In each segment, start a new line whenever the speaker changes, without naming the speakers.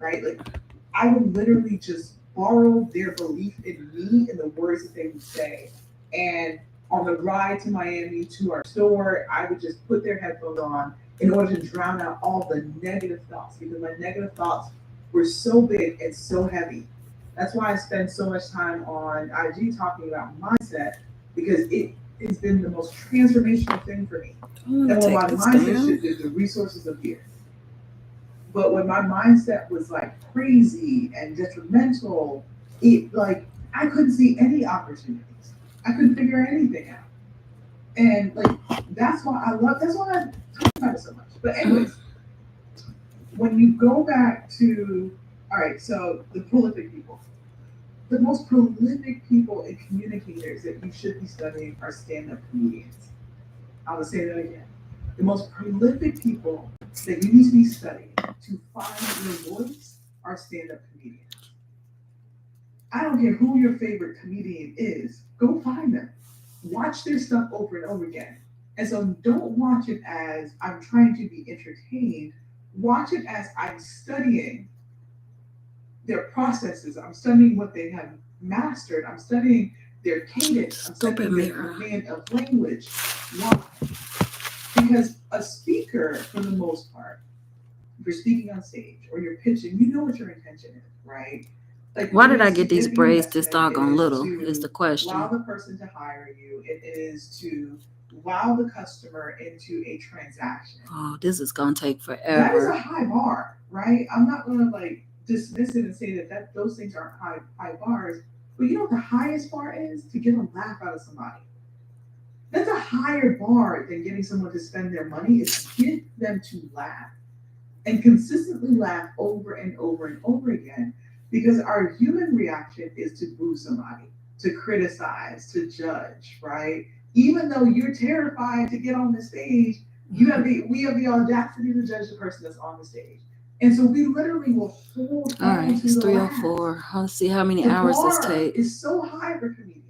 right? Like I would literally just borrow their belief in me and the words that they would say. And on the ride to Miami to our store, I would just put their headphones on in order to drown out all the negative thoughts because my negative thoughts were so big and so heavy. That's why I spend so much time on IG talking about mindset because it has been the most transformational thing for me.
I want
And
to
when
take
my
this
mindset
down.
shifted, the resources appeared. But when my mindset was like crazy and detrimental, it like I couldn't see any opportunities. I couldn't figure anything out. And like that's why I talk about it so much. But anyways, when you go back to all right, so the prolific people. The most prolific people and communicators that you should be studying are stand-up comedians. I will say that again. The most prolific people that you need to be studying to find your voice are stand-up comedians. I don't care who your favorite comedian is, go find them. Watch their stuff over and over again. And so don't watch it as I'm trying to be entertained. Watch it as I'm studying their processes. I'm studying what they have mastered. I'm studying their cadence. I'm
Stupid
studying their
mirror.
command of language. Why? Because a speaker, for the most part, if you're speaking on stage or you're pitching, you know what your intention is, right? Like
Why
your
did I get these
significant
braids this
investment
doggone
is
little? Is
to
the
wow
question.
the person to hire you. It is to wow the customer into a transaction.
Oh, this is gonna take
That is a
forever.
high bar, right? I'm not going to like dismiss it and say that those things aren't high bars. But you know what the highest bar is? To get a laugh out of somebody. That's a higher bar than getting someone to spend their money. Is get them to laugh and consistently laugh over and over and over again because our human reaction is to boo somebody, to criticize, to judge, right? Even though you're terrified to get on the stage, we have the audacity to judge the person that's on the stage. And so we literally will hold
All
on
right,
to
it's
the laugh.
3:04. Let's see how many
The
hours this
bar
take.
is so high for comedians.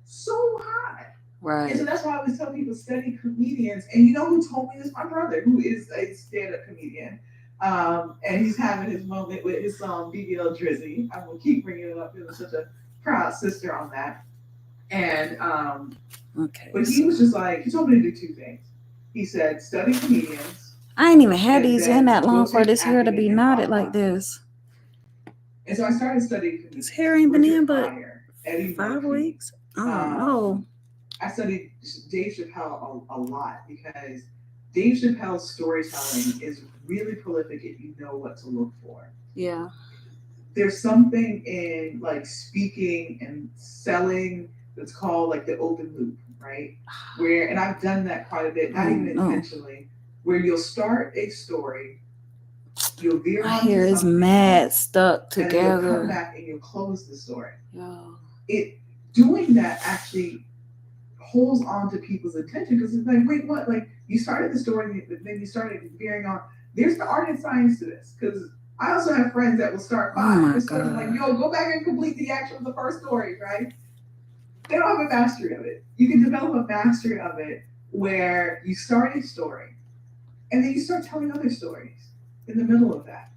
So high. And
Right.
so that's why I always tell people study comedians. And you know who told me this? My brother, who is a stand-up comedian. And he's having his moment with his song BBL Drizzy. I'm gonna keep bringing it up because I'm such a proud sister on that. And
Okay,
but he
so
was just like he told me to do two things. He said study comedians
I ain't even had
and
these in
then
that long
go
for
take
this hair to
acting and
be knotted
improv
like
classes.
this.
And so I started studying
This hair
comedians.
ain't been
Richard
in but
Pryor, Eddie
5 weeks.
Murphy.
I don't know.
Um, I studied Dave Chappelle a lot because Dave Chappelle's storytelling is really prolific if you know what to look for.
Yeah.
There's something in like speaking and selling that's called like the open loop, right? Where, and I've done that quite a bit, not
Oh
even
no.
intentionally, where you'll start a story, you'll veer
My
onto
hair is
something
mad
else,
stuck
and then you'll come
together.
back and you'll close the story.
Yo.
It doing that actually holds on to people's attention because it's like, wait, what? Like you started the story, then you started veering on. There's the art and science to this because I also have friends that will start
Oh
five
my
different stories. I'm like,
god.
yo, go back and complete the action of the first story, right? They don't have a mastery of it. You can develop a mastery of it where you start a story and then you start telling other stories in the middle of that.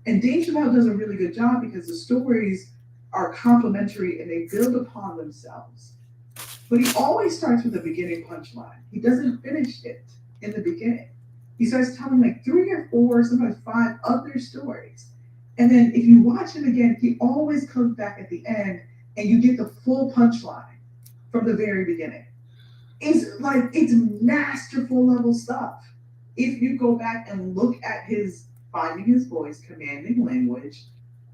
And Dave Chappelle does a really good job because the stories are complementary and they build upon themselves. But he always starts with a beginning punchline. He doesn't finish it in the beginning. He starts telling like three or four, sometimes five other stories. And then if you watch him again, he always comes back at the end and you get the full punchline from the very beginning. It's masterful level stuff. If you go back and look at his finding his voice, commanding language,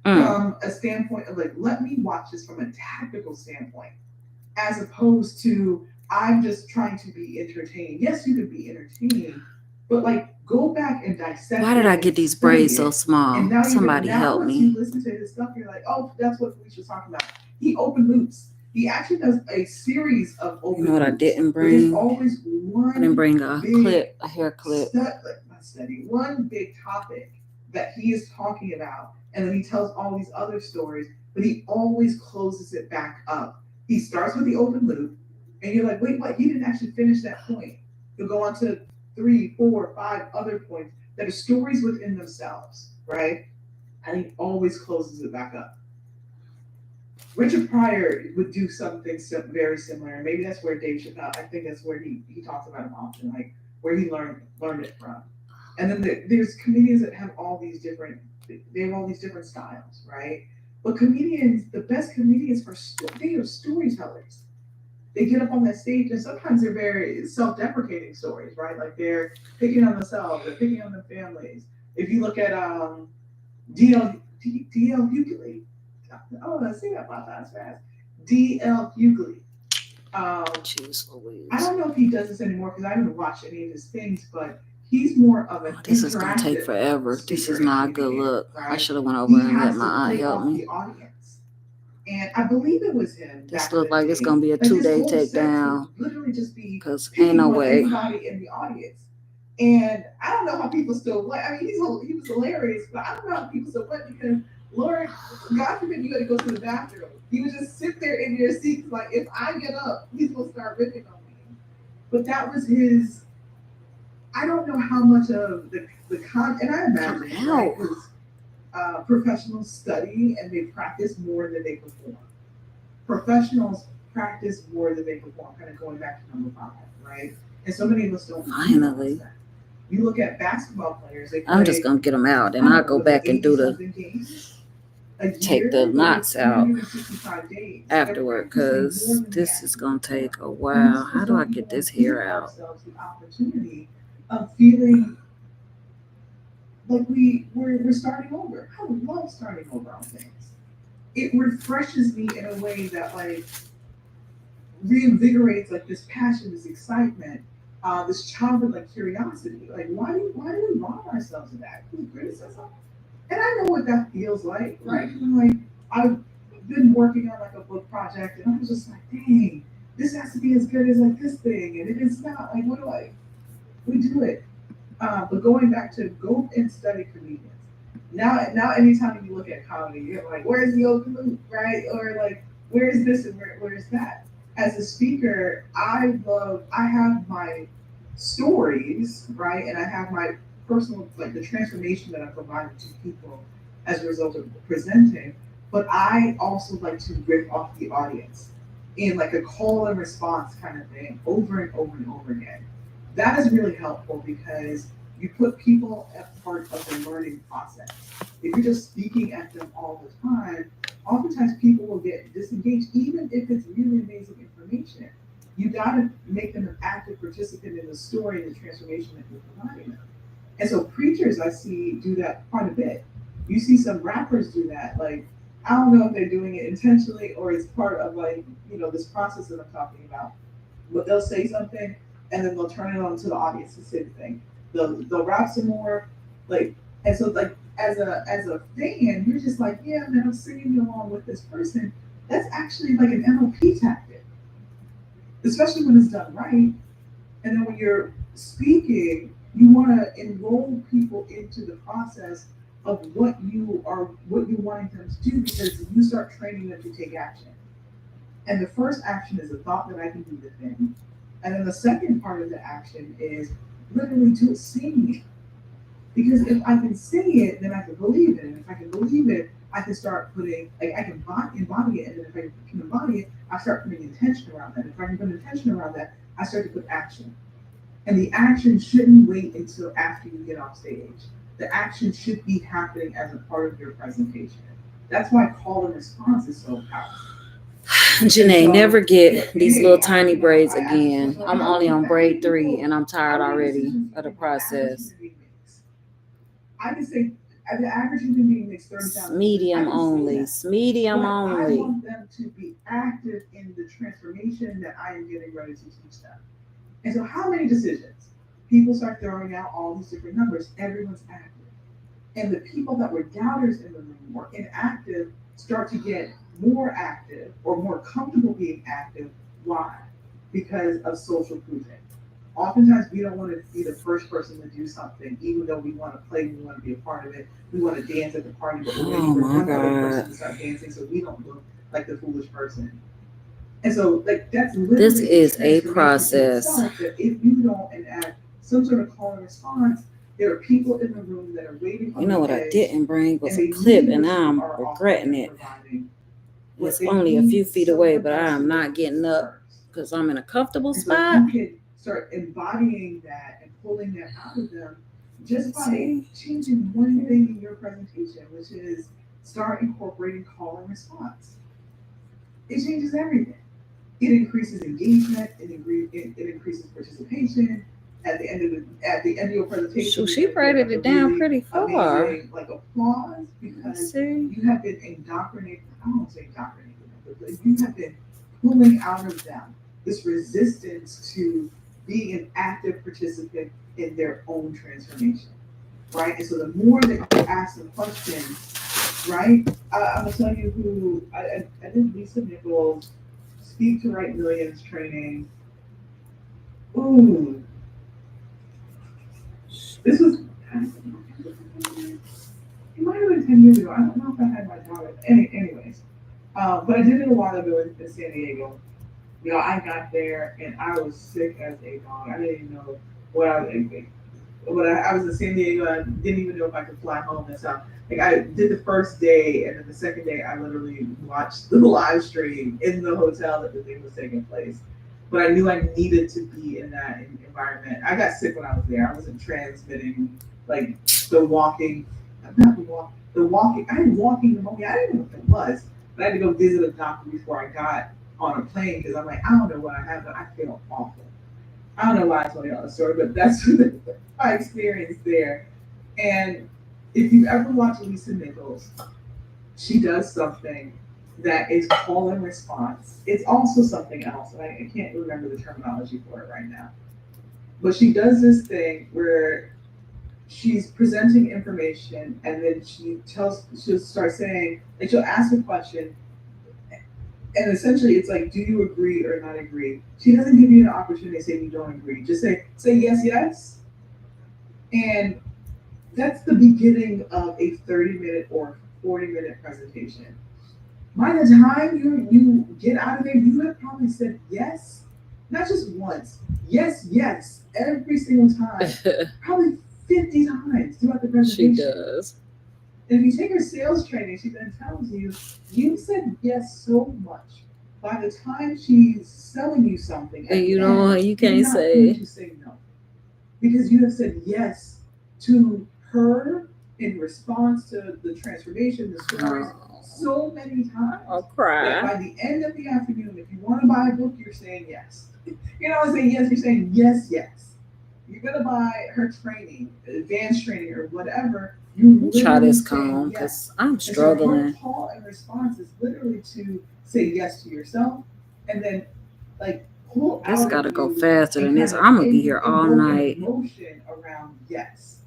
Mm.
from a standpoint of like, let me watch this from a tactical standpoint as opposed to I'm just trying to be entertained. Yes, you could be entertained, but like go back and
Why
dissect
did
it
I
and
get these
study
braids so
it. And
small?
now
Somebody
now
help
once you
me.
listen to his stuff, you're like, oh, that's what Felicia's talking about. He open loops. He actually does a series of
You know
open
what I
loops,
didn't
but there's
bring?
always
I didn't
one
bring a
big
clip, a hair clip.
not study, one big topic that he is talking about, and then he tells all these other stories, but he always closes it back up. He starts with the open loop, and you're like, wait, what? He didn't actually finish that point. He'll go on to three, four, five other points that are stories within themselves, right? and he always closes it back up. Richard Pryor would do something very similar, and maybe that's where Dave Chappelle. I think that's where he talks about him often, like where he learned it from. And then there's comedians that have all these different. They have all these different styles, right? But comedians, the best comedians they are storytellers. They get up on that stage, and sometimes they're very self-deprecating stories, right? Like they're picking on themselves, they're picking on their families. If you look at DL Hughley, oh, let's see that about that fast. DL Hughley.
Jeez Louise.
I don't know if he does this anymore because I haven't watched any of his things, but he's more of an
this is gonna take forever. This is not a good look. Right? I should have went over and let my aunt help me.
And I believe it was him.
This looked like it's gonna be a 2-day takedown.
Literally just be
because ain't no way.
Anybody in the audience. And I don't know how people still went. I mean, he was hilarious, but I don't know how people still went because Lord, God forbid you got to go to the bathroom. He would just sit there in your seats like, if I get up, he's gonna start ripping on me. But that was his. I don't know how much of the and I imagine right, because professionals study and they practice more than they perform. Professionals practice more than they perform. Kind of going back to number 5, right? And so many of us don't.
Finally.
That. You look at basketball players.
I'm just gonna get them out, and I'll go back and do take the knots out afterward, because this is gonna take a while. How do I get this hair out?
The opportunity of feeling like we're starting over. I love starting over on things. It refreshes me in a way that like reinvigorates like this passion, this excitement, this childlike curiosity. Like why do we wrong ourselves in that? Criticism. And I know what that feels like, right? I'm like, I've been working on like a book project, and I was just like, dang, this has to be as good as like this thing, and it is not. Like, we do it. But going back to go and study comedians. Now, anytime you look at comedy, you're like, where's the open loop, right? Or like, where's this and where's that? As a speaker, I have my stories, right, and I have my personal, like the transformation that I provided to people as a result of presenting, but I also like to rip off the audience in like a call and response kind of thing over and over and over again. That is really helpful because you put people at part of the learning process. If you're just speaking at them all the time, oftentimes people will get disengaged, even if it's really amazing information. You gotta make them an active participant in the story and the transformation that you're providing them. And so preachers I see do that quite a bit. You see some rappers do that. Like, I don't know if they're doing it intentionally or it's part of like, this process that I'm talking about. But they'll say something and then they'll turn it on to the audience the same thing. They'll rap some more, like, and so like as a fan, you're just like, yeah, man, I'm singing along with this person. That's actually like an NLP tactic, especially when it's done right. And then when you're speaking, you want to enroll people into the process of what you're wanting them to do, because you start training them to take action. And the first action is a thought that I can do the thing. And then the second part of the action is literally to sing it. Because if I can sing it, then I can believe it. And if I can believe it, I can start putting, like I can embody it. And then if I can embody it, I start putting intention around that. If I can put intention around that, I start to put action. And the action shouldn't wait until after you get off stage. The action should be happening as a part of your presentation. That's why call and response is so powerful.
Janae, so, never get these little tiny braids again. I'm only on braid 3 and I'm tired already of the process.
I can say the average human being makes 30,000.
Medium only. Medium
but
only.
I want them to be active in the transformation that I am getting ready to teach them. And so how many decisions? People start throwing out all these different numbers. Everyone's active. And the people that were doubters in the room or inactive start to get more active or more comfortable being active. Why? Because of social proofing. Oftentimes we don't want to be the first person to do something, even though we want to play, we want to be a part of it, we want to dance at the party, but we're waiting for one other person to start dancing so we don't look like the foolish person. And so like that's literally
this is a process.
That if you don't enact some sort of call and response, There are people in the room that are waiting on
You know
the
what I
edge,
didn't bring was
and
a
they
clip,
need
and
what you
I'm
are
regretting
offering
it.
and providing. But
It's
they
only a few
need
feet away,
someone
but I
else to
am
go
not getting up
first.
because I'm in a comfortable
And so if
spot.
you can start embodying that and pulling that out of them just by changing one thing in your presentation, which is start incorporating call and response. It changes everything. It increases engagement. It increases participation. At the end of your presentation,
So
you're
she
gonna get
braided
like a
it down
really
pretty far.
amazing like applause because
See,
you have been indoctrinated. I don't want to say indoctrinated, but you have been pulling out of them this resistance to being an active participant in their own transformation, right? And so the more that you ask them questions, right? I'm gonna tell you who I did Lisa Nichols Speak to Write Millions training. Ooh, this was, it might have been 10 years ago. I don't know if I had my daughter. Anyways, but I did it a while ago in San Diego. You know, I got there and I was sick as a dog. I didn't even know what I was thinking. When I was in San Diego, I didn't even know if I could fly home and stuff. Like I did the first day, and then the second day, I literally watched the live stream in the hotel that the thing was taking place. But I knew I needed to be in that environment. I got sick when I was there. I wasn't transmitting like the walking, not the walk, the walking. I had walking pneumonia. I didn't know what it was, but I had to go visit a doctor before I got on a plane because I'm like, I don't know what I have, but I feel awful. I don't know why I told you all the story, but that's my experience there. And if you ever watch Lisa Nichols, she does something that is call and response. It's also something else, and I can't remember the terminology for it right now. But she does this thing where she's presenting information and then she'll start saying, like she'll ask a question and essentially it's like, do you agree or not agree? She doesn't give you an opportunity to say you don't agree. Just say yes, yes. And that's the beginning of a 30-minute or 40-minute presentation. By the time you get out of there, you have probably said yes, not just once, yes, yes, every single time, probably 50 times throughout the
she
presentation.
does.
And if you take her sales training, she then tells you, you said yes so much. By the time she's selling you something,
And you know, you can't say.
To say no. Because you have said yes to her in response to the transformation, the stories, so many times.
I'll cry.
That by the end of the afternoon, if you want to buy a book, you're saying yes. You're not saying yes, you're saying yes, yes. You're gonna buy her training, advanced training, or whatever. You
try this
saying
calm
yes.
because I'm
And so
struggling.
her call and response is literally to say yes to yourself, and then like pull
This
out
gotta
of
go
you
faster than
and
this.
kind of
I'm gonna be here all
invoke an
night.
emotion around yes.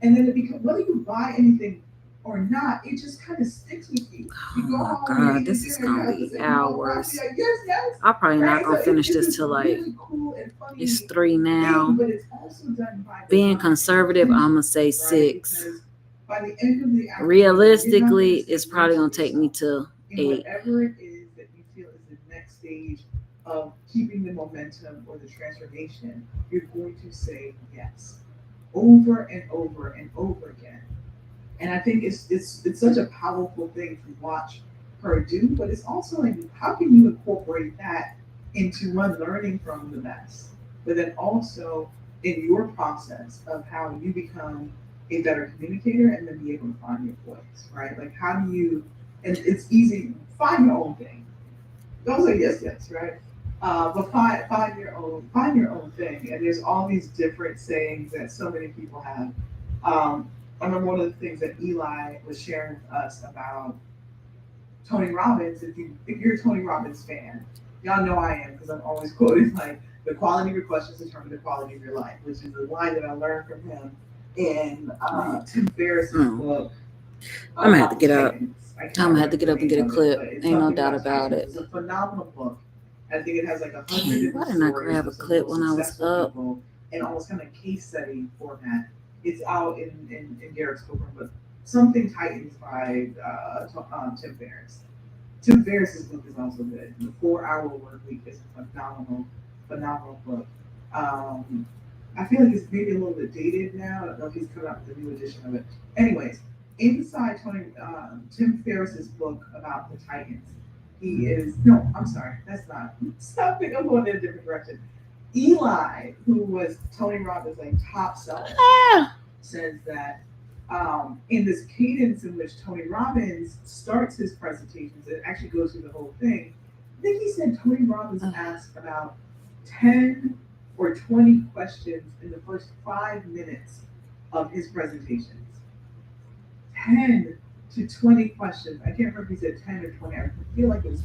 And then it becomes whether you buy anything or not, it just kind of sticks with you. You
Oh
go
my
home and you
God,
eat
this
your
is
dinner,
gonna
you have
be
to say,
hours.
like, yes, yes.
I'm probably
Right?
not gonna
So
finish this
this
till like
really cool and funny
it's 3 now.
thing, but it's also done by
Being
design,
conservative, I'm gonna say
right?
6.
Because by the end of the afternoon,
Realistically, it's probably gonna take me to
in
8.
whatever it is that you feel is the next stage of keeping the momentum or the transformation, you're going to say yes over and over and over again. And I think it's such a powerful thing to watch her do, but it's also like how can you incorporate that into one learning from the best, but then also in your process of how you become a better communicator and then be able to find your voice, right? Like how do you and it's easy, find your own thing. Don't say yes, yes, right? But find your own thing. And there's all these different sayings that so many people have. I remember one of the things that Eli was sharing with us about Tony Robbins. If you're a Tony Robbins fan, y'all know I am because I'm always quoting like the quality of your questions determine the quality of your life, which is a line that I learned from him in Tim Ferriss's book.
I'm gonna have to get up. I'm gonna have to get up and get a clip. Ain't no doubt about it.
It's a phenomenal book. I think it has like 100
Dang, why didn't I grab a clip when I was up?
In almost kind of case study format. It's out in Garrett's book, but Something Titans by Tim Ferriss. Tim Ferriss's book is also good. The 4 Hour Work Week is a phenomenal book. I feel like it's maybe a little bit dated now. I don't know if he's coming out with a new edition of it. Anyways, inside Tim Ferriss's book about the Titans, he is no, I'm sorry, that's not. Stop it, I'm going in a different direction. Eli, who was Tony Robbins' like top seller, says that in this cadence in which Tony Robbins starts his presentations, it actually goes through the whole thing. I think he said Tony Robbins asked about 10 or 20 questions in the first 5 minutes of his presentations. 10 to 20 questions. I can't remember if he said 10 or 20. I feel like it was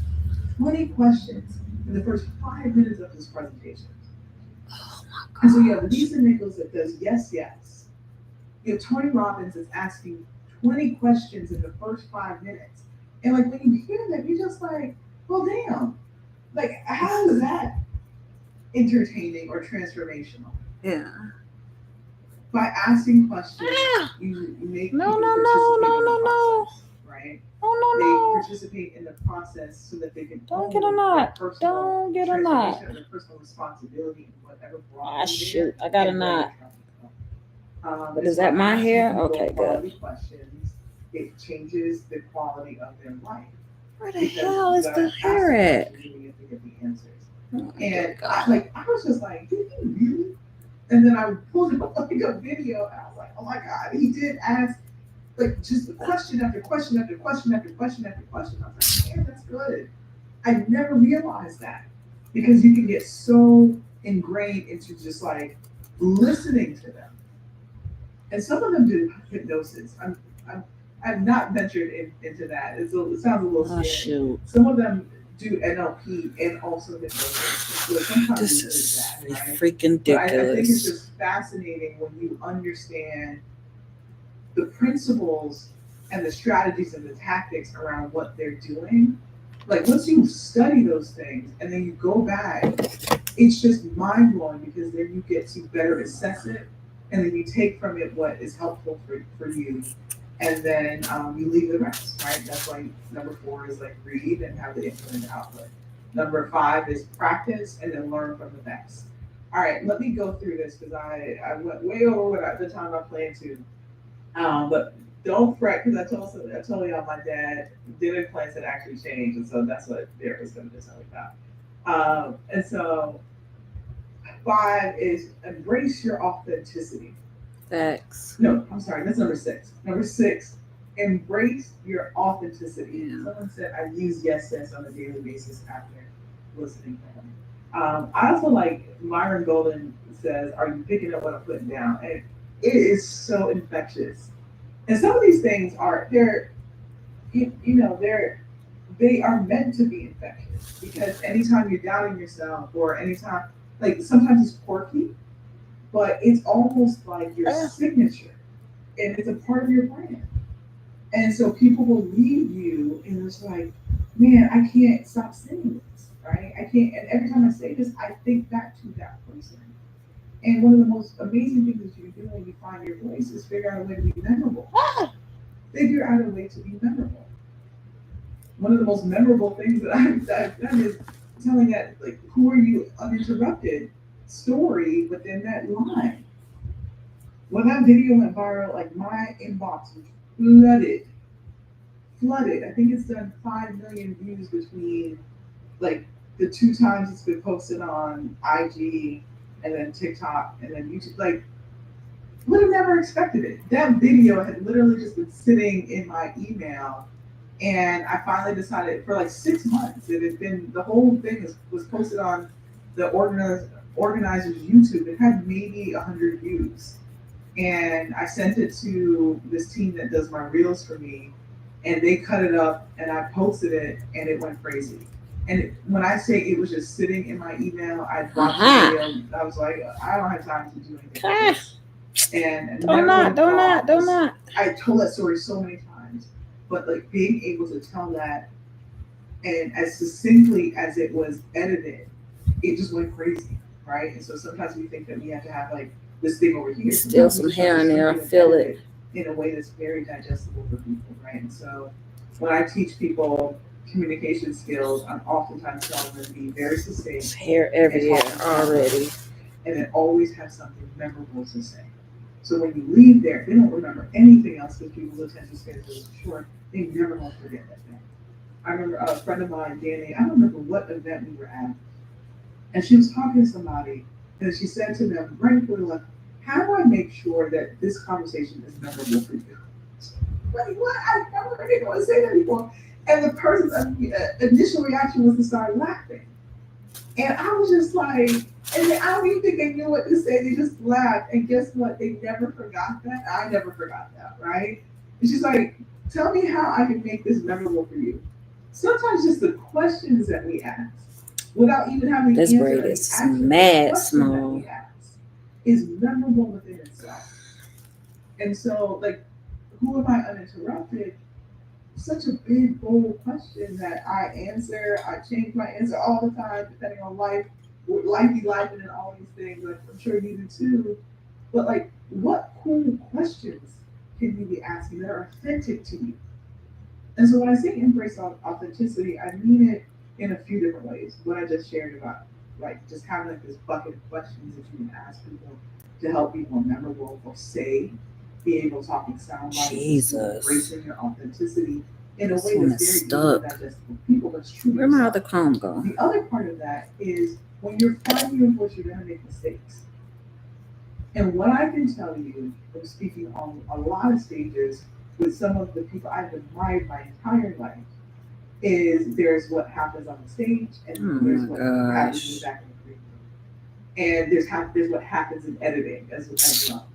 20 questions in the first 5 minutes of his presentation.
Oh my God.
And so you have Lisa Nichols that does yes, yes. You have Tony Robbins that's asking 20 questions in the first 5 minutes. And like when you hear that, you're just like, well, damn. Like, how is that entertaining or transformational?
Yeah.
By asking questions, you make people right? They participate in the process so that they can
Don't get a knot. Don't get a knot.
Their personal responsibility and whatever brought
Ah, shoot. I got a knot. But is that my hair? Okay, good.
Questions, it changes the quality of their life.
Where the hell is the hair at?
You have to get the answers. And I was just like, did he really? And then I pulled up like a video and I was like, oh my God, he did ask like just question after question after question after question after question. I was like, man, that's good. I never realized that because you can get so ingrained into just like listening to them. And some of them do hypnosis. I've not ventured into that. It sounds a little scary.
Shoot.
Some of them do NLP and also hypnosis. So sometimes
This is
that, right?
freaking ridiculous.
I think it's just fascinating when you understand the principles and the strategies and the tactics around what they're doing. Like once you study those things and then you go back, it's just mind blowing because then you get to better assess it and then you take from it what is helpful for you. And then you leave the rest, right? That's why number 4 is like read and have the input and output. Number 5 is practice and then learn from the best. All right, let me go through this because I went way over the time I planned to. But don't fret because I told y'all my dad dinner plans had actually changed, and so that's what Derek was going to tell me about. And so 5 is embrace your authenticity.
Facts.
No, I'm sorry, that's number 6. Number 6, embrace your authenticity. Yeah. Someone said I use yes on a daily basis after listening to him. I also like Myron Golden says, are you picking up what I'm putting down? And it is so infectious. And some of these things are they are meant to be infectious because anytime you're doubting yourself or anytime, like sometimes it's quirky, but it's almost like your signature and it's a part of your brand. And so people will leave you and it's like, man, I can't stop saying this, right? I can't, and every time I say this, I think back to that person. And one of the most amazing things that you do when you find your voice is figure out a way to be memorable. Figure out a way to be memorable. One of the most memorable things that I've done is telling that, like, who are you uninterrupted story within that line. When that video went viral, like my inbox was flooded. I think it's done 5 million views between like the 2 times it's been posted on IG and then TikTok and then YouTube. Like, would have never expected it. That video had literally just been sitting in my email, and I finally decided for like 6 months. It had been the whole thing was posted on the organizer's YouTube. It had maybe 100 views, and I sent it to this team that does my reels for me, and they cut it up, and I posted it, and it went crazy. And when I say it was just sitting in my email, I dropped the video. I was like, I don't have time to do anything. And don't not. I told that story so many times, but like being able to tell that and as succinctly as it was edited, it just went crazy, right? And so sometimes we think that we have to have like this thing over here.
Still some hair in there, I feel it.
In a way that's very digestible for people, right? And so when I teach people communication skills, I'm oftentimes telling them to be very succinct.
Hair everywhere already.
and then always have something memorable to say. So when you leave there, if they don't remember anything else because people's attention spans are short, they never gonna forget that thing. I remember a friend of mine, Danny, I don't remember what event we were at, and she was talking to somebody, and she said to them right before they left, how do I make sure that this conversation is memorable for you? Like, what? I've never heard anyone say that before. And the person's initial reaction was to start laughing. And I was just like, and I don't even think they knew what to say. They just laughed. And guess what? They never forgot that. I never forgot that, right? And she's like, tell me how I can make this memorable for you. Sometimes just the questions that we ask, without even having
This
the
braid
answer,
is
actually the
mad
question that
small.
we ask is memorable within itself. And so, like, who am I uninterrupted? Such a big, bold question that I answer. I change my answer all the time, depending on life, life be life, and all these things. Like, I'm sure you do too. But like, what cool questions can you be asking that are authentic to you? And so when I say embrace authenticity, I mean it in a few different ways. What I just shared about, like, just having like this bucket of questions that you can ask people to help be more memorable or say, be able to talk in sound bites,
Jesus.
embracing your authenticity in a
This
way
one
that's
is
very easy
stuck.
to digest for people, but it's true.
Where my
yourself.
other comb go?
The other part of that is when you're finding your voice, you're going to make mistakes. And what I can tell you from speaking on a lot of stages with some of the people I've admired my entire life is there's what happens on the stage and
Oh
there's
my
what happens in the
gosh.
back of the green room. And there's what happens in editing as well.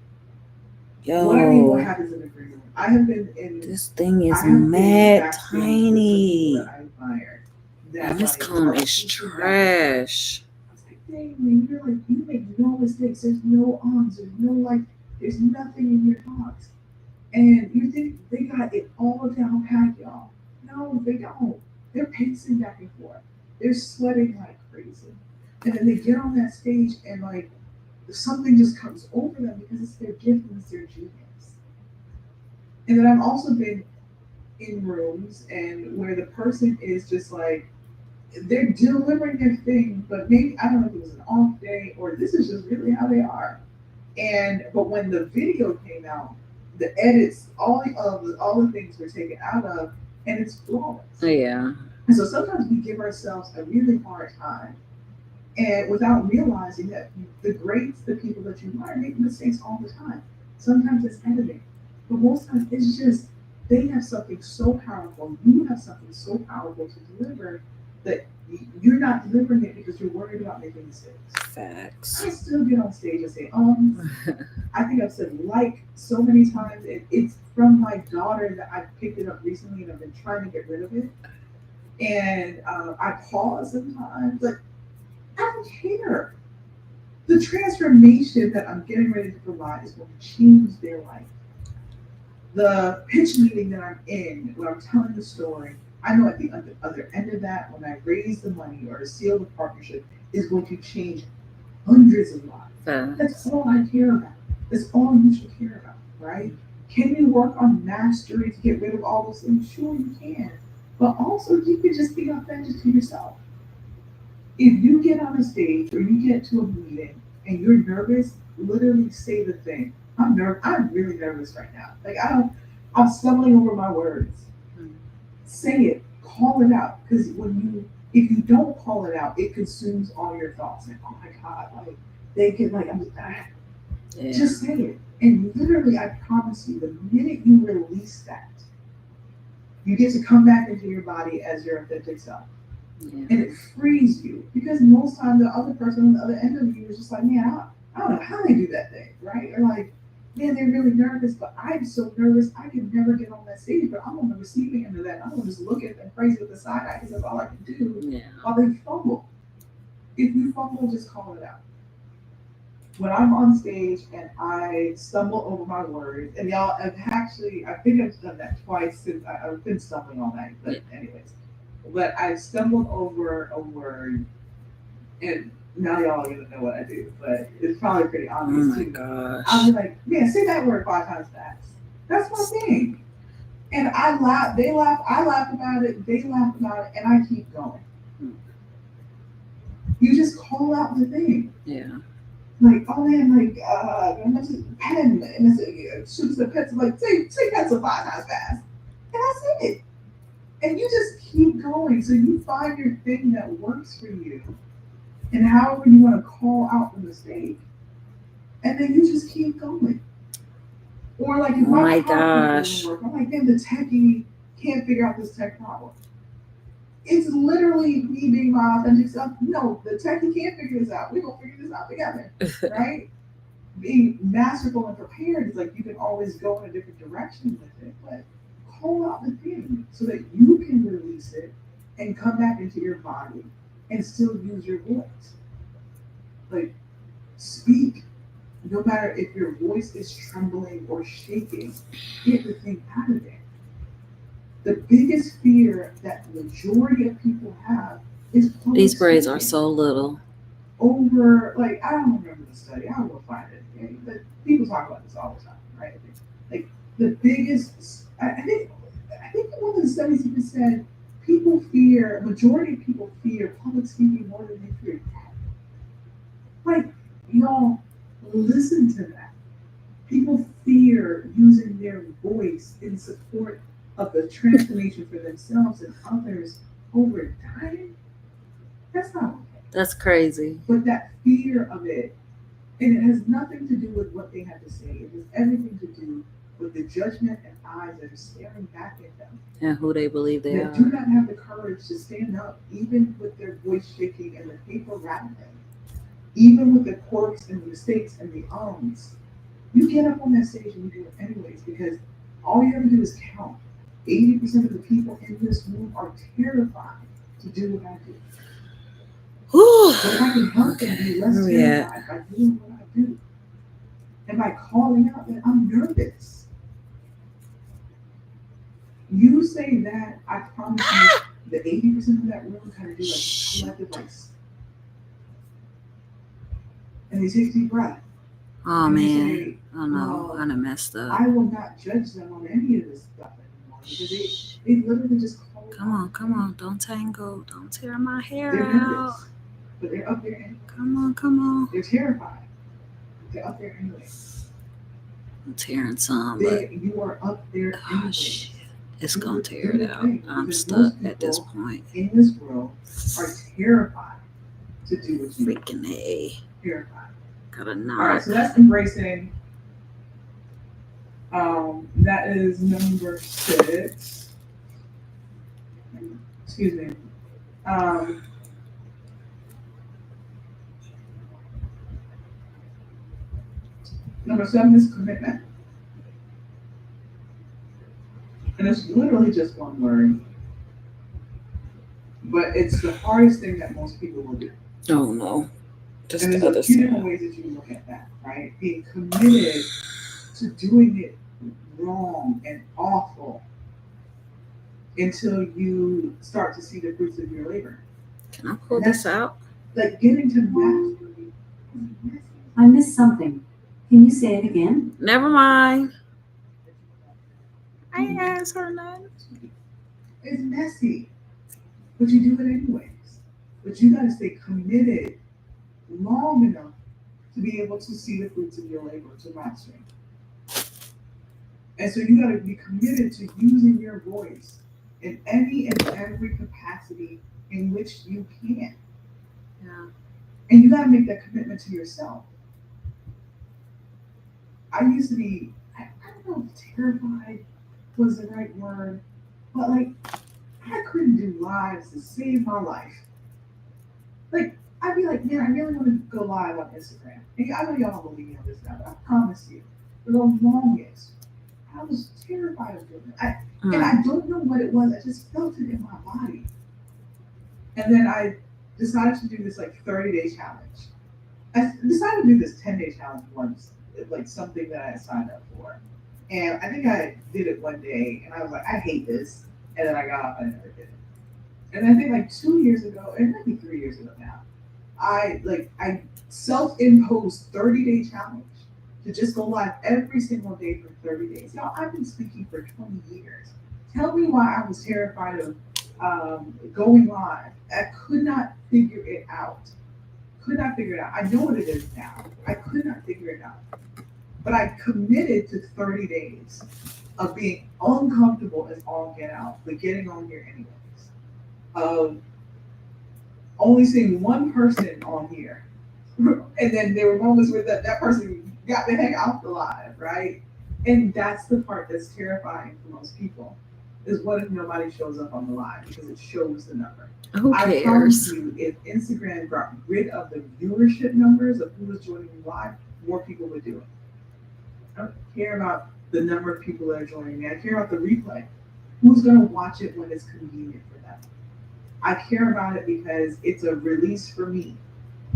What I mean, what
Yo,
happens in the green room? I have been in,
this thing
I
is
have been
mad
backstage with some people that
tiny.
I admire
And
that
this
like
comb
are
is
pacing back and forth.
trash.
I was like, dang, man, you're like, you make no mistakes. There's no arms. There's no like, there's nothing in your thoughts. And you think they got it all down pat, y'all. No, they don't. They're pacing back and forth. They're sweating like crazy. And then they get on that stage and like something just comes over them because it's their gift and it's their genius. And then I've also been in rooms and where the person is just like they're delivering their thing, but maybe I don't know if it was an off day or this is just really how they are. And but when the video came out, the edits, all the things were taken out of, and it's flawless.
Yeah.
And so sometimes we give ourselves a really hard time, and without realizing that the greats, the people that you admire, make mistakes all the time. Sometimes it's editing, but most times it's just they have something so powerful. You have something so powerful to deliver that you're not delivering it because you're worried about making mistakes.
Facts.
I still get on stage and say, I think I've said like so many times. It's from my daughter that I picked it up recently and I've been trying to get rid of it. And I pause sometimes. Like, I don't care. The transformation that I'm getting ready to provide is going to change their life. The pitch meeting that I'm in, when I'm telling the story, I know at the other end of that, when I raise the money or seal the partnership, is going to change hundreds of lives. That's all I care about. That's all you should care about, right? Can you work on mastery to get rid of all those things? Sure, you can. But also, you can just be authentic to yourself. If you get on a stage or you get to a meeting and you're nervous, literally say the thing. I'm really nervous right now. Like I'm stumbling over my words. Say it. Call it out. Because if you don't call it out, it consumes all your thoughts. Like, oh my God, like they can like just say it. And literally, I promise you, the minute you release that, you get to come back into your body as your authentic self.
Yeah.
And it frees you because most times the other person on the other end of you is just like, man, I don't know how they do that thing, right? Or like, man, they're really nervous, but I'm so nervous I can never get on that stage. But I'm on the receiving end of that. I'm gonna just look at them crazy with the side eye because that's all I can do while they fumble. If you fumble, just call it out. When I'm on stage and I stumble over my words, and y'all, I think I've done that twice since I've been stumbling all night. But anyways, but I stumbled over a word, and now y'all are gonna know what I do. But it's probably pretty obvious
Oh my
too.
gosh.
I'll be like, man, say that word 5 times fast. That's my thing. And I laugh. They laugh. I laugh about it. They laugh about it, and I keep going. You just call out the thing.
Yeah.
Like, oh man, like, I mentioned pen, and it's shoots the pencil, like, say pencil 5 times fast. And that's it. And you just keep going. So you find your thing that works for you, and however you want to call out the mistake, and then you just keep going. Or like if
Oh
my
my
PowerPoint doesn't
gosh.
work, I'm like, then the techie can't figure out this tech problem. It's literally me being my authentic self. No, the techie can't figure this out. We're gonna figure this out together, right? Being masterful and prepared is like you can always go in a different direction with it, but call out the thing so that you can release it and come back into your body and still use your voice. Like speak, no matter if your voice is trembling or shaking, get the thing out of there. The biggest fear that the majority of people have is public
These braids are
speaking.
so little.
Over, like, I don't remember the study, I will find it, okay? But people talk about this all the time, right? Like the biggest, I think one of the studies even said people fear, majority of people fear public speaking more than they fear death. Like, y'all, listen to that. People fear using their voice in support of the transformation for themselves and others over dying. That's not okay.
That's crazy.
But that fear of it, and it has nothing to do with what they have to say. It has everything to do with the judgment and eyes that are staring back at them.
And who they believe they
That do
are.
not have the courage to stand up, even with their voice shaking and the paper rattling, even with the quirks and the mistakes and the ums. You get up on that stage and you do it anyways because all you have to do is count. 80% of the people in this room are terrified to do what I do.
Whew.
But if I can help them
Okay,
be less
where we at?
terrified by doing what I do, and by calling out that I'm nervous, you say that, I promise you, the 80% of that room kind of do like collective like, and they take a deep breath
Oh
and they
man.
say,
Oh no,
well,
I done messed up.
I will not judge them on any of this stuff anymore because they literally just call it out.
Come on, don't tangle, don't tear my hair
They're
out.
nervous, but they're up there anyway.
Come on.
They're terrified. They're up there anyway.
I'm tearing some, but
You are up there
oh
anyway.
shit, it's
Do
gonna
the-
tear
do
it
the
out.
thing,
I'm
because
stuck
most
at this
people
point.
in this world are terrified to do what you do.
Freaking A.
Terrified.
Got a
All right,
knot.
so that's embracing. That is number 6. Excuse me. Number 7 is commitment, and it's literally just one word, but it's the hardest thing that most people will do.
Oh no. Just
And
the
there's
other
a few
side.
different ways that you can look at that, right? Being committed to doing it wrong and awful until you start to see the fruits of your labor.
Can I pull this out?
Like getting to mastery.
I missed something. Can you say it again?
Never mind. I ain't asked her nothing.
It's messy, but you do it anyways. But you gotta stay committed long enough to be able to see the fruits of your labor to mastery. And so you gotta be committed to using your voice in any and every capacity in which you can.
Yeah.
And you gotta make that commitment to yourself. I used to be, I don't know if terrified was the right word, but like I couldn't do lives to save my life. Like I'd be like, man, I really want to go live on Instagram. And I know y'all don't believe me on this now, but I promise you, for the longest, I was terrified of doing it. And I don't know what it was. I just felt it in my body. And then I decided to do this like 30-day challenge. I decided to do this 10-day challenge once, like something that I had signed up for. And I think I did it one day and I was like, I hate this. And then I got off and I never did it. And I think like 2 years ago, and maybe 3 years ago now, I self-imposed 30-day challenge to just go live every single day for 30 days. Y'all, I've been speaking for 20 years. Tell me why I was terrified of going live. I could not figure it out. could not figure it out. I know what it is now. I could not figure it out. But I committed to 30 days of being uncomfortable as all get out, but getting on here anyways. Of only seeing one person on here. And then there were moments where that person got the heck off the live, right? And that's the part that's terrifying for most people. Is what if nobody shows up on the live because it shows the number?
Who
I promise
cares?
you, if Instagram got rid of the viewership numbers of who was joining me live, more people would do it. I don't care about the number of people that are joining me. I care about the replay. Who's going to watch it when it's convenient for them? I care about it because it's a release for me.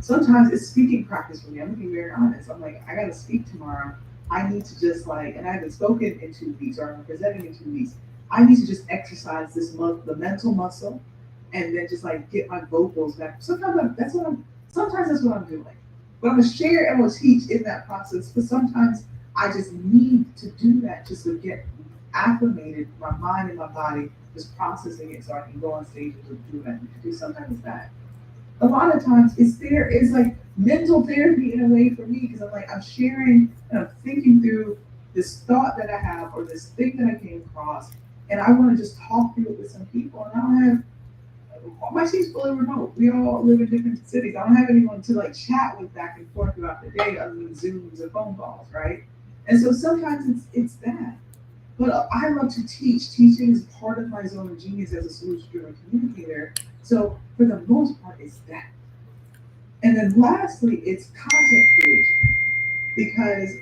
Sometimes it's speaking practice for me. I'm going to be very honest. I'm like, I got to speak tomorrow. I need to just and I haven't spoken in 2 weeks or I'm presenting in 2 weeks. I need to just exercise the mental muscle and then just get my vocals back. Sometimes that's what I'm doing. But I'm going to share and I'm going to teach in that process. But sometimes I just need to do that just to get acclimated, my mind and my body, just processing it so I can go on stage and do what I need to do. Sometimes it's that. A lot of times it's like mental therapy in a way for me because I'm sharing and I'm thinking through this thought that I have or this thing that I came across and I want to just talk through it with some people and I don't have my team's fully remote. We all live in different cities. I don't have anyone to chat with back and forth throughout the day other than Zooms and phone calls, right? And so sometimes it's that. But I love to teach. Teaching is part of my zone of genius as a solution-driven communicator. So for the most part, it's that. And then lastly, it's content creation. Because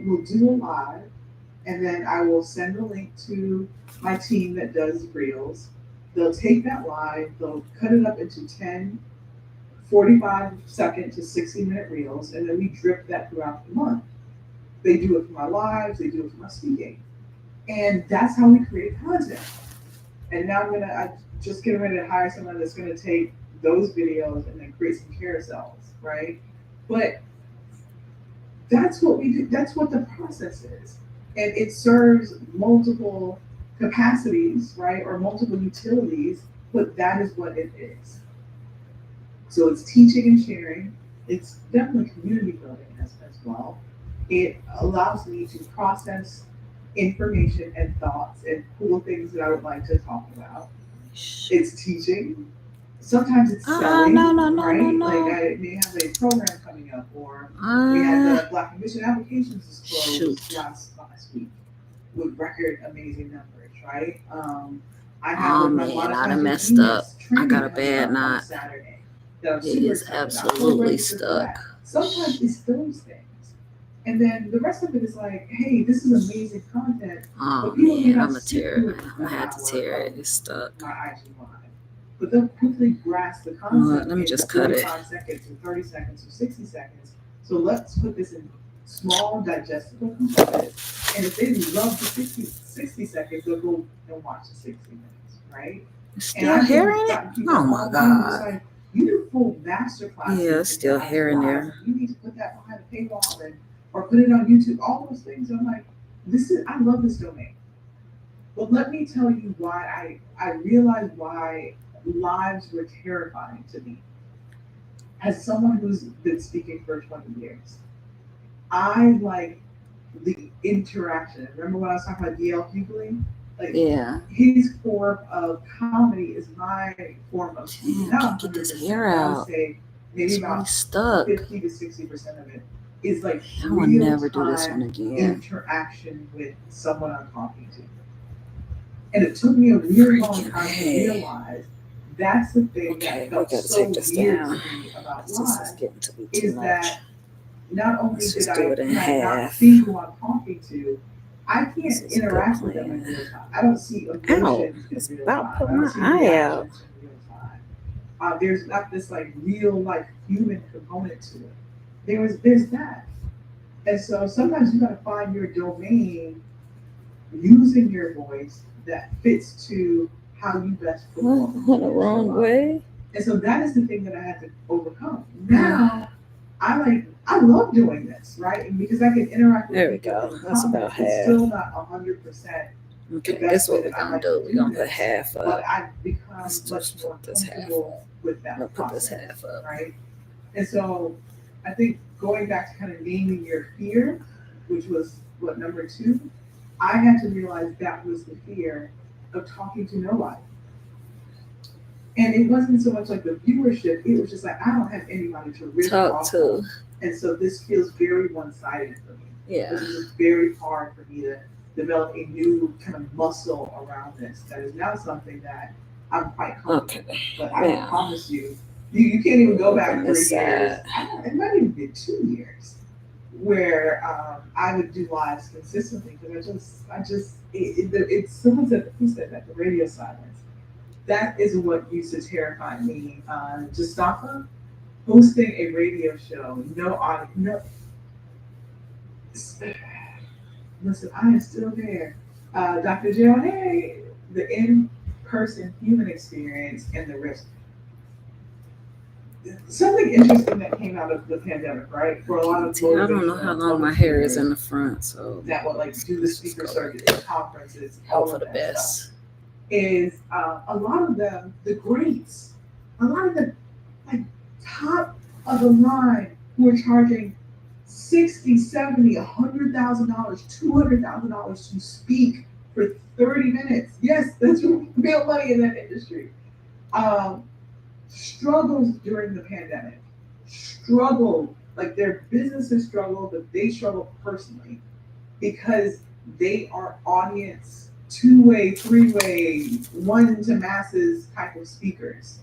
will do a live, and then I will send a link to my team that does reels. They'll take that live, they'll cut it up into 10, 45-second to 60-minute reels, and then we drip that throughout the month. They do it for my lives, they do it for my speaking. And that's how we create content. And now I just getting ready to hire someone that's gonna take those videos and then create some carousels, right? But that's what we do, that's what the process is. And it serves multiple capacities, right? Or multiple utilities, but that is what it is. So it's teaching and sharing. It's definitely community building as well. It allows me to process information and thoughts and cool things that I would like to talk about. It's teaching. Sometimes it's selling, right? I may have a program coming up, or we had the Black Admission Applications disclosed last week with record amazing numbers, right? I have
I done messed up. I got a bad knot.
Saturday.
It is absolutely stuck.
Sometimes it's those things. And then the rest of it is hey, this is amazing content.
Oh man, I'm gonna have to tear it. It's stuck.
My IG live. But they'll quickly grasp the concept.
Let me just cut it.
45 seconds or 30 seconds or 60 seconds. So let's put this in small, digestible components. And if they love the 60 seconds, they'll go and watch the 60 minutes, right?
Still hair in it? Oh my God.
You do full master classes.
Yeah, still hair in there.
You need to put that behind a paywall or put it on YouTube, all those things. I'm I love this domain. But let me tell you why I realized why lives were terrifying to me. As someone who's been speaking for 20 years, I like the interaction. Remember when I was talking about D.L. Hughley? His form of comedy is my form of
can't get this hair out.
I would say maybe
it's
about
really stuck.
50 to 60% of it is
I will never do this one again.
Interaction with someone I'm talking to. And it took me a really long time to realize that's the thing that felt so weird to me about live, is that not only did I not see who I'm talking to, I can't interact with them in real time. I don't see emotions in real time. I don't see reactions in real time. There's not this real human component to it. There's that. And so sometimes you gotta find your domain using your voice that fits to how you best perform.
Went the wrong way.
And so that is the thing that I had to overcome. Now I love doing this, right? And because I can interact with
there we go. That's about half.
It's still not 100%.
Okay, that's what we're gonna do. We're gonna put half up.
But I've become much more comfortable with that.
I'll put this half up.
Right? And so I think going back to kind of naming your fear, which was what, number 2, I had to realize that was the fear of talking to nobody. And it wasn't so much like the viewership, it was just like, I don't have anybody to really
Talk
talk
to.
to. And so this feels very one-sided for me.
Yeah.
This is very hard for me to develop a new kind of muscle around this. That is now something that I'm quite comfortable with.
Okay.
But I
Now,
promise you, you can't even go back
open
3
this
years.
side.
It might even be 2 years where I would do lives consistently because it's someone said, who said that, the radio silence. That is what used to terrify me. Mustafa hosting a radio show, no audio, no. Listen, I am still there. Dr. Jill, hey, the in-person human experience and the risk. Something interesting that came out of the pandemic, right? For a lot of
See, I don't know how long my hair is in the front, so
that would like do the speaker circuit, the conferences,
hope
all
for
of
the
that
best.
stuff, is a lot of them, the greats, a lot of the like top of the line who are charging $60, $70, $100,000, $200,000 to speak for 30 minutes. Yes, that's real money in that industry. Struggles during the pandemic. Struggled, like their businesses struggled, but they struggled personally because they are audience, 2-way, 3-way, one to masses type of speakers.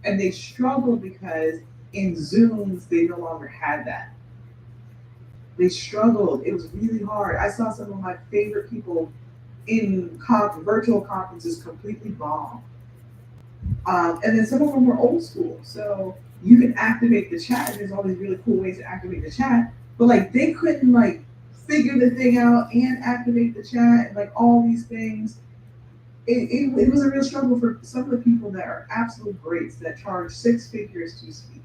And they struggled because in Zooms, they no longer had that. They struggled. It was really hard. I saw some of my favorite people in virtual conferences completely bomb. And then some of them were old school. So you can activate the chat, and there's all these really cool ways to activate the chat. But like they couldn't like figure the thing out and activate the chat and like all these things. It was a real struggle for some of the people that are absolute greats that charge 6 figures to speak.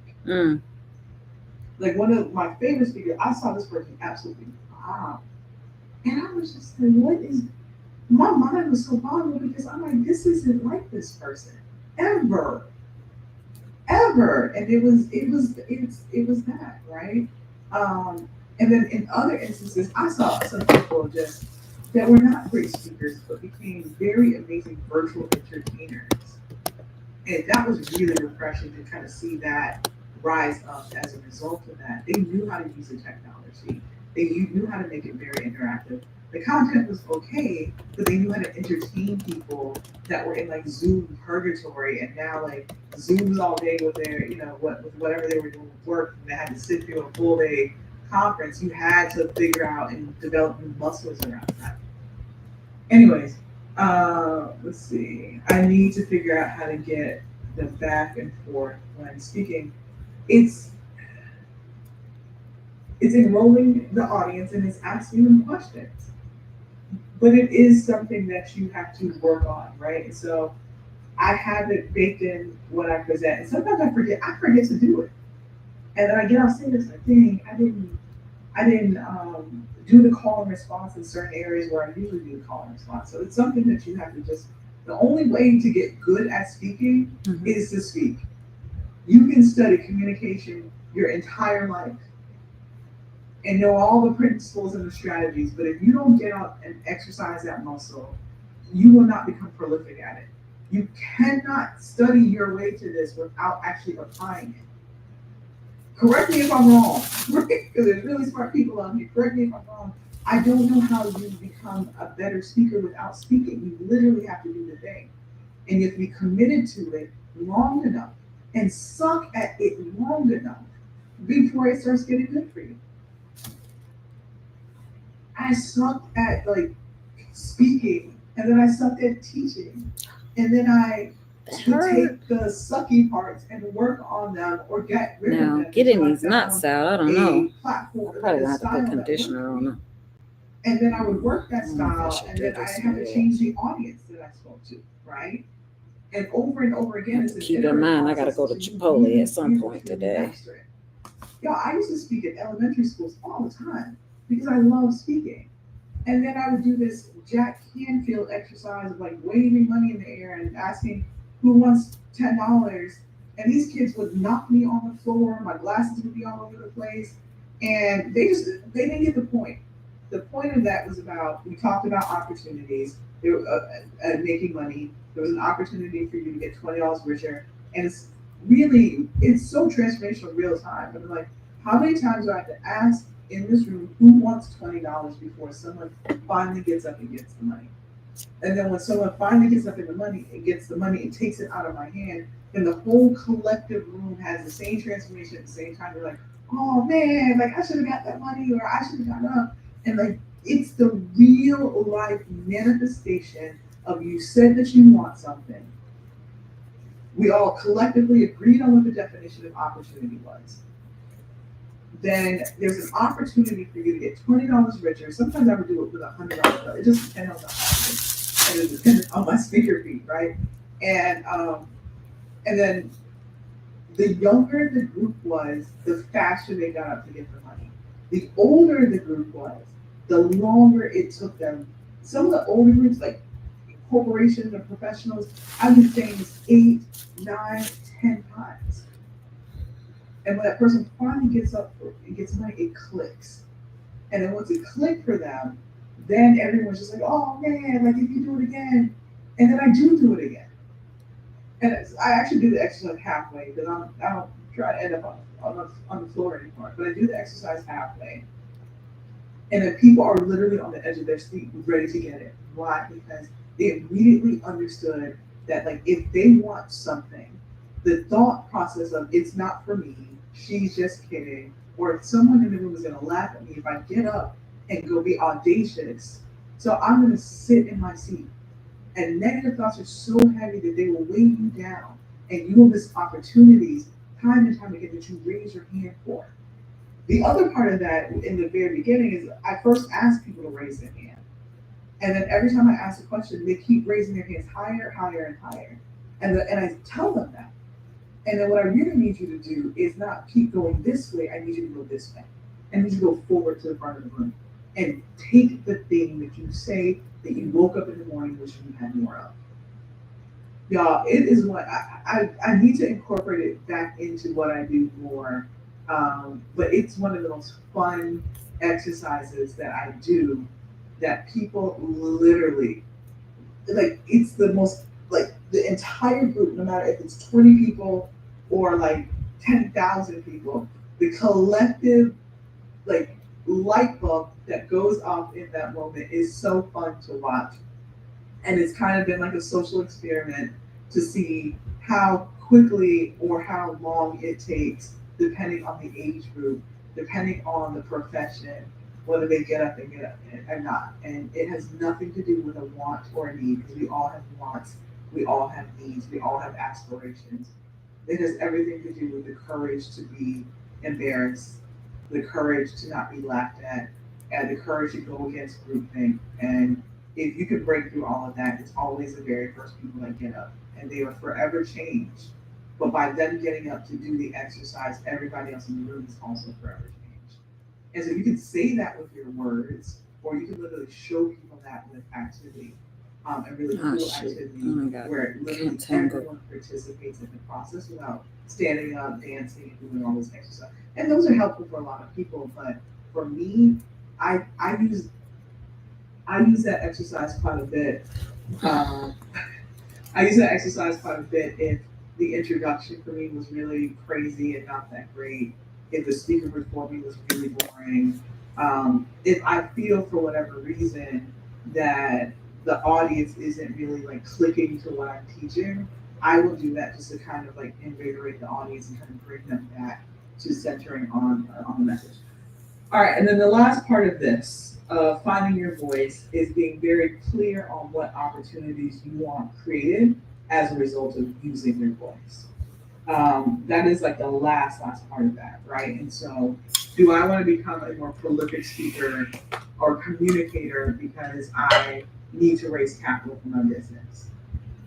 Like one of my favorite speakers, I saw this person absolutely bomb. And I was just like, what is, my mind was so boggled because I'm like, this isn't like this person. Ever. And it was that, right? And then in other instances, I saw some people just that were not great speakers, but became very amazing virtual entertainers. And that was really refreshing to kind of see that rise up as a result of that. They knew how to use the technology. They knew how to make it very interactive. The content was okay, but they knew how to entertain people that were in like Zoom purgatory, and now like Zooms all day with their, with whatever they were doing with work, and they had to sit through a full day conference. You had to figure out and develop new muscles around that. Anyways, let's see. I need to figure out how to get the back and forth when speaking. It's enrolling the audience and it's asking them questions. But it is something that you have to work on, right? And so I have it baked in when I present. And sometimes I forget to do it. And then I get off stage, it's like, dang, I didn't do the call and response in certain areas where I usually do the call and response. So it's something that you have to the only way to get good at speaking is to speak. You can study communication your entire life and know all the principles and the strategies, but if you don't get out and exercise that muscle, you will not become prolific at it. You cannot study your way to this without actually applying it. Correct me if I'm wrong, right? Because there's really smart people out here. Correct me if I'm wrong. I don't know how you become a better speaker without speaking. You literally have to do the thing. And you have to be committed to it long enough and suck at it long enough before it starts getting good for you. I sucked at like speaking, and then I sucked at teaching, and then I would take the sucky parts and work on them or get rid of them.
Now, getting these knots out, I don't know.
Platform,
Probably gonna have to put conditioner on them.
And then I would work that style, and then I had to change the audience that I spoke to, right? And over again.
Keep in mind, I gotta go to Chipotle at some point today.
I used to speak at elementary schools all the time because I love speaking. And then I would do this Jack Canfield exercise of like waving money in the air and asking who wants $10 And these kids would knock me on the floor, my glasses would be all over the place. And they didn't get the point. The point of that was about, we talked about opportunities, they were, making money. There was an opportunity for you to get $20 richer. And it's so transformational real time. And I'm like, how many times do I have to ask in this room who wants $20 before someone finally gets up and gets the money? And then when someone finally gets up in the money and gets the money and takes it out of my hand, then the whole collective room has the same transformation at the same time. They're like, oh man, like I should have got that money or I should have got up. And like it's the real life manifestation of you said that you want something. We all collectively agreed on what the definition of opportunity was. Then there's an opportunity for you to get $20 richer. Sometimes I would do it with $100. It just depends on the option. And it depends on my speaker fee, right? And then the younger the group was, the faster they got up to get the money. The older the group was, the longer it took them. Some of the older groups, like corporations or professionals, I was saying this 8, 9, 10 times. And when that person finally gets up and gets money, it clicks. And then once it clicked for them, then everyone's just like, oh man, like if you do it again. And then I do it again. And I actually do the exercise halfway because I don't try to end up on the floor anymore. But I do the exercise halfway. And then people are literally on the edge of their seat ready to get it. Why? Because they immediately understood that like if they want something, the thought process of it's not for me, she's just kidding, or if someone in the room is gonna laugh at me if I get up and go be audacious. So I'm gonna sit in my seat. And negative thoughts are so heavy that they will weigh you down and you will miss opportunities time and time again that you raise your hand for. The other part of that in the very beginning is I first ask people to raise their hand. And then every time I ask a question, they keep raising their hands higher, higher, and higher. And I tell them that. And then what I really need you to do is not keep going this way, I need you to go this way. I need you to go forward to the front of the room and take the thing that you say that you woke up in the morning wishing you had more of. Y'all, it is what I need to incorporate it back into what I do more. But it's one of the most fun exercises that I do that people literally, like, it's the most, like, the entire group, no matter if it's 20 people or like 10,000 people, the collective, like, light bulb that goes off in that moment is so fun to watch. And it's kind of been like a social experiment to see how quickly or how long it takes, depending on the age group, depending on the profession, whether they get up and not. And it has nothing to do with a want or a need, because we all have wants, we all have needs, we all have aspirations. It has everything to do with the courage to be embarrassed, the courage to not be laughed at, and the courage to go against groupthink. And if you can break through all of that, it's always the very first people that get up, and they are forever changed. But by them getting up to do the exercise, everybody else in the room is also forever changed. And so you can say that with your words, or you can literally show people that with activity. And really cool activity where it literally everyone participates in the process without standing up, dancing, and doing all this exercise. And those are helpful for a lot of people, but for me, I use that exercise quite a bit. I use that exercise quite a bit if the introduction for me was really crazy and not that great. If the speaker before me was really boring. If I feel for whatever reason that the audience isn't really like clicking to what I'm teaching, I will do that just to kind of like invigorate the audience and kind of bring them back to centering on the message. All right, and then the last part of this, finding your voice, is being very clear on what opportunities you want created as a result of using your voice. That is like the last part of that, right? And so, do I want to become a more prolific speaker or communicator because I need to raise capital for my business?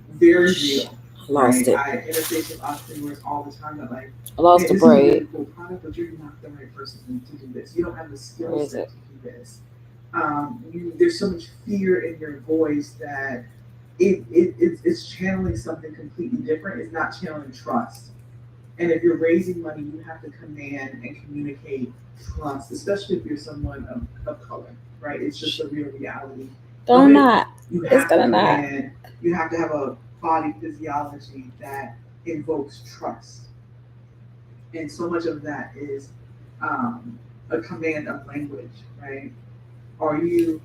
Very real.
Lost it.
I interface with entrepreneurs all the time that like,
I lost the
this is a really
braid.
cool product, but you're not the right person to do this. You don't have the skill set to do this. There's so much fear in your voice that it's channeling something completely different. It's not channeling trust. And if you're raising money, you have to command and communicate trust, especially if you're someone of color, right? It's just a real reality.
Don't
Of it.
not.
You
It's
have to
gonna not.
command, you have to have a body physiology that invokes trust. And so much of that is a command of language, right? Are you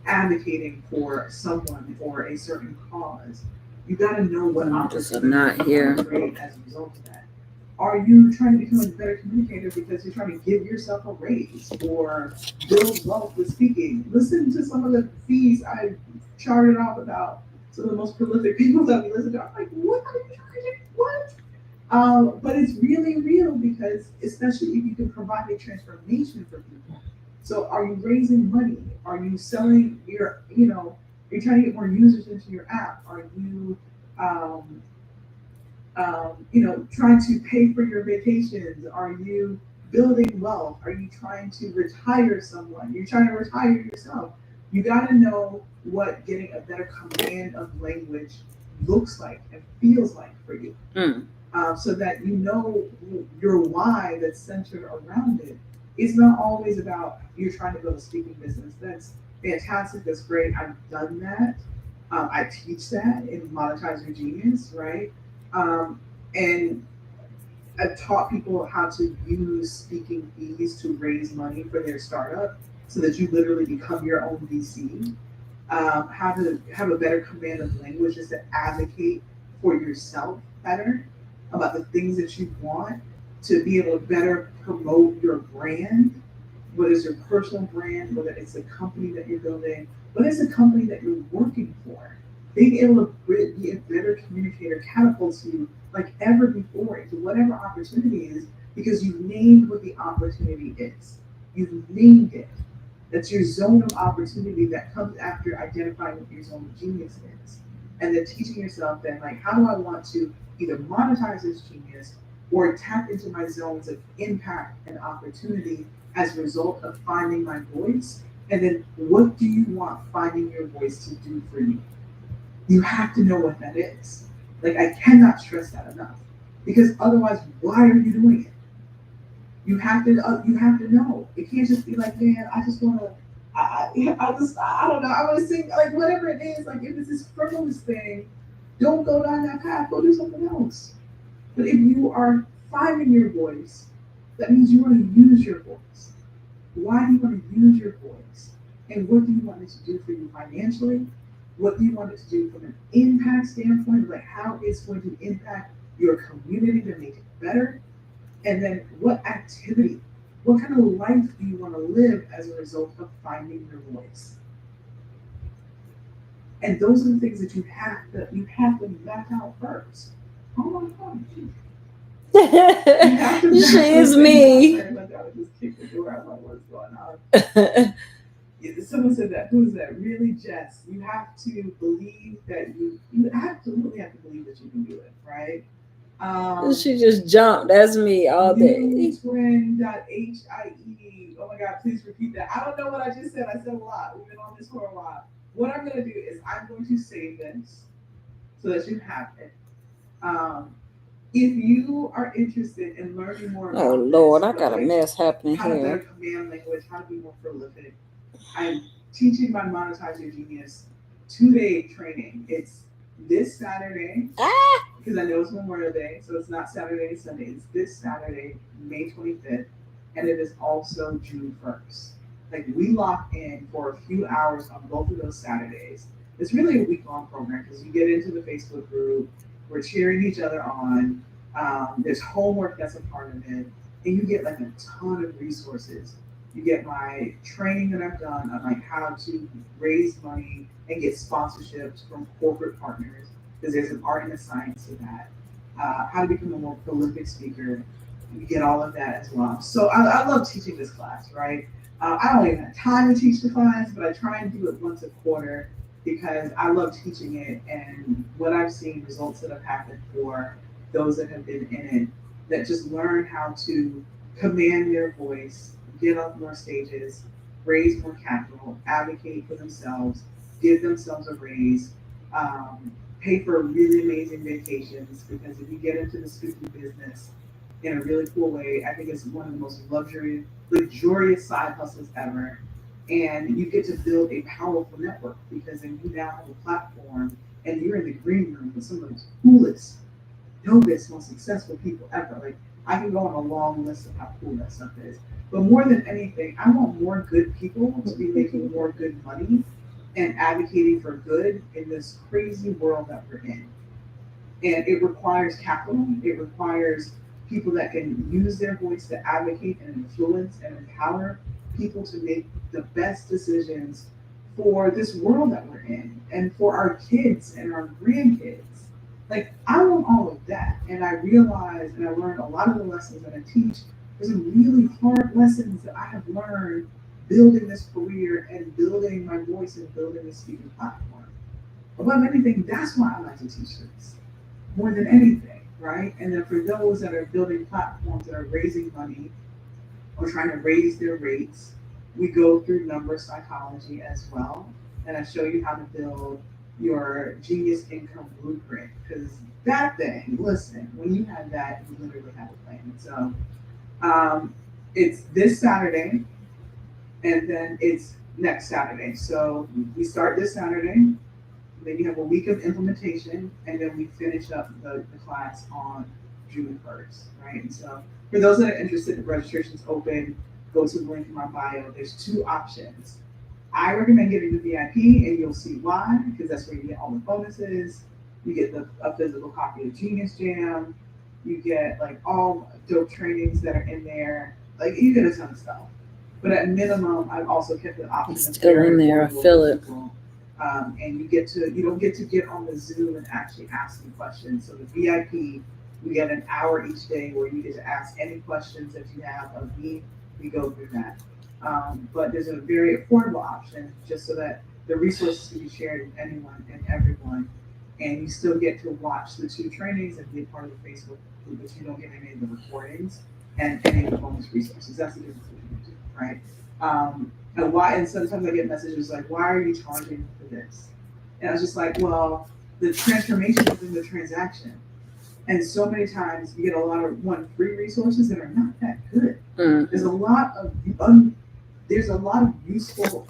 advocating for someone or a certain cause? You got to know what
Just
opportunities
not here.
are great as a result of that. Are you trying to become a better communicator because you're trying to give yourself a raise or build wealth with speaking? Listen to some of the fees I charted off about some of the most prolific people that we listen to. I'm like, what are you charging? What? But it's really real because, especially if you can provide a transformation for people. So, are you raising money? Are you selling your, you're trying to get more users into your app? Are you, um, trying to pay for your vacations? Are you building wealth? Are you trying to retire someone? You're trying to retire yourself. You got to know what getting a better command of language looks like and feels like for you.
Mm.
So that you know your why that's centered around it. It's not always about you're trying to build a speaking business. That's fantastic. That's great. I've done that. I teach that in Monetize Your Genius, right? And I've taught people how to use speaking fees to raise money for their startup so that you literally become your own VC. How to have a better command of language is to advocate for yourself better about the things that you want to be able to better promote your brand, whether it's your personal brand, whether it's a company that you're building, whether it's a company that you're working for. Being able to be a better communicator catapults you like ever before into whatever opportunity is because you've named what the opportunity is. You've named it. That's your zone of opportunity that comes after identifying what your zone of genius is. And then teaching yourself then, like, how do I want to either monetize this genius or tap into my zones of impact and opportunity as a result of finding my voice? And then what do you want finding your voice to do for you? You have to know what that is. Like, I cannot stress that enough. Because otherwise, why are you doing it? You have to know. It can't just be like, man, I just want to, I don't know. I want to sing, like, whatever it is. Like, if it's this frivolous thing, don't go down that path. Go do something else. But if you are finding your voice, that means you want to use your voice. Why do you want to use your voice? And what do you want it to do for you financially? What do you want it to do from an impact standpoint? Like, how it's going to impact your community to make it better? And then what activity, what kind of life do you want to live as a result of finding your voice? And those are the things that you have to map out first. Oh my God.
She is me.
I just kicked the door. I was like, what's going on? Someone said that. Who is that? Really, Jess? You have to believe that you absolutely have to believe that you can do it, right?
She just jumped. That's me all day.
Twin.hie. Oh my God, please repeat that. I don't know what I just said. I said a lot. We've been on this for a while. What I'm going to do is I'm going to save this so that you have it. If you are interested in learning more about
Oh Lord,
this,
I got a mess happening
how to better
here.
command language, how to be more prolific, I'm teaching my Monetize Your Genius 2-day training. It's this Saturday, because I know it's Memorial Day, so it's not Saturday and Sunday. It's this Saturday, May 25th, and it is also June 1st. Like, we lock in for a few hours on both of those Saturdays. It's really a week-long program because you get into the Facebook group, we're cheering each other on. There's homework that's a part of it, and you get like a ton of resources. You get my training that I've done on like how to raise money and get sponsorships from corporate partners, because there's an art and a science to that. How to become a more prolific speaker. You get all of that as well. So I love teaching this class, right? I don't even have time to teach the class, but I try and do it once a quarter because I love teaching it, and what I've seen, results that have happened for those that have been in it, that just learn how to command their voice, get up more stages, raise more capital, advocate for themselves, give themselves a raise, pay for really amazing vacations, because if you get into the speaking business in a really cool way, I think it's one of the most luxurious side hustles ever. And you get to build a powerful network, because then you now have a platform and you're in the green room with some of the coolest, dopest, most successful people ever. Like, I can go on a long list of how cool that stuff is. But more than anything, I want more good people to be making more good money and advocating for good in this crazy world that we're in. And it requires capital. It requires people that can use their voice to advocate and influence and empower people to make the best decisions for this world that we're in and for our kids and our grandkids. Like, I want all of that. And I realized and I learned a lot of the lessons that I teach. There's some really hard lessons that I have learned building this career and building my voice and building this speaking platform. Above anything, that's why I like to teach this more than anything, right? And then for those that are building platforms that are raising money or trying to raise their rates, we go through number psychology as well. And I show you how to build your genius income blueprint. Because that thing, listen, when you have that, you literally have a plan. So it's this Saturday, and then it's next Saturday. So we start this Saturday, then you have a week of implementation, and then we finish up the class on June 1st, right? And so for those that are interested, the registration's open. Go to the link in my bio. There's two options. I recommend getting the VIP, and you'll see why, because that's where you get all the bonuses. You get a physical copy of Genius Jam. You get like all dope trainings that are in there. Like, you get a ton of stuff. But at minimum, I've also kept the option.
It's still in there. I feel it.
And you don't get to get on the Zoom and actually ask me questions. So the VIP, we get an hour each day where you get to ask any questions that you have of me. We go through that. But there's a very affordable option, just so that the resources can be shared with anyone and everyone. And you still get to watch the two trainings and be a part of the Facebook group, but you don't get any of the recordings and any of the bonus resources. That's the difference between the two, right? And sometimes I get messages like, why are you charging for this? And I was just like, well, the transformation is in the transaction. And so many times you get a lot of free resources that are not that good.
Mm-hmm.
There's a lot of useful,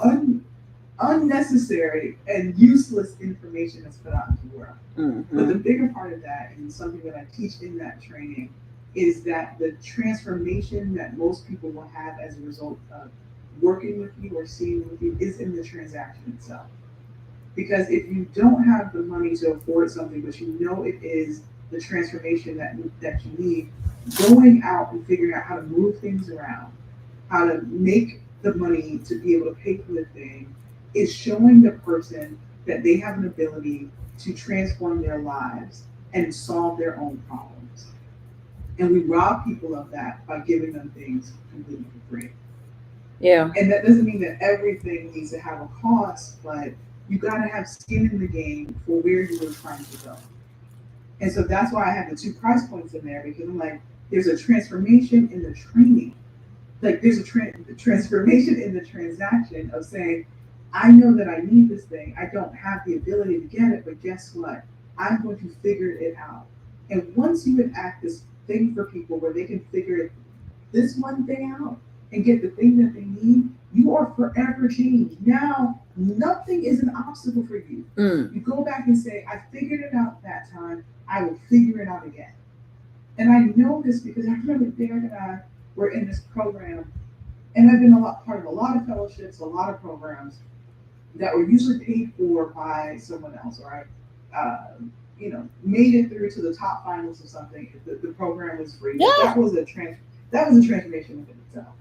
unnecessary and useless information that's put out into the world.
Mm-hmm.
But the bigger part of that, and something that I teach in that training, is that the transformation that most people will have as a result of working with you or seeing with you is in the transaction itself. Because if you don't have the money to afford something, but you know it is the transformation that you need, going out and figuring out how to move things around, how to make the money to be able to pay for the thing, is showing the person that they have an ability to transform their lives and solve their own problems. And we rob people of that by giving them things completely for free.
Yeah.
And that doesn't mean that everything needs to have a cost, but you got to have skin in the game for where you were trying to go. And so that's why I have the two price points in there, because I'm like, there's a transformation in the training. Like, there's a transformation in the transaction of saying, I know that I need this thing. I don't have the ability to get it, but guess what? I'm going to figure it out. And once you enact this thing for people where they can figure this one thing out and get the thing that they need, you are forever changed. Now, nothing is an obstacle for you. You go back and say, I figured it out that time. I will figure it out again. And I know this because I remember Derek and I were in this program, and I've been part of a lot of fellowships, a lot of programs that were usually paid for by someone else, or I made it through to the top finals of something. The program was free.
Yeah.
That was a transformation within itself.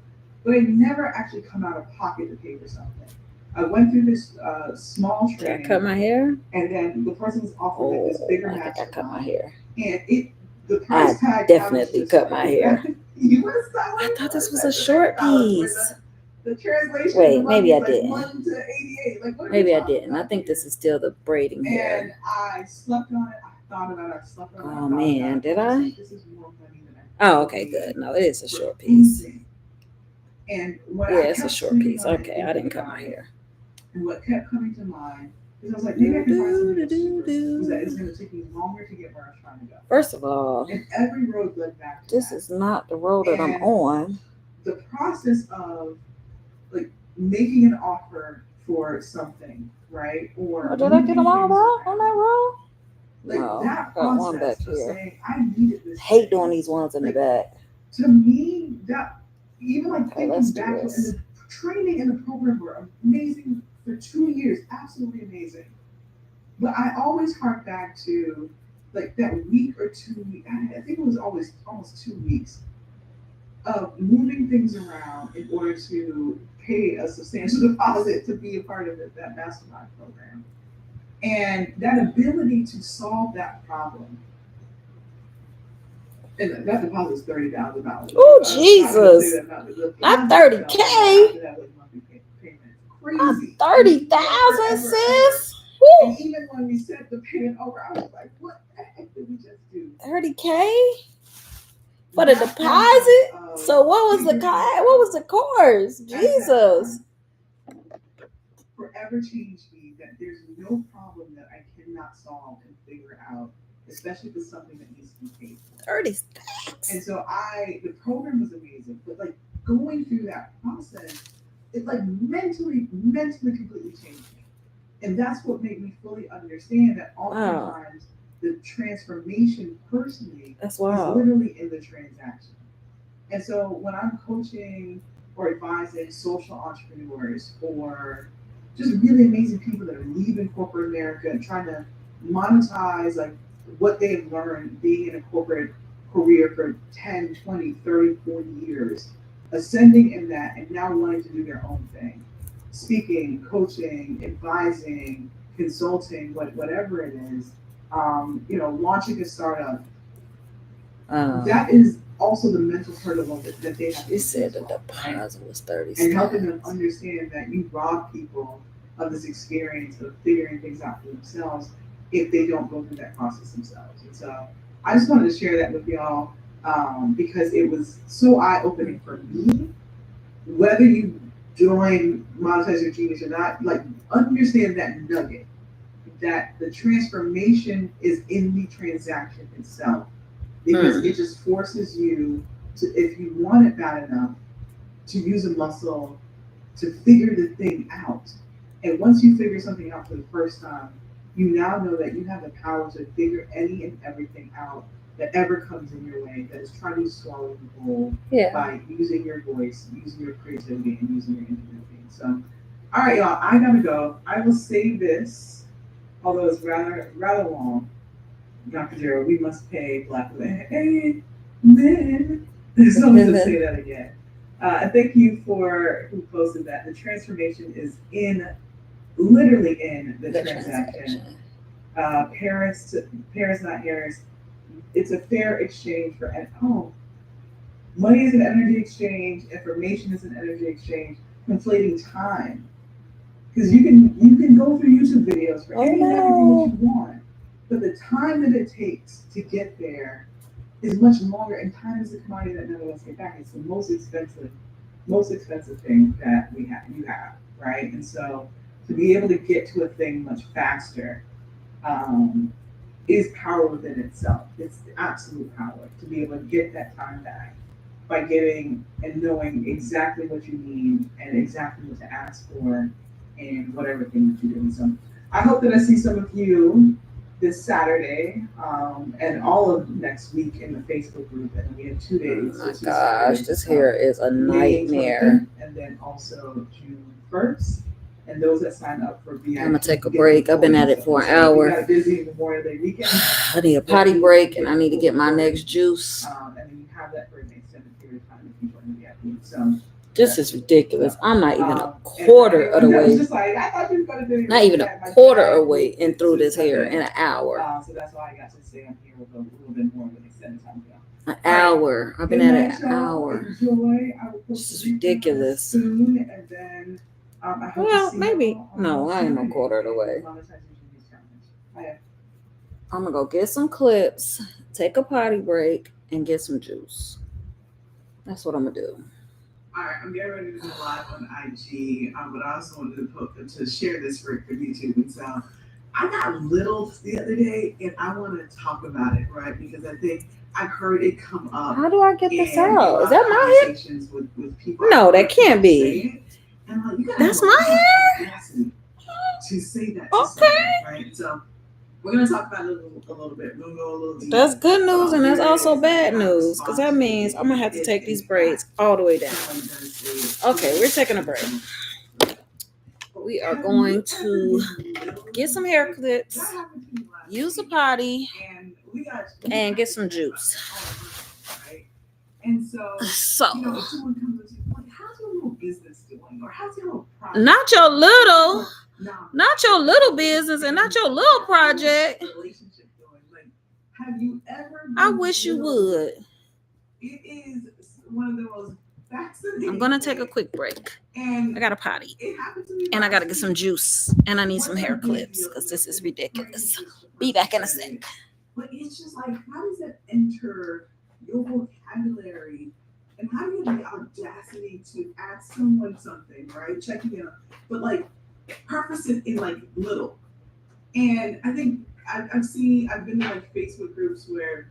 But I never actually come out of pocket to pay for something. I went through this small training.
Did I cut my hair?
And then the person was offered this bigger match.
I cut my hair.
And the price tag.
Definitely cut my hair.
You want to stop?
I thought this was a short piece.
The translation.
Wait, maybe I
like
didn't.
1 to 88. Like, what
Maybe I didn't. I think this is still the braiding hair.
And I slept on it. I thought about it. I slept on it.
Oh man, did I?
This is more money than I.
Oh, okay, good. No, it is a short piece.
And what
Yeah, it's a short piece. Okay, I didn't cut my hair.
And what kept coming to mind Because I was like, maybe I can find something cheaper. Was that it's going to take me longer to get where I was trying to go.
First of all,
And every road led back to
this
that.
is not the road that I'm
And
on.
the process of like making an offer for something, right? Or
Oh, did I get them all
moving
out
things
on that
around.
road?
Like
No,
that
got one back
process of
here.
saying, I needed this.
Hate
thing.
doing these ones in the
Like,
back.
To me, that even like
Okay, let's
thinking
do
back to
this.
and the training and the program were amazing for 2 years, absolutely amazing. But I always hark back to like that week or 2 weeks. I think it was always almost 2 weeks of moving things around in order to pay a substantial deposit to be a part of that mastermind program. And that ability to solve that problem. And that deposit was $30,000.
Oh, Jesus. Not 30K. Not
Crazy.
30,000, sis.
And even when we sent the payment over, I was like, what the heck did we just do?
30K for the deposit? So what was the course? Jesus.
Forever changed me that there's no problem that I cannot solve and figure out, especially if it's something that needs to be paid for.
30.
And so the program was amazing, but like going through that process, it like mentally completely changed me. And that's what made me fully understand that oftentimes the transformation personally
That's
is
wild.
literally in the transaction. And so when I'm coaching or advising social entrepreneurs or just really amazing people that are leaving corporate America and trying to monetize like what they've learned being in a corporate career for 10, 20, 30, 40 years, ascending in that and now wanting to do their own thing. Speaking, coaching, advising, consulting, whatever it is, launching a startup. That is also the mental hurdle that they have.
You said the deposit was 30.
And helping them understand that you rob people of this experience of figuring things out for themselves if they don't go through that process themselves. And so I just wanted to share that with y'all because it was so eye-opening for me. Whether you join Monetize Your Genius or not, like understand that nugget, that the transformation is in the transaction itself. Because it just forces you to, if you want it bad enough, to use a muscle to figure the thing out. And once you figure something out for the first time, you now know that you have the power to figure any and everything out that ever comes in your way that is trying to swallow you whole by using your voice, using your creativity, and using your ingenuity. So, all right, y'all, I gotta go. I will save this, although it's rather long. Dr. Gerald, we must pay Black women. Amen. So I'm going to say that again. Thank you for who posted that. The transformation is literally in the transaction. Parents, not heirs. It's a fair exchange for money is an energy exchange. Information is an energy exchange. Conflating time, because you can go through YouTube videos for anything what you want. But the time that it takes to get there is much longer, and time is a commodity that none of us get back. It's the most expensive thing that you have, right? And so to be able to get to a thing much faster is power within itself. It's the absolute power to be able to get that time back by getting and knowing exactly what you need and exactly what to ask for and whatever thing that you're doing. So I hope that I see some of you this Saturday and all of next week in the Facebook group, and we have 2 days.
Oh my gosh, this hair is a nightmare.
And then also June 1st. And those that sign up for VIP,
I'm gonna take a break. I've been at it for an hour.
We got a busy Memorial Day weekend.
I need a potty break, and I need to get my next juice.
And then you have that for an extended period of time if you join the VIP. So
this is ridiculous. I'm not even a quarter of the way. Not even a quarter of the way and through this hair in an hour.
So that's why I got to stay on here with a little bit more of an extended time.
An hour. I've been at it an hour. This is ridiculous.
Soon, and then,
well, maybe. No, I ain't a quarter of the way. I'm going to go get some clips, take a potty break, and get some juice. That's what I'm going to do.
All right, I'm getting ready to do live on IG, but I also wanted to share this for YouTube. And so I got littles the other day, and I want to talk about it, right? Because I think I've heard it come up.
How do I get this
in a
out?
lot
Is that
of
my hair?
conversations with people.
No, that can't be.
Say it, and like, you gotta
That's
have
my hair?
audacity to say that to
Okay.
someone, right? So we're gonna talk about it a little bit. We're gonna go a little deeper.
That's good news, and that's also bad news, because that means I'm gonna have to take these braids all the way down. Okay, we're taking a break. We are going to get some hair clips, use a potty, and get some juice.
And so,
So,
you know, if someone comes to you, like, how's your little business doing? Or how's your little project?
not your little business and not your little project.
Relationship doing? Like, have you ever?
I wish you would.
It is one of the most fascinating.
I'm gonna take a quick break.
And
I got a potty,
it happened to me.
and I gotta get some juice, and I need some hair clips because this is ridiculous. Be back in a sec.
But it's just like, how does it enter your vocabulary? And how do you have the audacity to ask someone something, right? Checking in, but like purpose it in like little. And I think I've been in like Facebook groups where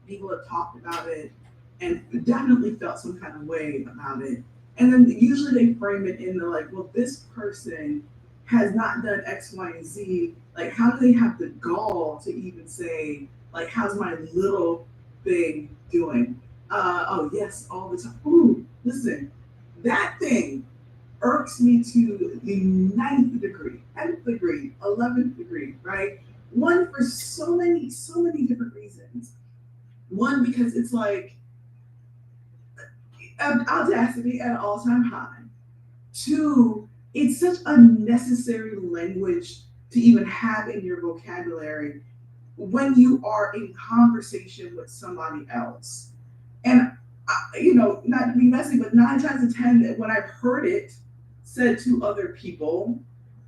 people have talked about it and definitely felt some kind of way about it. And then usually they frame it in the like, well, this person has not done X, Y, and Z. Like, how do they have the gall to even say, like, how's my little thing doing? Oh, yes, all the time. Ooh, listen, that thing irks me to the 9th degree, 10th degree, 11th degree, right? One, for so many different reasons. One, because it's like audacity at an all-time high. Two, it's such unnecessary language to even have in your vocabulary when you are in conversation with somebody else. And, you know, not to be messy, but 9 times out of 10, when I've heard it said to other people,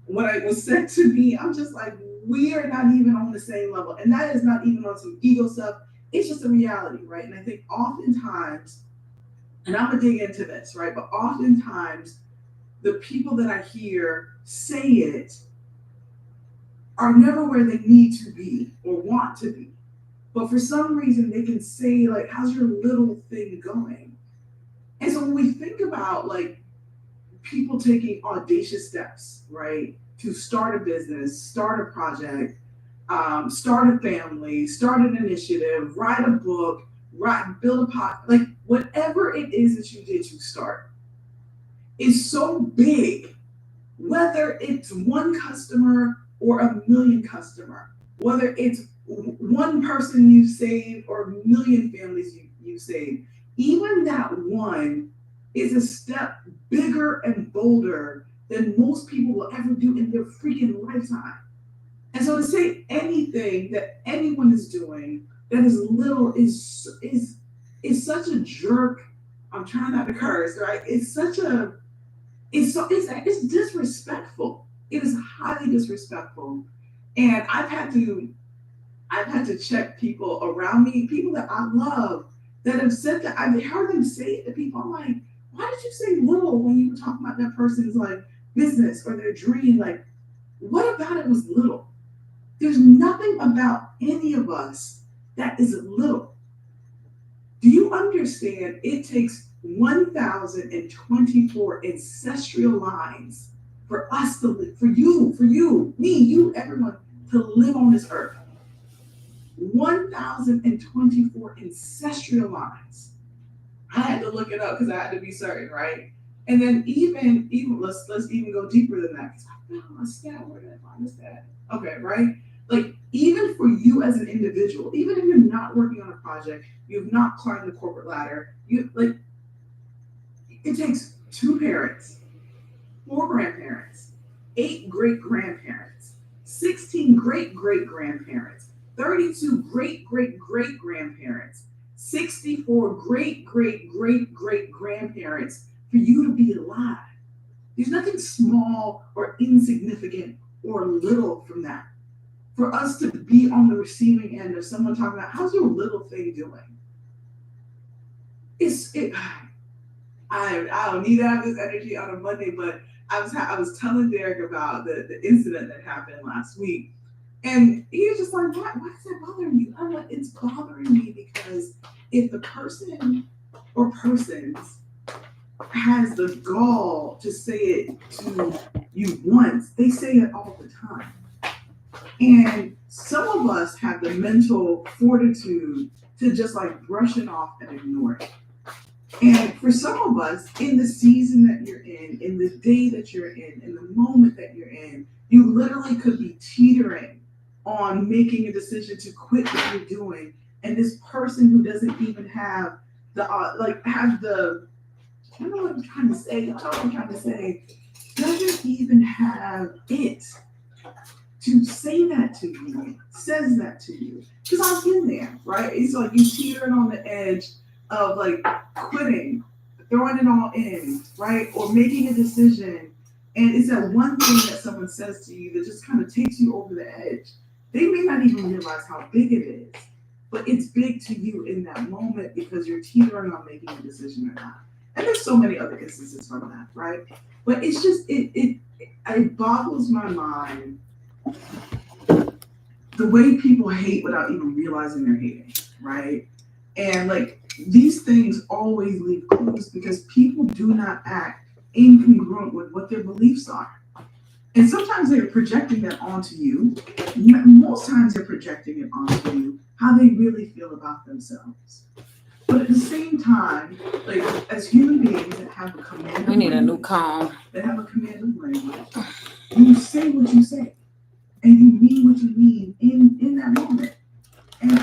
when it was said to me, I'm just like, we are not even on the same level. And that is not even on some ego stuff. It's just a reality, right? And I think oftentimes, and I'm gonna dig into this, right? But oftentimes, the people that I hear say it are never where they need to be or want to be. But for some reason, they can say, like, how's your little thing going? And so when we think about, like, people taking audacious steps, right, to start a business, start a project, start a family, start an initiative, write a book, build a pot, like, whatever it is that you did to start is so big, whether it's one customer or a million customer, whether it's one person you saved or a million families you saved, even that one is a step bigger and bolder than most people will ever do in their freaking lifetime. And so to say anything that anyone is doing that is little is such a jerk. I'm trying not to curse, right? It's disrespectful. It is highly disrespectful. And I've had to check people around me, people that I love, that have said that. I've heard them say it to people. I'm like, why did you say little when you were talking about that person's like business or their dream? Like, what about it was little? There's nothing about any of us that is little. Do you understand? It takes 1,024 ancestral lines for us to live, for you, me, you, everyone, to live on this earth. 1,024 ancestral lines. I had to look it up because I had to be certain, right? And then even let's even go deeper than that. Because I found my stat. Where did I find the stat? Okay, right? Like, even for you as an individual, even if you're not working on a project, you've not climbed the corporate ladder, it takes 2 parents, 4 grandparents, 8 great-grandparents, 16 great-great-grandparents, 32 great-great-great-grandparents, 64 great-great-great-great-grandparents for you to be alive. There's nothing small or insignificant or little from that. For us to be on the receiving end of someone talking about, how's your little thing doing? I don't need to have this energy on a Monday, but I was telling Derek about the incident that happened last week, and he was just like, why is that bothering you? I'm like, it's bothering me because if the person or persons has the gall to say it to you once, they say it all the time. And some of us have the mental fortitude to just like brush it off and ignore it. And for some of us, in the season that you're in the day that you're in the moment that you're in, you literally could be teetering on making a decision to quit what you're doing. And this person who doesn't even have have the, I don't know what I'm trying to say, I don't know what I'm trying to say, doesn't even have it to say that to you, says that to you. Because I've been there, right? It's like you teetering on the edge of like quitting, throwing it all in, right? Or making a decision. And it's that one thing that someone says to you that just kind of takes you over the edge. They may not even realize how big it is, but it's big to you in that moment because you're teetering on making a decision or not. And there's so many other instances from that, right? But it's just, it boggles my mind the way people hate without even realizing they're hating, right? And like these things always leave clues because people do not act incongruent with what their beliefs are. And sometimes they're projecting that onto you. Most times they're projecting it onto you, how they really feel about themselves. But at the same time, like as human beings that have a command,
We need a new comb.
That have a command of language, you say what you say, and you mean what you mean in that moment. And it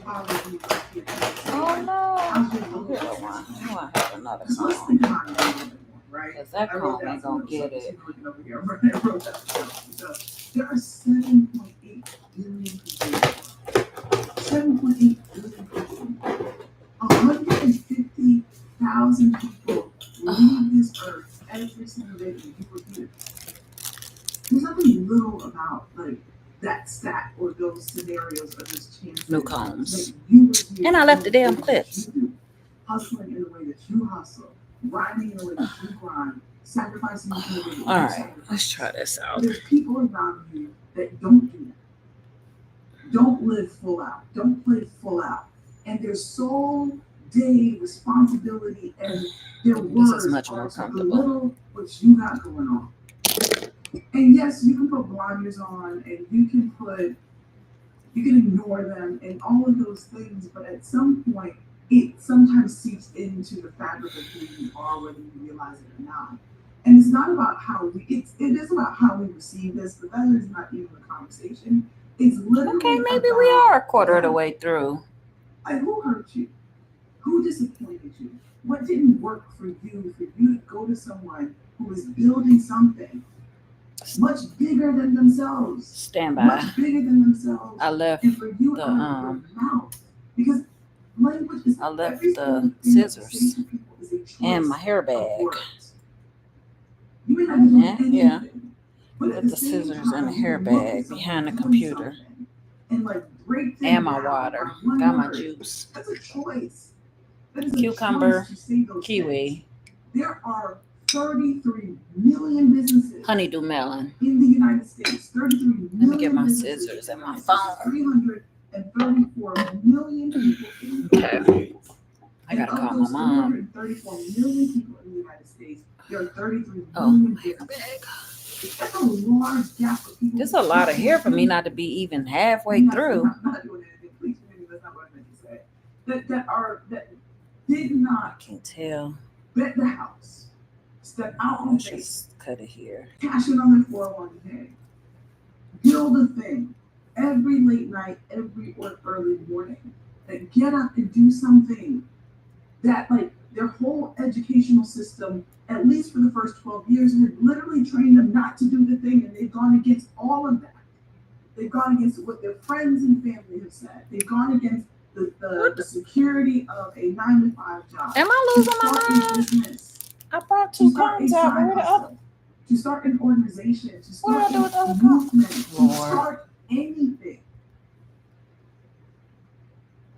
bothers me.
Oh no!
How's your
Oh,
little
here the one. Oh, I have another
So let's
comb.
think about it a little bit more, right?
Because that comb ain't gonna get it.
Over here, right? I wrote that down. So there are 7.8 billion people. 7.8 billion people. 150,000 people leave this earth every single day, and people do it. There's nothing little about like that stat or those scenarios or those chances.
New combs.
You
And I left the damn clips.
Hustling in the way that you hustle, grinding in the way that you grind, sacrificing in the way that you
All right,
sacrifice.
let's try this out.
There's people around you that don't do that. Don't live full out. Don't play full out. And their sole day responsibility and their words
is much
are
more
to
comfortable.
belittle what you got going on. And yes, you can put blinders on and you can ignore them and all of those things, but at some point it sometimes seeps into the fabric of who you are, whether you realize it or not. And it's not about it is about how we receive this, but that is not even the conversation. It's literally
Okay, maybe we are a quarter of the way through.
Like who hurt you? Who disappointed you? What didn't work for you to go to someone who is building something much bigger than themselves.
Stand by.
Much bigger than themselves.
I left
and for you,
the
mouth. Because language is
I left the scissors and my hair bag.
You may not even
Yeah, yeah. Put the scissors and the hair bag behind the computer.
And like break
and my water. Got my juice.
That's a choice.
Cucumber, kiwi.
There are 33 million businesses.
Honeydew melon.
In the United States. 33 million.
Let me get my scissors and my phone.
334 million people.
Okay. I gotta call my mom.
334 million people in the United States. There are 33 million businesses. That's a large gap of people.
There's a lot of hair for me not to be even halfway through.
I'm not doing anything. Please forgive me. That's not what I meant to say. That did not.
I can tell.
Bet the house. Step out on faith.
Just cut it here.
Cash in on their 401k. Build a thing. Every late night, every early morning. That get up and do something. That like their whole educational system, at least for the first 12 years, had literally trained them not to do the thing, and they've gone against all of that. They've gone against what their friends and family have said. They've gone against the security of a 9-to-5 job.
Am I losing my mind? I brought 2 combs out. Where the other?
To start an organization, to start
a
movement, to start anything.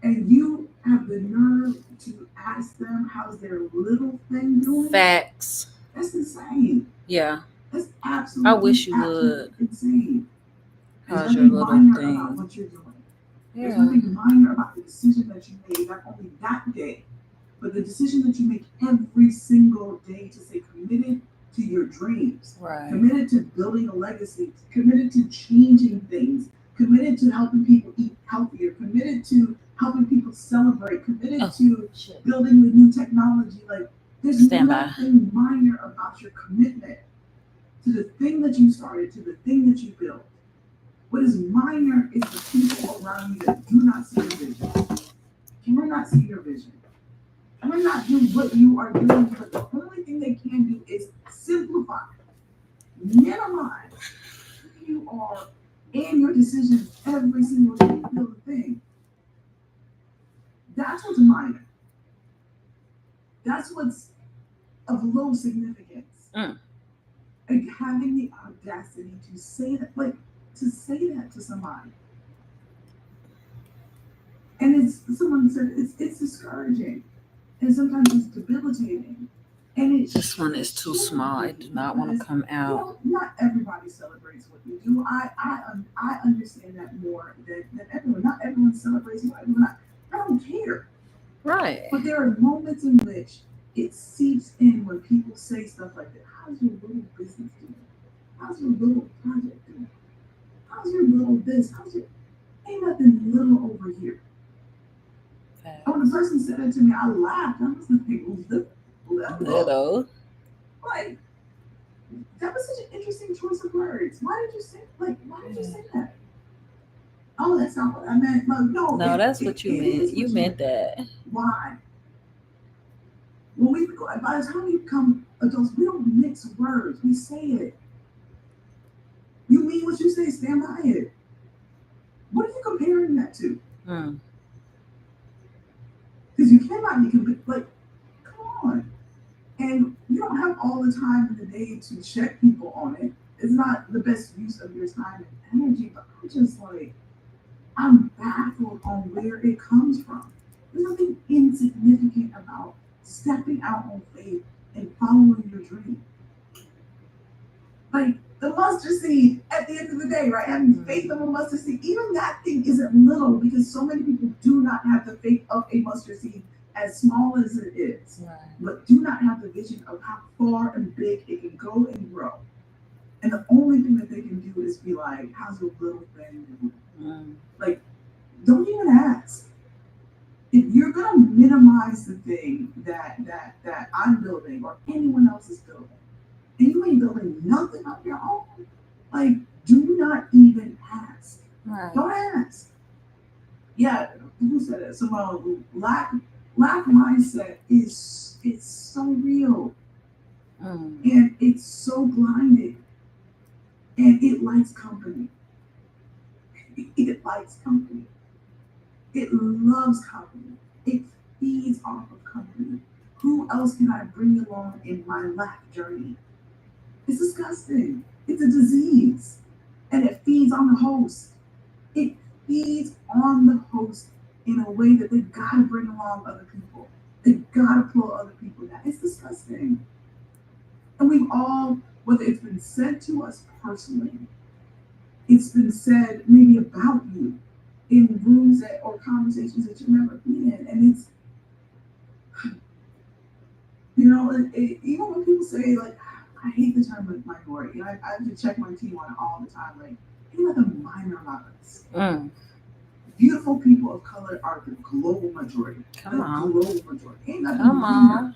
And you have the nerve to ask them how's their little thing doing?
Facts.
That's insane.
Yeah.
That's absolutely.
I wish you
absolutely
would.
insane. There's
How's your
nothing
little
minor
thing?
about what you're doing. There's
Yeah.
nothing minor about the decision that you made, not only that day, but the decision that you make every single day to stay committed to your dreams,
Right.
committed to building a legacy, committed to changing things, committed to helping people eat healthier, committed to helping people celebrate, committed to building the new technology. Like, there's
Stand by.
nothing minor about your commitment to the thing that you started, to the thing that you built. What is minor is the people around you that do not see your vision. Cannot see your vision. Cannot do what you are doing, but the only thing they can do is simplify, minimize who you are and your decisions every single day to build a thing. That's what's minor. That's what's of low significance. Like having the audacity to say that, to somebody. And it's someone said it's discouraging, and sometimes it's debilitating. And it's
This one is too small. I do not want to come out.
Not everybody celebrates what you do. I understand that more than everyone. Not everyone celebrates what I do. I don't care.
Right.
But there are moments in which it seeps in when people say stuff like that. How's your little business doing? How's your little project doing? How's your little this? Ain't nothing little over here. And when the person said it to me, I laughed. I was like,
little.
Like, that was such an interesting choice of words. Why did you say that? Oh, that's not what I meant. No,
that's what you meant. You meant that.
Why? By the time we become adults, we don't mix words. We say it. You mean what you say, stand by it. What are you comparing that to? Because you cannot be like, come on. And you don't have all the time in the day to check people on it. It's not the best use of your time and energy, but I'm baffled on where it comes from. There's nothing insignificant about stepping out on faith and following your dream. Like the mustard seed at the end of the day, right? Having faith of a mustard seed, even that thing isn't little because so many people do not have the faith of a mustard seed, as small as it is, but do not have the vision of how far and big it can go and grow. And the only thing that they can do is be like, how's your little thing doing? Like, don't even ask. If you're gonna minimize the thing that I'm building or anyone else is building, and you ain't building nothing of your own, like, do not even ask. Don't ask. Yeah, who said it? Simone, lack mindset is so real. And it's so blinding. And it likes company. It likes company. It loves company. It feeds off of company. Who else can I bring along in my life journey? It's disgusting. It's a disease. And it feeds on the host. It feeds on the host in a way that they've got to bring along other people. They've got to pull other people down. It's disgusting. And we've all, whether it's been said to us personally, it's been said maybe about you in rooms or conversations that you've never been in. And it's, even when people say, like, I hate the term minority. I have to check my team on it all the time. Like, ain't nothing minor about us. Beautiful people of color are the global majority.
Come on.
Global majority. Ain't nothing
Come on.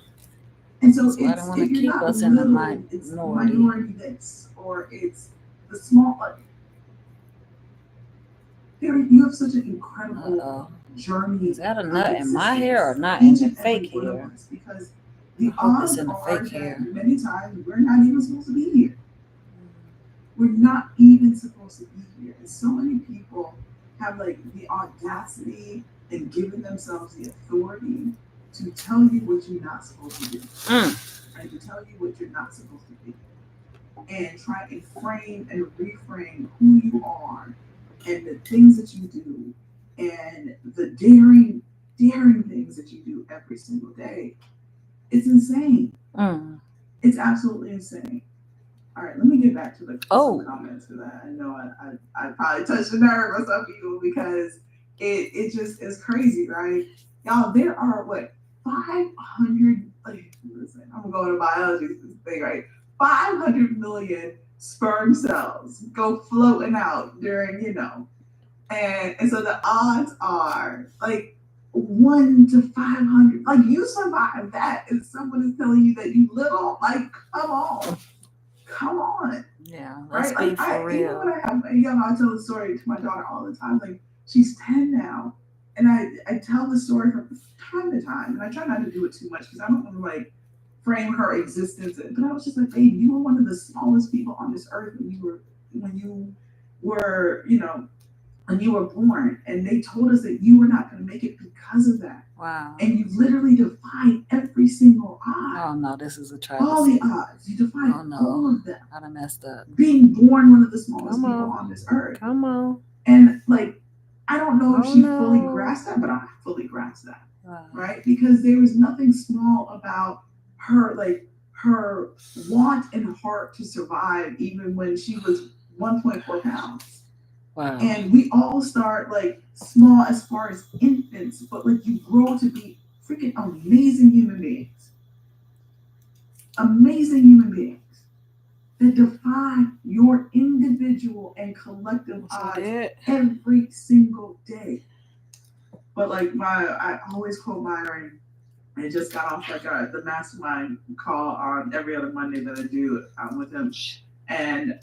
And so
that's why I don't want to keep us
little,
in the minority.
It's minority this, or it's the small. You have such an incredible journey.
Is that a nut in my hair or not in the fake hair?
Because the
odds in the
are
fake hair.
Many times we're not even supposed to be here. We're not even supposed to be here. And so many people have like the audacity and giving themselves the authority to tell you what you're not supposed to do. And to tell you what you're not supposed to be. And try and frame and reframe who you are and the things that you do and the daring things things that you do every single day. It's insane. It's absolutely insane. All right, let me get back to some comments because I know I probably touched the nerve of some people because it just is crazy, right? Y'all, there are 500, listen, I'm going to go to biology thing, right? 500 million sperm cells go floating out during, and so the odds are 1 to 500. Like, you survive that, and someone is telling you that you little. Like, come on.
Yeah, let's
right?
be for real.
Even when I have I tell the story to my daughter all the time. Like, she's 10 now, and I tell the story from time to time, and I try not to do it too much because I don't want to frame her existence. But I was just like, babe, you were one of the smallest people on this earth when you were when you were born, and they told us that you were not going to make it because of that.
Wow.
And you literally defied every single odd.
Oh no, this is a travesty.
All the odds. You defied all of them.
I done messed up.
Being born one of the smallest people on this earth.
Come on.
And I don't know if she fully grasped that, but I fully grasped that.
Wow.
Right? Because there was nothing small about her, her want and heart to survive even when she was 1.4 pounds.
Wow.
And we all start small as far as infants, but you grow to be freaking amazing human beings. Amazing human beings that defy your individual and collective odds every single day. But I always quote Myron. I just got off the mastermind call on every other Monday that I do with him, and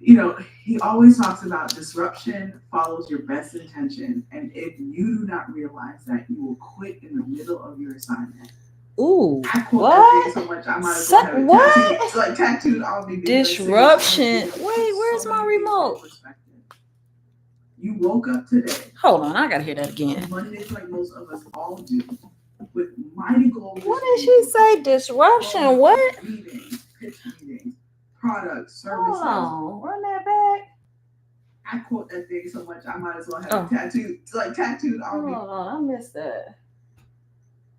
he always talks about disruption follows your best intention. And if you do not realize that, you will quit in the middle of your assignment.
Ooh,
I quote that thing so much I might as well have it tattooed on me.
Disruption. Wait, where's my remote?
You woke up today.
Hold on, I gotta hear that again.
Mondays, like most of us all do, with mighty goals.
What did she say? Disruption? What?
Meetings, pitch meetings, products, services.
Hold on, run that back.
I quote that thing so much I might as well have it tattooed on me.
Hold on, I missed that.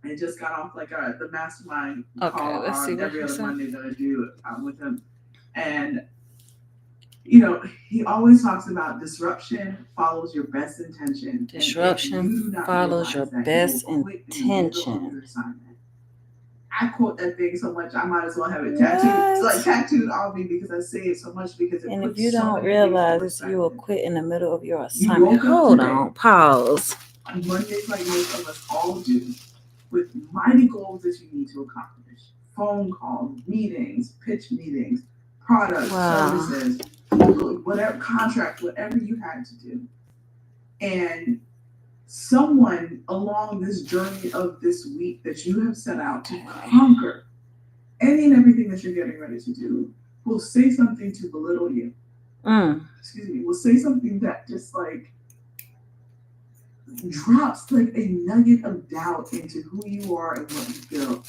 I just got off the mastermind
Okay,
call
let's see
on
what
every
you
other
said.
Monday that I do with him, and he always talks about disruption follows your best intention.
Disruption follows your best intention.
I quote that thing so much I might as well have it tattooed on me because I say it so much because it.
And
puts
if you
so
don't
many
realize
things
this,
in
you will
perspective.
quit in the middle of your
You
assignment.
woke up
Hold
today.
on, pause.
On Mondays, like most of us all do, with mighty goals that you need to accomplish. Phone calls, meetings, pitch meetings, products, services, whatever contract, whatever you had to do. And someone along this journey of this week that you have set out to conquer any and everything that you're getting ready to do will say something to belittle you. Excuse me, will say something that just drops a nugget of doubt into who you are and what you built.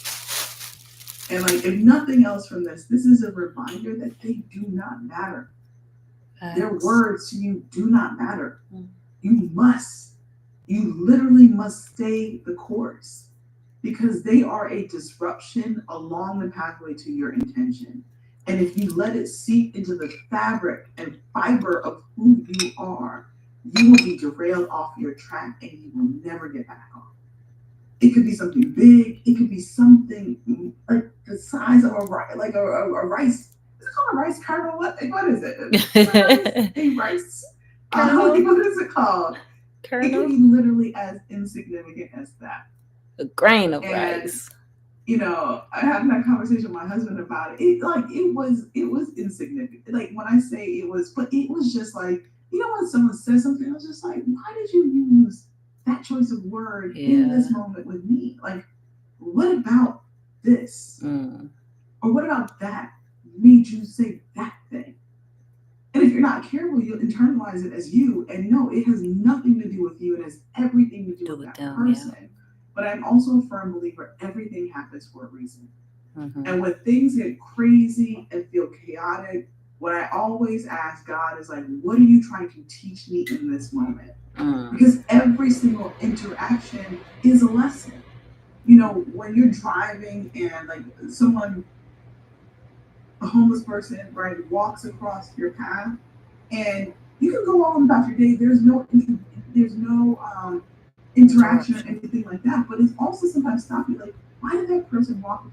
And if nothing else from this is a reminder that they do not matter. Their words to you do not matter. You literally must stay the course because they are a disruption along the pathway to your intention. And if you let it seep into the fabric and fiber of who you are, you will be derailed off your track and you will never get back on. It could be something big. It could be something like the size of a rice. Is it called a rice kernel? What is it? A rice. What is it called? Kernel? It can be literally as insignificant as that.
A grain of rice.
I had that conversation with my husband about it. It was insignificant. When I say it was, but it was just when someone says something, I was just like, why did you use that choice of word in this moment with me? What about this? Or what about that made you say that thing? And if you're not careful, you'll internalize it as you. And no, it has nothing to do with you. It has everything to do with that person. Yeah. But I'm also a firm believer everything happens for a reason. And when things get crazy and feel chaotic, what I always ask God is what are you trying to teach me in this moment? because every single interaction is a lesson. You know, when you're driving and like someone, a homeless person, right, walks across your path, and you can go on about your day. There's no interaction or anything like that. But it's also sometimes stop you like, why did that person walk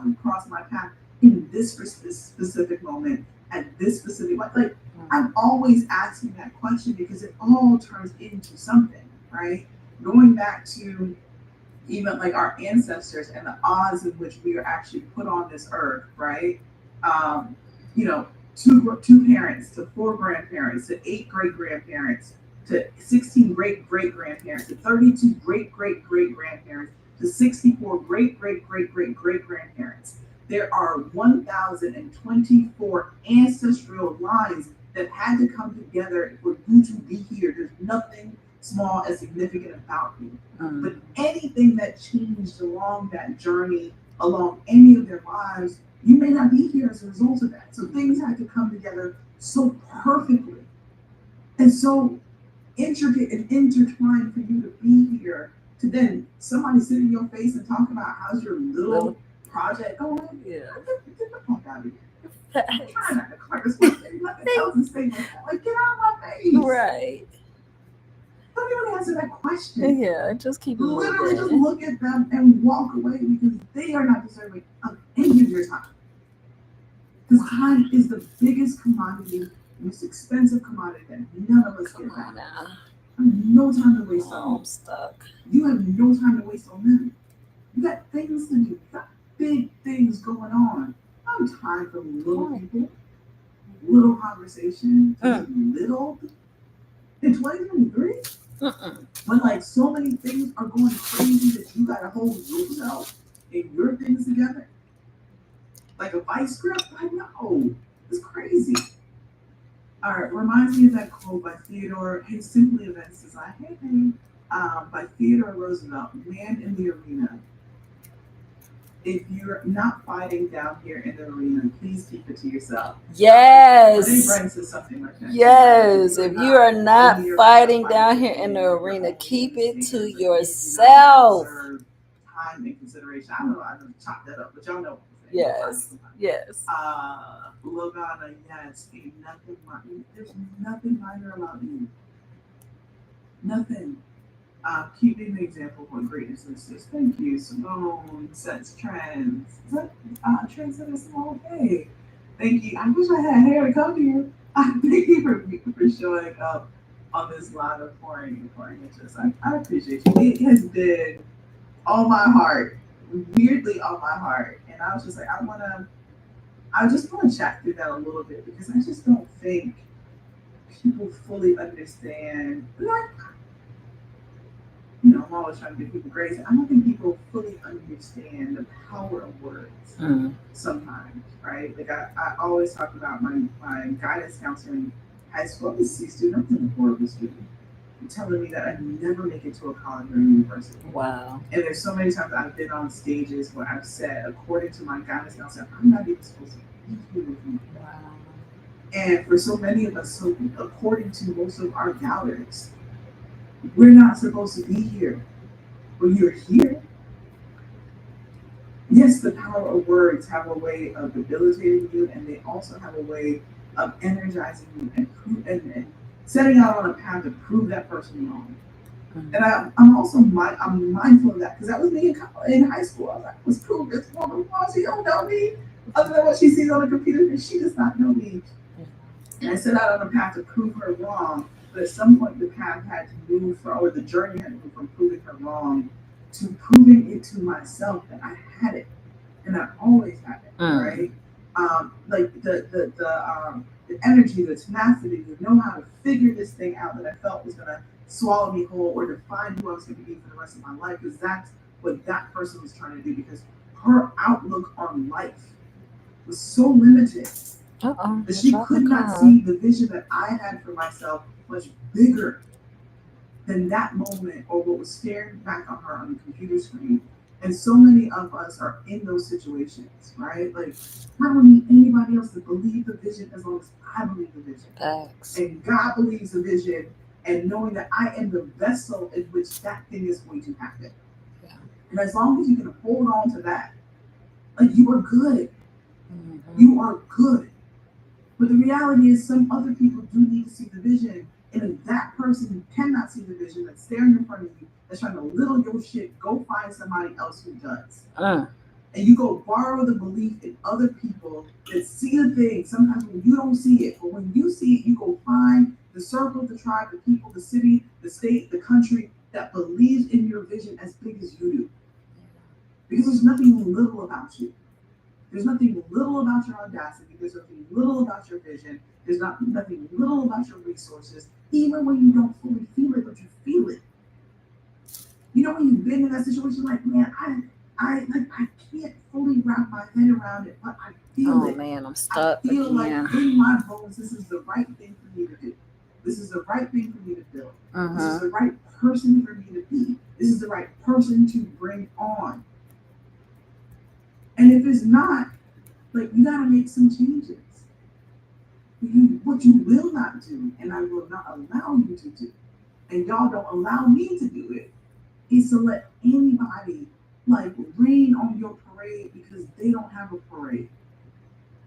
across my path in this specific moment at this specific like I'm always asking that question because it all turns into something, right? Going back to even like our ancestors and the odds in which we are actually put on this earth, right? Um, you know, two parents to four grandparents to eight great grandparents to 16 great great grandparents to 32 great great great grandparents to 64 great great great great great grandparents. There are 1,024 ancestral lines that had to come together for you to be here. There's nothing small and significant about you. But anything that changed along that journey, along any of their lives, you may not be here as a result of that. So things had to come together so perfectly and so intricate and intertwined for you to be here. To then somebody sit in your face and talk about how's your little project going.
Yeah.
Get the fuck out of here. I'm trying not to curse, but nothing else is saying like that. Like, get out of my face.
Right.
Don't even answer that question.
Yeah, just keep it
Literally just
moving.
look at them and walk away because they are not deserving of any of your time. Because time is the biggest commodity, most expensive commodity that none of us get
Come on
back.
now.
I have no time to waste
Oh,
on
I'm
you.
stuck.
You have no time to waste on them. You got things to do. You got big things going on. I don't have time for little people, little conversation, just little. In 2023, when like so many things are going crazy that you gotta hold yourself and your things together, like a vice grip, I know it's crazy. All right, reminds me of that quote by Theodore. Hey, simply events design. Hey, by Theodore Roosevelt. Man in the arena. If you're not fighting down here in the arena, please keep it to yourself.
Yes.
Brand says something like that.
Yes. If you are not fighting down here in the arena, keep it to yourself.
Time and consideration. I don't know. I didn't chop that up, but y'all know.
Yes. Yes.
Logana, yes. Ain't nothing. There's nothing minor about you. Nothing. Keeping the example of what greatness is. Thank you. Simone sets trends. Is that trends that is small? Hey. Thank you. I wish I had hair to come to you. Thank you for showing up on this line of pouring interest. I appreciate you. It has been on my heart, weirdly on my heart. And I was just like, I just want to chat through that a little bit because I just don't think people fully understand. Like, I'm always trying to give people grace. I don't think people fully understand the power of words sometimes, right? Like I always talk about my guidance counselor in high school. I was a C student, I was a horrible student. Telling me that I'd never make it to a college or university.
Wow.
And there's so many times I've been on stages where I've said, according to my guidance counselor, I'm not even supposed to be here with you.
Wow.
And for so many of us, so according to most of our doubters, we're not supposed to be here, but you're here. Yes, the power of words have a way of debilitating you, and they also have a way of energizing you and setting out on a path to prove that person wrong. And I'm also I'm mindful of that because that was me in high school. I was like, let's prove this woman wrong. She don't know me other than what she sees on the computer, and she does not know me. And I set out on a path to prove her wrong. But at some point, the path had to move or the journey had to move from proving her wrong to proving it to myself that I had it, and I always had it, right? Like the energy, the tenacity, to know how to figure this thing out that I felt was gonna swallow me whole or define who I was going to be for the rest of my life, because that's what that person was trying to do. Because her outlook on life was so limited that she could not see the vision that I had for myself much bigger than that moment or what was staring back on her on the computer screen. And so many of us are in those situations, right? Like, I don't need anybody else to believe the vision as long as I believe the vision.
Thanks.
And God believes the vision, and knowing that I am the vessel in which that thing is going to happen.
Yeah.
And as long as you can hold on to that, like you are good.
Mm-hmm.
You are good. But the reality is some other people do need to see the vision. And if that person cannot see the vision that's staring in front of you, that's trying to little your shit, go find somebody else who does. And you go borrow the belief in other people that see the thing. Sometimes when you don't see it, but when you see it, you go find the circle, the tribe, the people, the city, the state, the country that believes in your vision as big as you do. Because there's nothing little about you. There's nothing little about your audacity. There's nothing little about your vision. There's nothing little about your resources, even when you don't fully feel it, but you feel it. You know, when you've been in that situation, like, man, I can't fully wrap my head around it, but I feel it.
Oh man, I'm stuck
I feel
again.
like in my bones, this is the right thing for me to do. This is the right thing for me to build. This is the right person for me to be. This is the right person to bring on. And if it's not, like, you gotta make some changes. What you will not do, and I will not allow you to do, and y'all don't allow me to do it, is to let anybody like rain on your parade because they don't have a parade.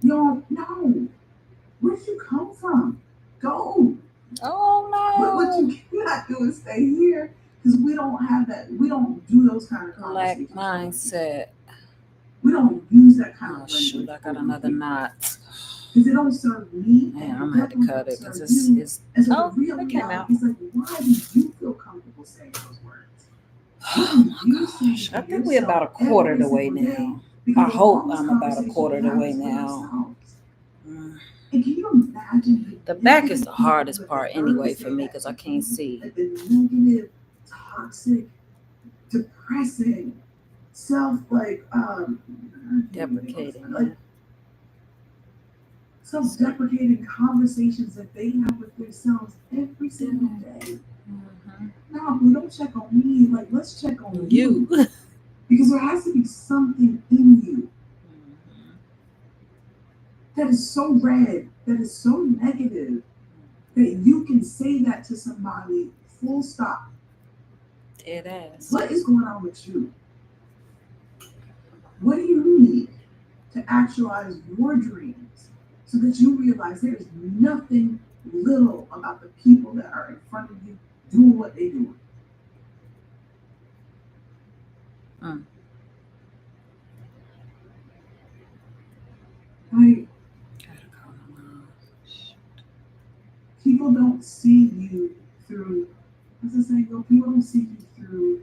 Y'all, no. Where did you come from? Go.
Oh
What
no.
you cannot do is stay here because we don't have that. We don't do those kind of
Black
conversations.
mindset.
We don't use that kind
Oh
of
shoot,
language.
I got another knot.
Because it don't serve me.
Man,
And
I'm
it
gonna have to
definitely
cut
don't
it because
serve
it's,
you.
it's
And so
oh,
the real
it came out.
reality is like, why do you feel comfortable saying those words?
Oh my gosh, I think we're about a quarter of the way now. I hope I'm about a quarter of the way now.
And can you imagine
The back is the hardest part anyway for me because I can't see.
like the negative, toxic, depressing,
Deprecating,
like self-deprecating conversations that they have with themselves every single day. No, we don't check on me. Like, let's check on you. Because there has to be something in you that is so red, that is so negative, that you can say that to somebody full stop.
Dead ass.
What is going on with you? What do you need to actualize your dreams so that you realize there is nothing little about the people that are in front of you doing what they do? Like, people don't see you through, what's the saying go? People don't see you through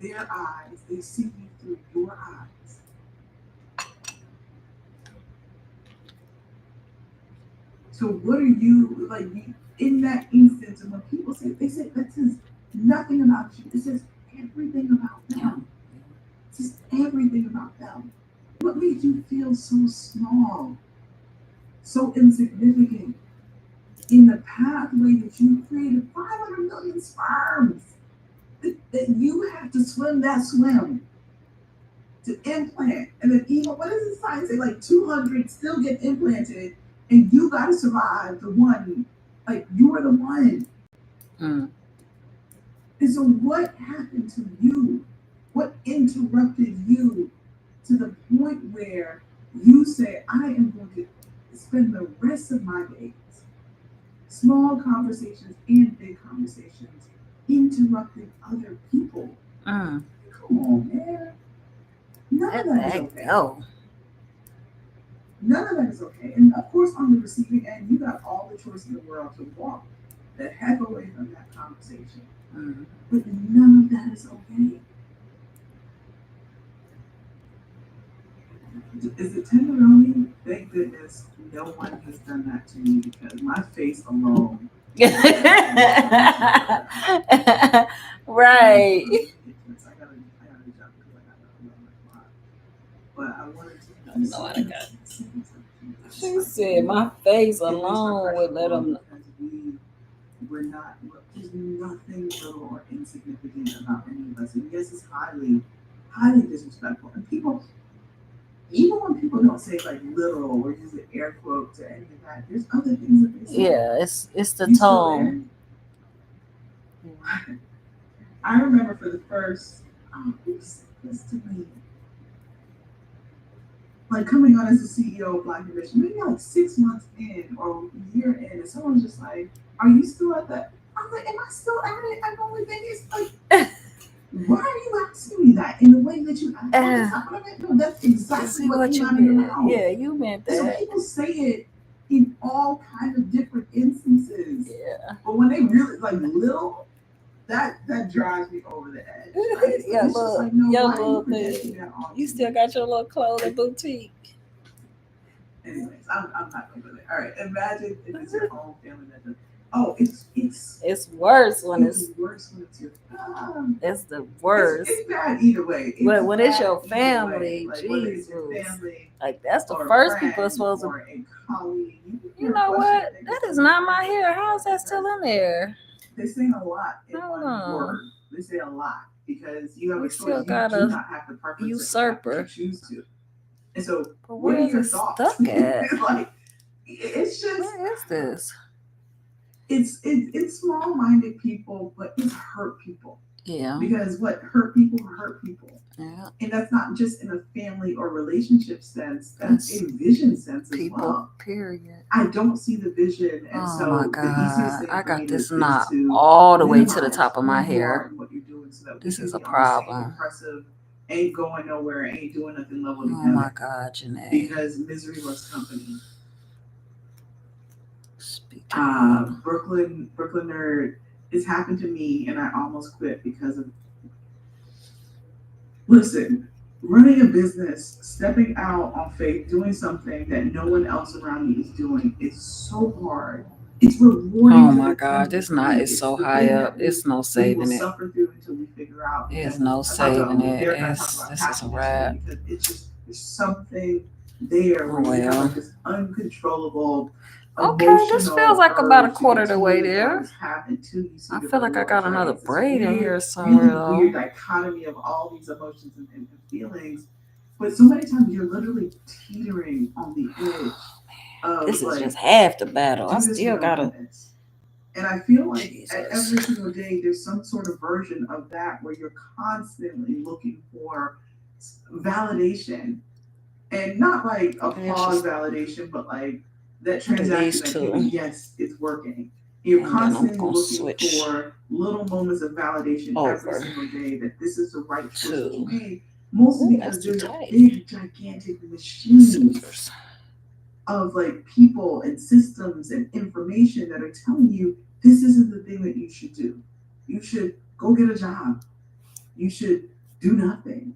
their eyes. They see you through your eyes. So what are you, like, in that instance, and when people say, they say, that says nothing about you. It says everything about them. It says everything about them. What made you feel so small, so insignificant in the pathway that you created 500 million sperms? That you have to swim that swim to implant, and then even, what does the science say, like 200 still get implanted, and you got to survive the one, like you're the one. And so what happened to you? What interrupted you to the point where you say, I am going to spend the rest of my days, small conversations and big conversations, interrupting other people? Come on, man. None of that is okay. None of that is okay. And of course, on the receiving end, you got all the choice in the world to walk the heck away from that conversation. But none of that is okay. Is it tenderoni? Thank goodness no one has done that to me, because my face alone.
Right.
I gotta jump because I got to run my clock. But I wanted to.
No, I got. She said my face alone would let them.
We're not. There's nothing little or insignificant about any of us, and yes, it's highly, highly disrespectful. And people, even when people don't say like little or use the air quotes or any of that, there's other things that they say.
Yeah, it's the tone.
I remember for the first, who said this to me? Like coming on as the CEO of Black Ambition, maybe like 6 months in or a year in, and someone's just like, "Are you still at that?" I'm like, "Am I still at it?" I've only been here like. Why are you asking me that in the way that you asked? That's not what I meant. No, that's exactly what came out of your mouth.
Yeah, you meant that.
So people say it in all kinds of different instances.
Yeah.
But when they really like little, that drives me over the edge. Right?
Yeah,
it's just like, no, why are you projecting
thing.
that on
You
me?
still got your little clothing boutique.
Anyways, I'm not gonna go there. All right, imagine if it's your own family that does. Oh, it's
worse when it's
worse when it's your
it's the worst.
It's bad either way.
But when it's your
bad either way.
family,
Like, whether it's
Jesus,
your family
like that's the
or a
first
friend
people are supposed to.
or a colleague,
You know what? That is not my hair. How is that still in there?
They say a lot in
Hold
one
on.
word. They say a lot because you have
We
a choice.
still
You
got
do
a
not have the preference
usurper.
if you choose to. And so,
But
what
where
are
is
your
it
thoughts?
stuck at?
It's like it's just
Where is this?
It's small-minded people, but it's hurt people.
Yeah.
Because what hurt people hurt people.
Yeah.
And that's not just in a family or relationship sense. That's in vision sense as
people,
well.
Period.
I don't see the vision, and
Oh
so
my
the easiest thing
God. I
for me
got this
is
knot
to
all the way to the
minimize
top of my
who you are
hair.
and what you're doing, so that
This
we
is
can
a
be on the same
problem.
impressive, ain't going nowhere, ain't doing nothing level
Oh
together.
my God, Janae.
Because misery loves company.
Speak
Brooklyn nerd. It's happened to me, and I almost quit because of. Listen, running a business, stepping out on faith, doing something that no one else around you is doing is so hard. It's rewarding.
Oh my God, this knot is so high up. It's no saving it.
Suffer through until we figure out.
It's no saving it. This is a wrap.
Because it's just there's something there where you have like this uncontrollable.
Okay, this feels like about a quarter of the way there. I feel like I got another braid in here somewhere though.
Weird dichotomy of all these emotions and feelings, but so many times you're literally teetering on the edge.
This is just half the battle. I still gotta.
And I feel like every single day there's some sort of version of that where you're constantly looking for validation, and not like applause validation, but like that transaction that yes, it's working. You're constantly looking for little moments of validation every single day that this is the right choice that you made. Mostly because there's a big, gigantic machine of like people and systems and information that are telling you this isn't the thing that you should do. You should go get a job. You should do nothing.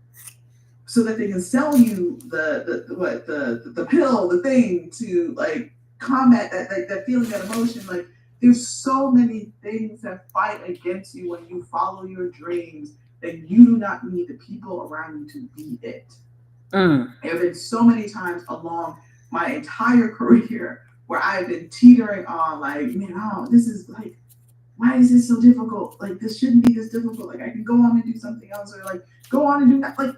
So that they can sell you the pill, the thing to like combat that feeling, that emotion. Like there's so many things that fight against you when you follow your dreams that you do not need the people around you to be it. There have been so many times along my entire career where I've been teetering on like, man, this is like, why is this so difficult? Like this shouldn't be this difficult. Like I can go on and do something else, or like go on and do that. Like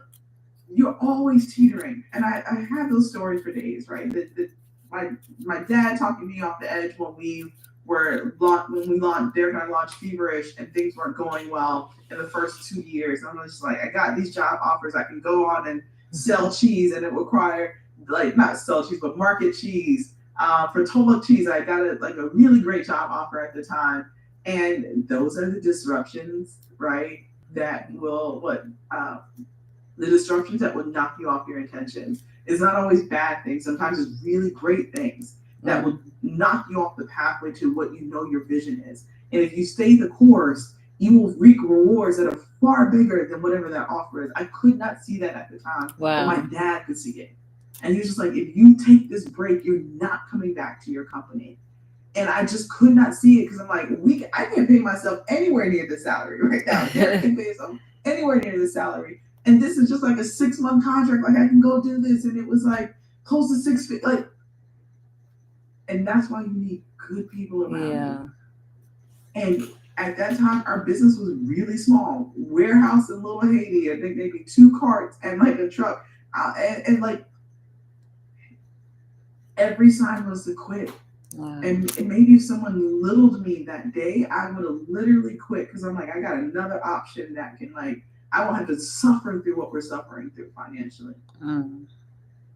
you're always teetering. And I have those stories for days, right? My dad talking me off the edge when we launched, Derek and I launched Feverish, and things weren't going well in the first 2 years. And I'm just like, I got these job offers. I can go on and sell cheese, and it would require like not sell cheese, but market cheese. For Potomac cheese, I got a really great job offer at the time. And those are the disruptions, right? That will the disruptions that will knock you off your intentions. It's not always bad things. Sometimes it's really great things that will knock you off the pathway to what you know your vision is. And if you stay the course, you will reap rewards that are far bigger than whatever that offer is. I could not see that at the time, but my dad could see it. And he was just like, if you take this break, you're not coming back to your company. And I just could not see it because I'm like, I can't pay myself anywhere near the salary right now. Derek can pay himself anywhere near the salary. And this is just like a 6-month contract. Like I can go do this. And it was like close to 6 feet. Like, and that's why you need good people around you. And at that time, our business was really small. Warehouse in Little Haiti. I think maybe 2 carts and like a truck. And like every sign was to quit.
Wow.
And maybe if someone littled me that day, I would have literally quit because I'm like, I got another option that can I won't have to suffer through what we're suffering through financially.
Mm.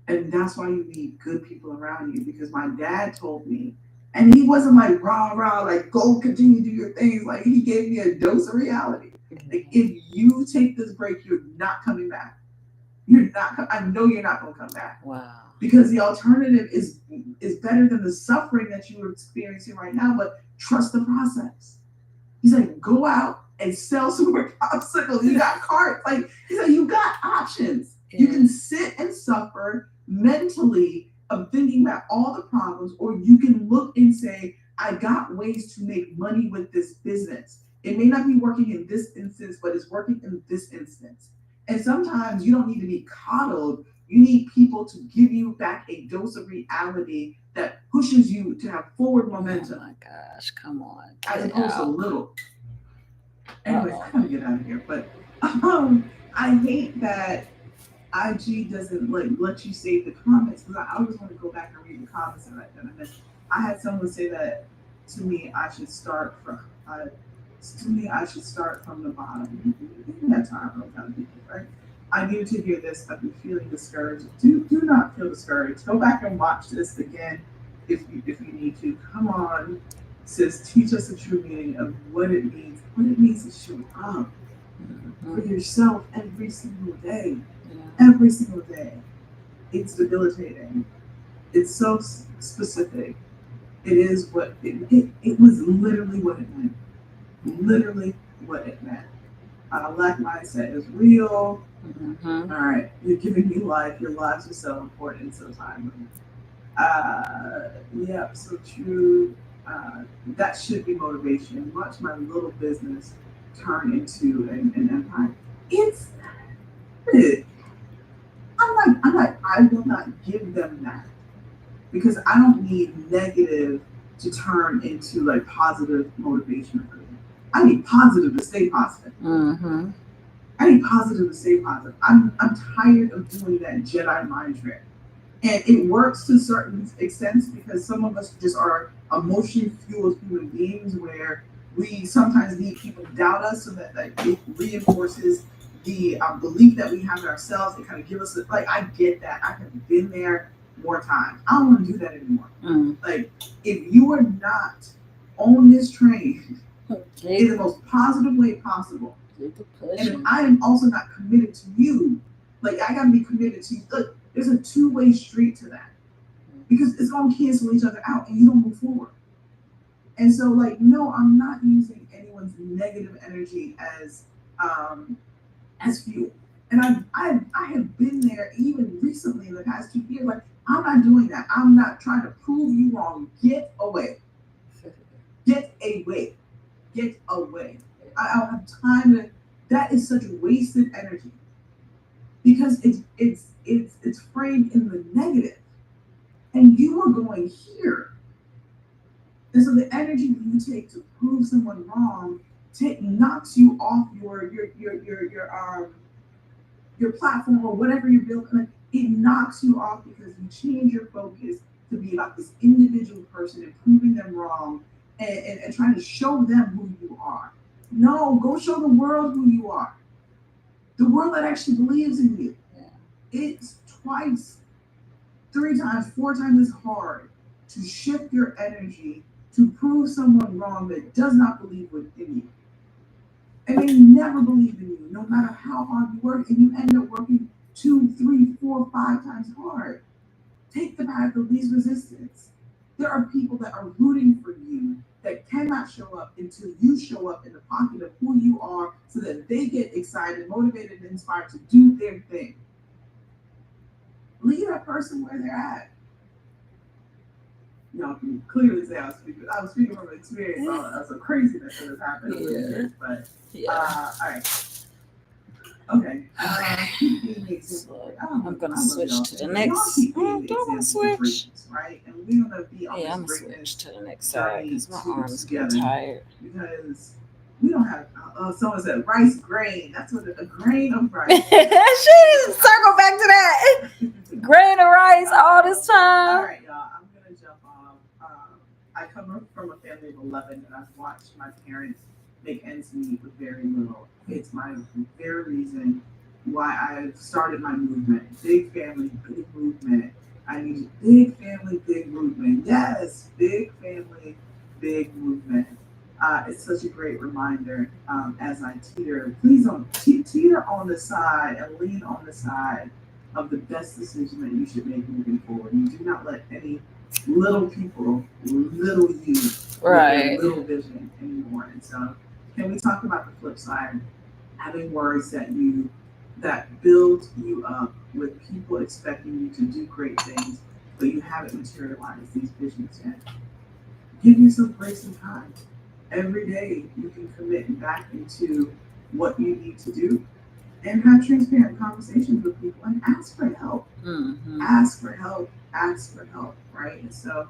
And that's why you need good people around you, because my dad told me, and he wasn't like rah rah, like go continue to do your things. Like he gave me a dose of reality. Like if you take this break, you're not coming back. You're not. I know you're not going to come back.
Wow.
Because the alternative is better than the suffering that you are experiencing right now. But trust the process. He's like, go out and sell some more popsicles. You got carts. Like he's like, you got options. Yeah. You can sit and suffer mentally of thinking about all the problems, or you can look and say, I got ways to make money with this business. It may not be working in this instance, but it's working in this instance. And sometimes you don't need to be coddled. You need people to give you back a dose of reality that pushes you to have forward momentum.
Oh my gosh, come on.
As opposed to little. Anyways, I gotta get out of here. But I hate that IG doesn't let you save the comments, because I always want to go back and read the comments and I had someone say that to me I should start from the bottom. You have time for those kind of people, right? I need to hear this. I've been feeling discouraged. Do not feel discouraged. Go back and watch this again if you need to. Come on, sis, teach us the true meaning of what it means to show up for yourself every single day. Yeah. Every single day. It's debilitating. It's so specific. It is what it was literally what it meant. Literally what it meant. Lack mindset is real. Mm-hmm. All right, you're giving me life. Your lives are so important, so timely. Yeah, so true. That should be motivation. Watch my little business turn into an empire. It's it. I'm like, I will not give them that, because I don't need negative to turn into positive motivation for me. I need positive to stay positive. Mm-hmm. I need positive to stay positive. I'm tired of doing that Jedi mind trick. And it works to a certain extent, because some of us just are emotion fueled human beings, where we sometimes need people to doubt us, so that it reinforces the belief that we have in ourselves. It kind of gives us I get that. I have been there more times. I don't want to do that anymore. If you are not on this train in the most positive way possible, and if I am also not committed to you, I gotta be committed to you. Look, there's a two-way street to that, because it's gonna cancel each other out and you don't move forward. And so no, I'm not using anyone's negative energy as fuel. And I have been there even recently in the past 2 years. I'm not doing that. I'm not trying to prove you wrong. Get away. Get away. Get away. I don't have time to. That is such wasted energy, because it's framed in the negative, and you are going here. And so the energy you take to prove someone wrong knocks you off your platform or whatever you're building. It knocks you off, because you change your focus to be about this individual person and proving them wrong, and trying to show them who you are. No, go show the world who you are. The world that actually believes in you. Yeah. It's twice, 3 times, 4 times as hard to shift your energy to prove someone wrong that does not believe within you. And they never believe in you, no matter how hard you work, and you end up working 2, 3, 4, 5 times hard. Take the path of least resistance. There are people that are rooting for you that cannot show up until you show up in the pocket of who you are, so that they get excited, motivated, and inspired to do their thing. Leave that person where they're at. Y'all can clearly say I was speaking from experience on some craziness that has happened over the years. But all right. Okay.
I'm gonna switch to the next. I don't want to switch.
Right? And we're gonna be on
I'm gonna switch to the next side, because my arms get tired.
Because we don't have. Someone said rice grain. That's what a grain of rice.
She circle back to that. Grain of rice all this time.
All right, y'all. I'm gonna jump off. I come from a family of 11, and I've watched my parents make ends meet with very little. It's my very reason why I've started my movement. Big family, big movement. I need big family, big movement. Yes, big family, big movement. It's such a great reminder as I teeter. Please don't teeter on the side and lean on the side of the best decision that you should make moving forward. You do not let any little people, little you, with
Right.
their little vision anymore. And so, can we talk about the flip side? Having words that build you up with people expecting you to do great things, but you haven't materialized these visions yet. Give yourself grace and time. Every day you can commit back into what you need to do and have transparent conversations with people and ask for help.
Mm-hmm.
Ask for help. Ask for help. Right? And so,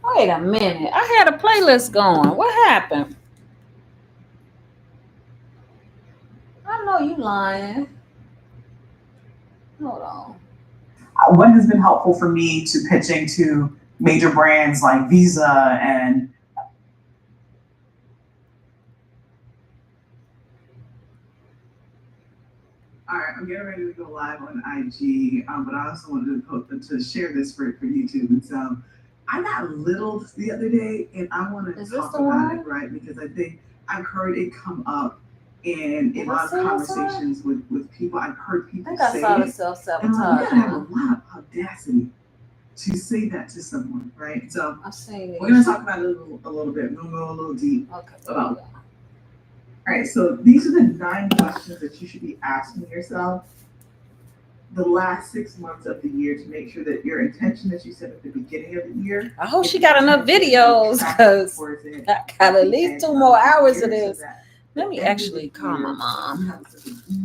Wait a minute. I had a playlist going. What happened? I know you lying. Hold on.
what has been helpful for me to pitching to major brands like Visa and all right, I'm getting ready to go live on IG, but I also wanted to share this for YouTube. And so I got little the other day, and I want to talk about it, right? Because I think I've heard it come up in a lot of conversations with people. I've heard people say it. And like, you gotta have a lot of audacity to say that to someone, right? So we're gonna talk about it a little bit. We're gonna go a little deep about. All right, so these are the 9 questions that you should be asking yourself the last 6 months of the year to make sure that your intention that you set at the beginning of the year.
I hope she got enough videos because I got at least 2 more hours of this. Let me actually call my mom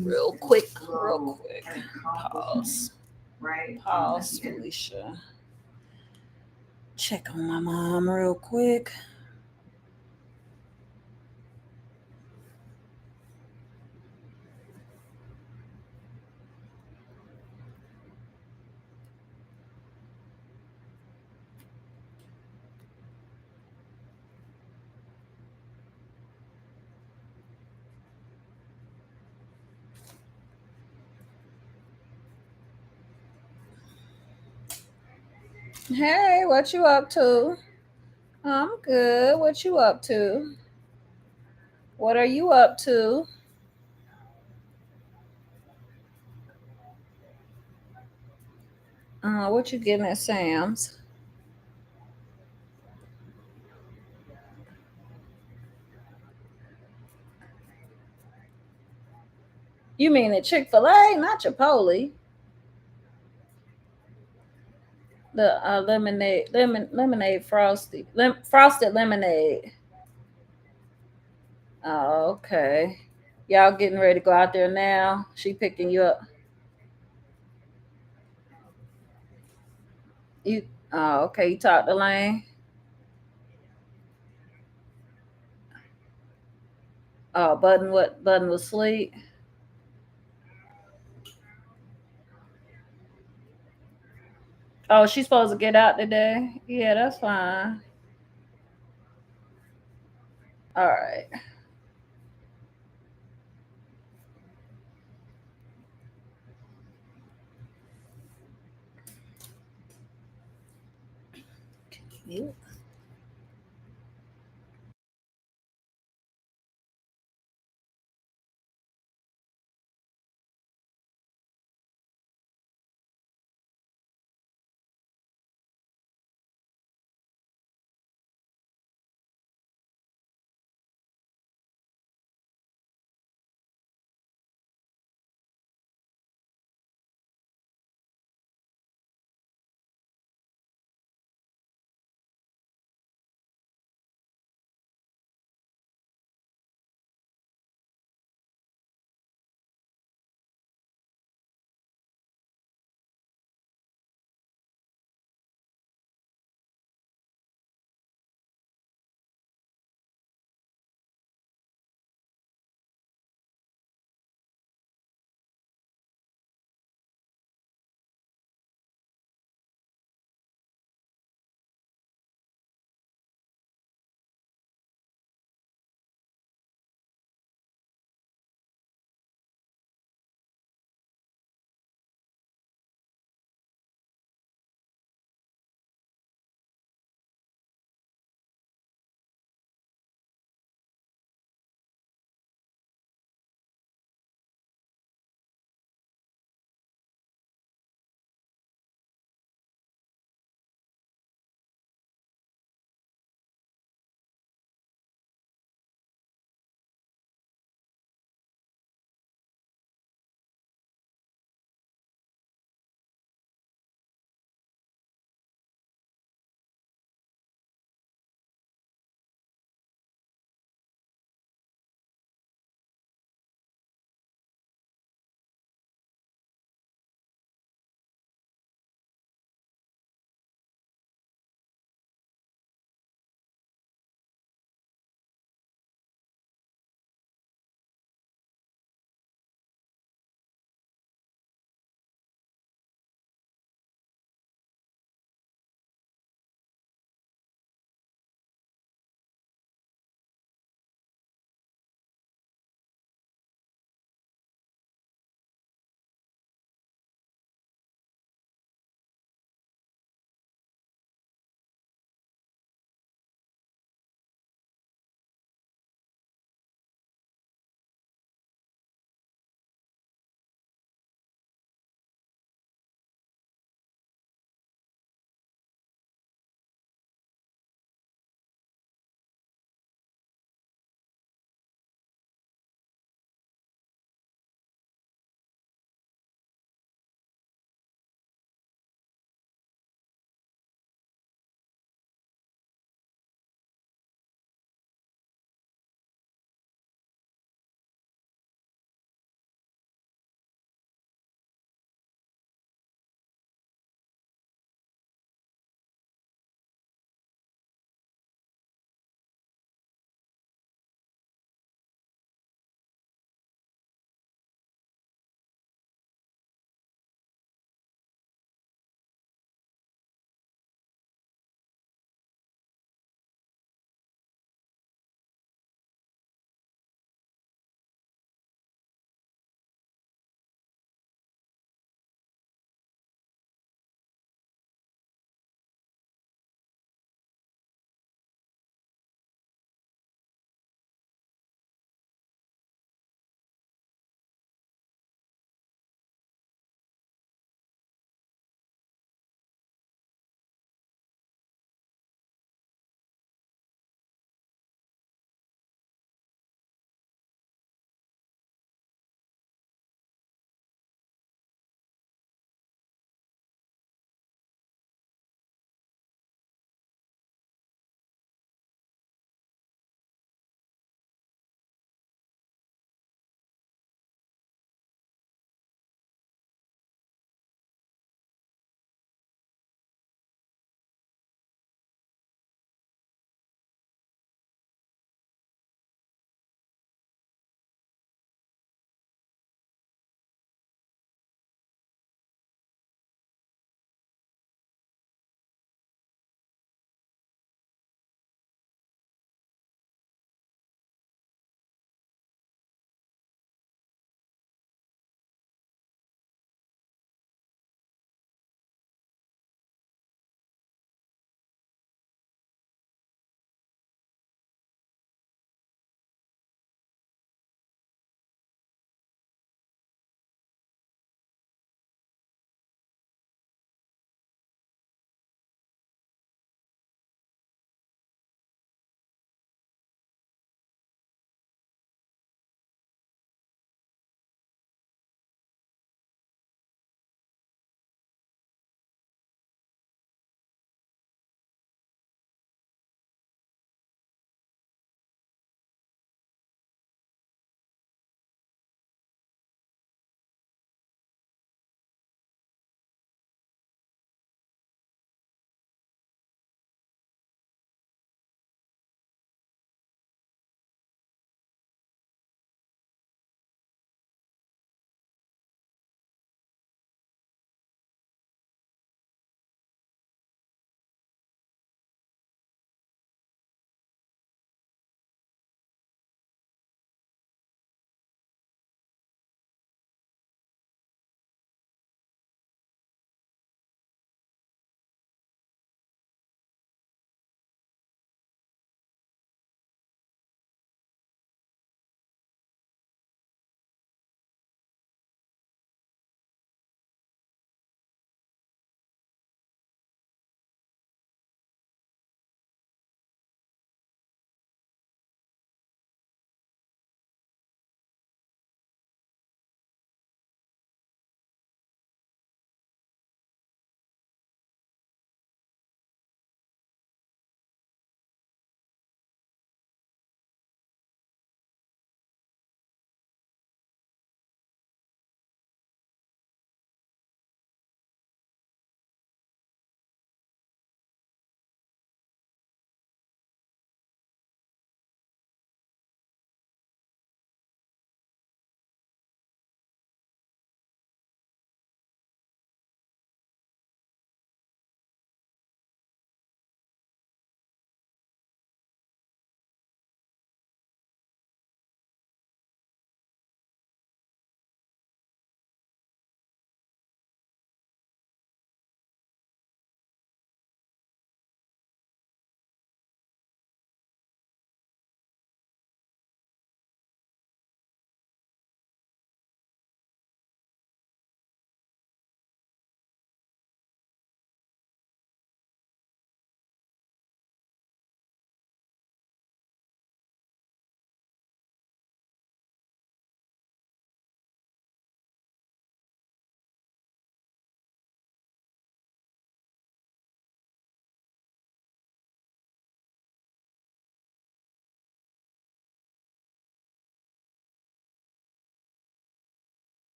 real quick. Pause.
Right?
Pause, Felicia. Check on my mom real quick. Hey, what you up to? I'm good. What you up to? What are you up to? What you getting at Sam's? You mean at Chick-fil-A, not Chipotle? The lemonade frosty, frosted lemonade. Oh, okay. Y'all getting ready to go out there now? She picking you up. You oh, okay. You talked to Lane. Oh, Button what? Button was asleep. Oh, she's supposed to get out today. Yeah, that's fine. All right. You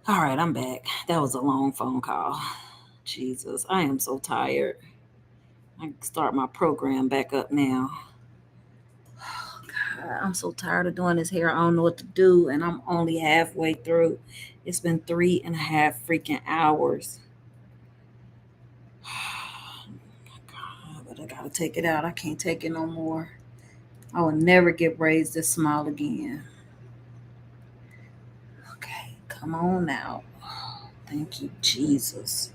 All right, I'm back. That was a long phone call. Jesus, I am so tired. I can start my program back up now. God, I'm so tired of doing this hair. I don't know what to do, and I'm only halfway through. It's been 3.5 freaking hours. God, but I gotta take it out. I can't take it no more. I will never get braids this small again. Okay, come on now. Thank you, Jesus.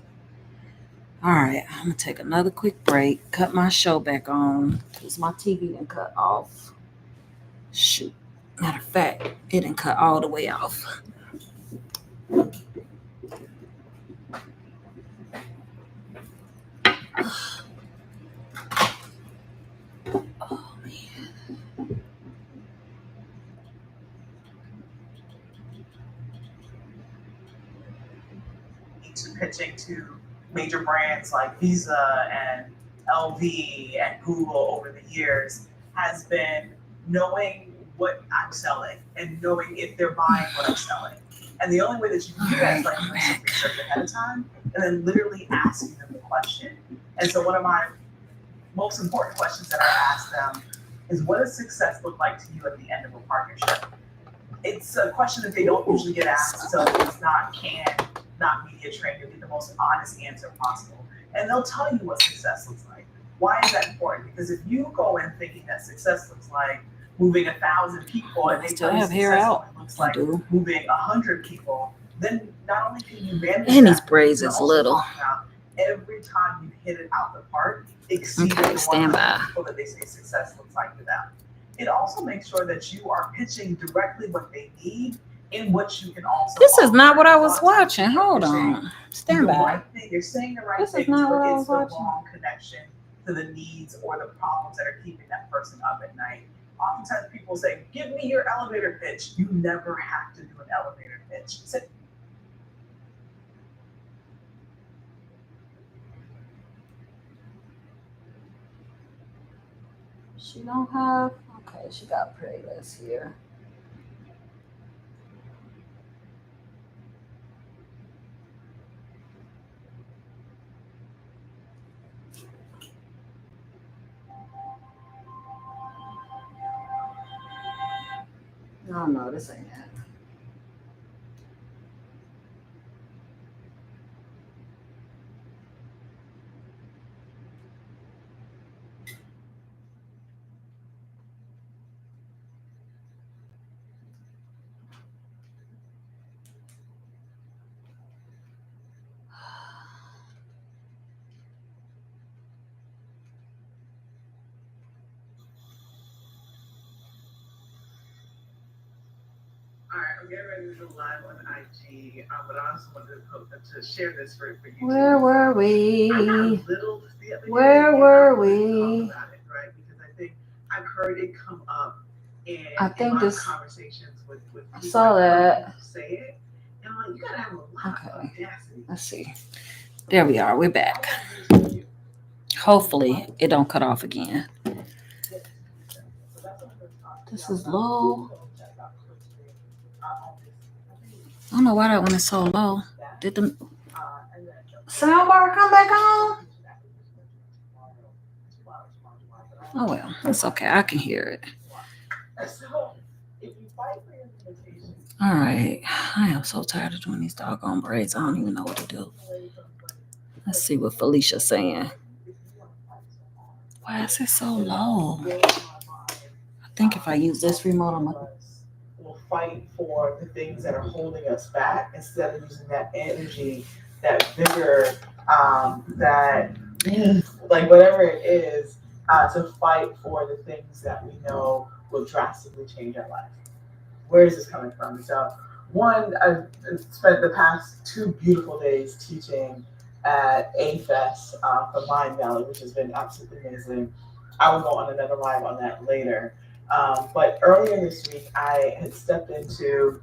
All right, I'm gonna take another quick break, cut my show back on because my TV didn't cut off. Shoot. Matter of fact, it didn't cut all the way off. Oh, man.
To pitching to major brands like Visa and LV and Google over the years has been knowing what I'm selling and knowing if they're buying what I'm selling. And the only way that you can do that is like doing some research ahead of time and then literally asking them the question. And so one of my most important questions that I ask them is, what does success look like to you at the end of a partnership? It's a question that they don't usually get asked, so it's not canned, not media trained. You'll get the most honest answer possible. And they'll tell you what success looks like. Why is that important? Because if you go in thinking that success looks like moving 1,000 people and they tell you success only looks like moving 100 people, then not only can you manage
and these
that,
braids is little.
Every time you hit it out the park, exceed
Okay,
the
stand
100
by.
people that they say success looks like to them. It also makes sure that you are pitching directly what they need in what you can also.
This is not what I was watching. Hold on. Stand by.
Right thing. You're saying the right things, but it's the wrong connection to the needs or the problems that are keeping that person up at night. Oftentimes people say, give me your elevator pitch. You never have to do an elevator pitch.
She don't have, okay, she got playlist here. No, this ain't it.
All right, I'm getting ready to go live on IG, but I also wanted to share this for you.
Where were we?
Where were we? About it, right? Because I think I've heard it come up in
this
conversations with people.
I saw that.
Say it, and I'm like, you gotta have a lot of audacity.
Let's see. There we are. We're back. Hopefully, it don't cut off again. This is low. I don't know why that one is so low. Did the soundbar come back on? Oh well, it's okay. I can hear it. All right. I am so tired of doing these doggone braids. I don't even know what to do. Let's see what Felicia's saying. Why is it so low? I think if I use this remote, I'm gonna
will fight for the things that are holding us back instead of using that energy, that vigor, that like whatever it is, to fight for the things that we know will drastically change our life. Where is this coming from? So one, I've spent the past 2 beautiful days teaching at A-Fest for Mind Valley, which has been absolutely amazing. I will go on another live on that later. But earlier this week, I had stepped into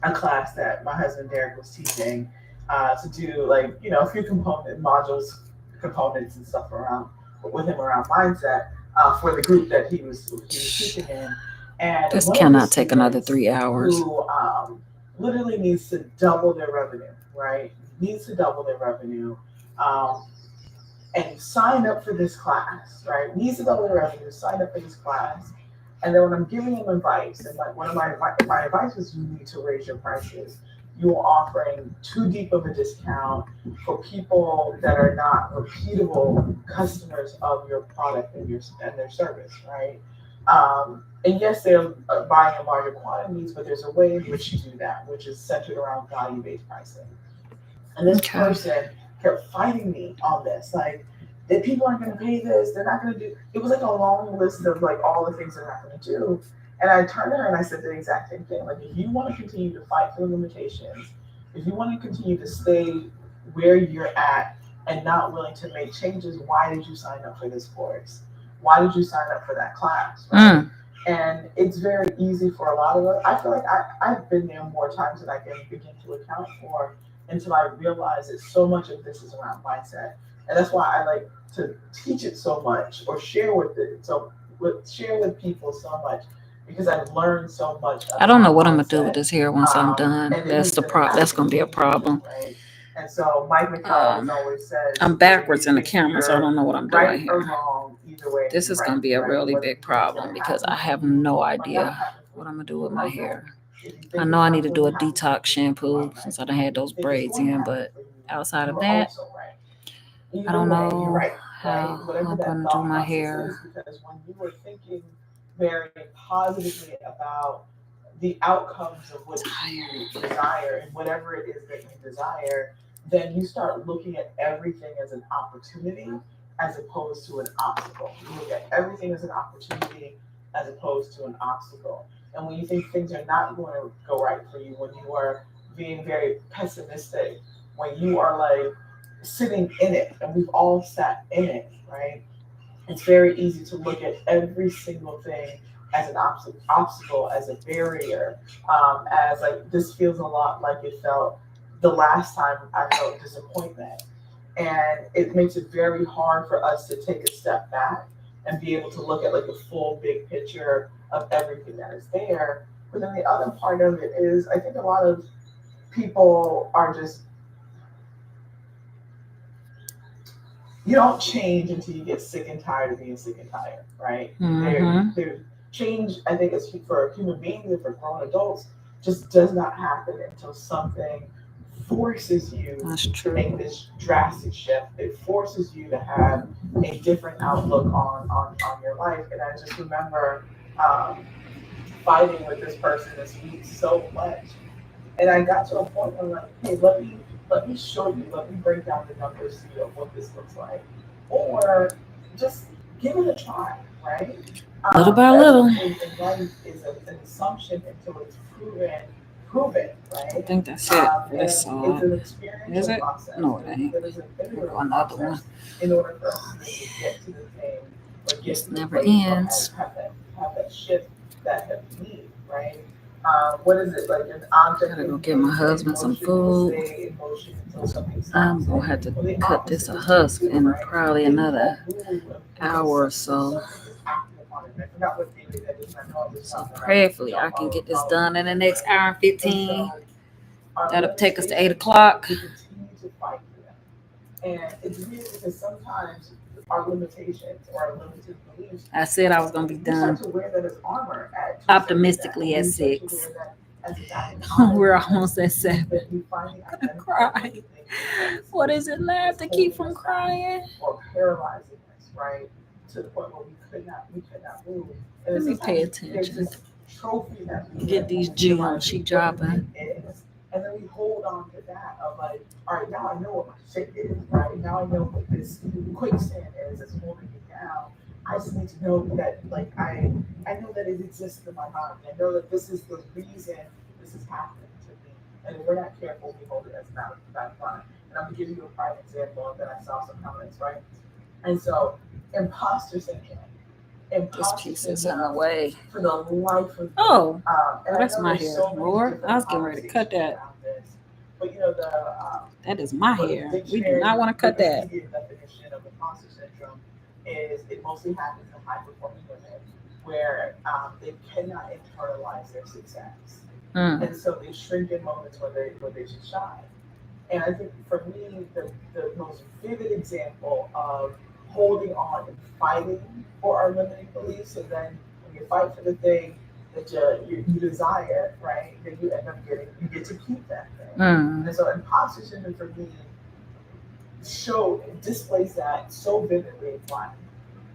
a class that my husband Derek was teaching to do a few components and stuff around with him around mindset for the group that he was teaching in. And
this cannot take another 3 hours.
Who literally needs to double their revenue, right? Needs to double their revenue. Um, and sign up for this class, right? Needs to double their revenue, sign up for this class. And then when I'm giving them advice, and like one of my advice is you need to raise your prices. You are offering too deep of a discount for people that are not repeatable customers of your product and their service, right? And yes, they're buying in larger quantities, but there's a way in which you do that, which is centered around value-based pricing. And this
Okay.
person kept fighting me on this, like that people aren't going to pay this, they're not going to do. It was like a long list of like all the things they're not going to do. And I turned to her and I said the exact same thing. Like, if you want to continue to fight for the limitations, if you want to continue to stay where you're at and not willing to make changes, why did you sign up for this course? Why did you sign up for that class? Right? And it's very easy for a lot of us. I feel like I've been there more times than I can begin to account for until I realize that so much of this is around mindset. And that's why I like to teach it so much or share with people so much because I've learned so much
I don't know
about
what I'm gonna do with
mindset.
this hair once I'm done.
And it
That's
has
the
been
That's gonna be a
absolutely
problem.
right? And so Mike McCallum always says,
I'm backwards in the camera, so I don't know what I'm doing
right or
here.
wrong, either way.
This is gonna be a really big problem because I have no idea what I'm gonna do with my hair. I know I need to do a detox shampoo since I done had those braids in, but outside of that, I don't know how I'm gonna do my hair.
Because when you were thinking very positively about the outcomes of what you desire and whatever it is that you desire, then you start looking at everything as an opportunity as opposed to an obstacle. You look at everything as an opportunity as opposed to an obstacle. And when you think things are not going to go right for you, when you are being very pessimistic, when you are like sitting in it, and we've all sat in it, right? It's very easy to look at every single thing as an obstacle, as a barrier, as like this feels a lot like it felt the last time I felt disappointment. And it makes it very hard for us to take a step back and be able to look at like the full big picture of everything that is there. But then the other part of it is I think a lot of people are just, you don't change until you get sick and tired of being sick and tired, right? There change, I think, is for human beings and for grown adults, just does not happen until something forces you to make this drastic shift. It forces you to have a different outlook on your life. And I just remember fighting with this person this week so much. And I got to a point where I'm like, hey, let me show you, let me break down the numbers to you of what this looks like. Or just give it a try, right?
Little by little.
In life is an assumption until it's proven, right?
I think that's it for this side.
It's an experiential
Is it?
process.
No, it ain't. We're going the other one.
In order for us to get to the thing, or get
This
to the
never
place
ends.
Have that shift that you need, right? What is it like? An object.
Gotta go get my husband some food. I'm gonna have to cut this a husk in probably another hour or so. So prayerfully I can get this done in the next hour and 15. That'll take us to 8 o'clock.
And it's weird because sometimes our limitations or our limited beliefs.
I said I was gonna be done optimistically at 6. We're almost at 7. I'm gonna cry. What is it left to keep from crying?
Or paralyzing us, right? To the point where we could not move.
Let me pay attention. Get these gems she dropping.
And then we hold on to that of like, all right, now I know what my shit is, right? Now I know what this quicksand is that's holding me down. I just need to know that, like, I know that it exists in my mind. I know that this is the reason this is happening to me. And if we're not careful, we hold it as not fun. And I'm gonna give you a prime example, and then I saw some comments, right? And so, imposter syndrome.
This piece is in the way.
For the life of
oh, that's my hair, Lord. I was getting ready to cut that.
But you know
that is my hair. We do not want to cut that.
The definition of imposter syndrome is it mostly happens in high performing women where they cannot internalize their success. And so they shrink in moments where they should shine. And I think for me, the most vivid example of holding on and fighting for our limiting beliefs, and then when you fight for the thing that you desire, right, then you end up you get to keep that thing. And so imposter syndrome for me displays that so vividly in life,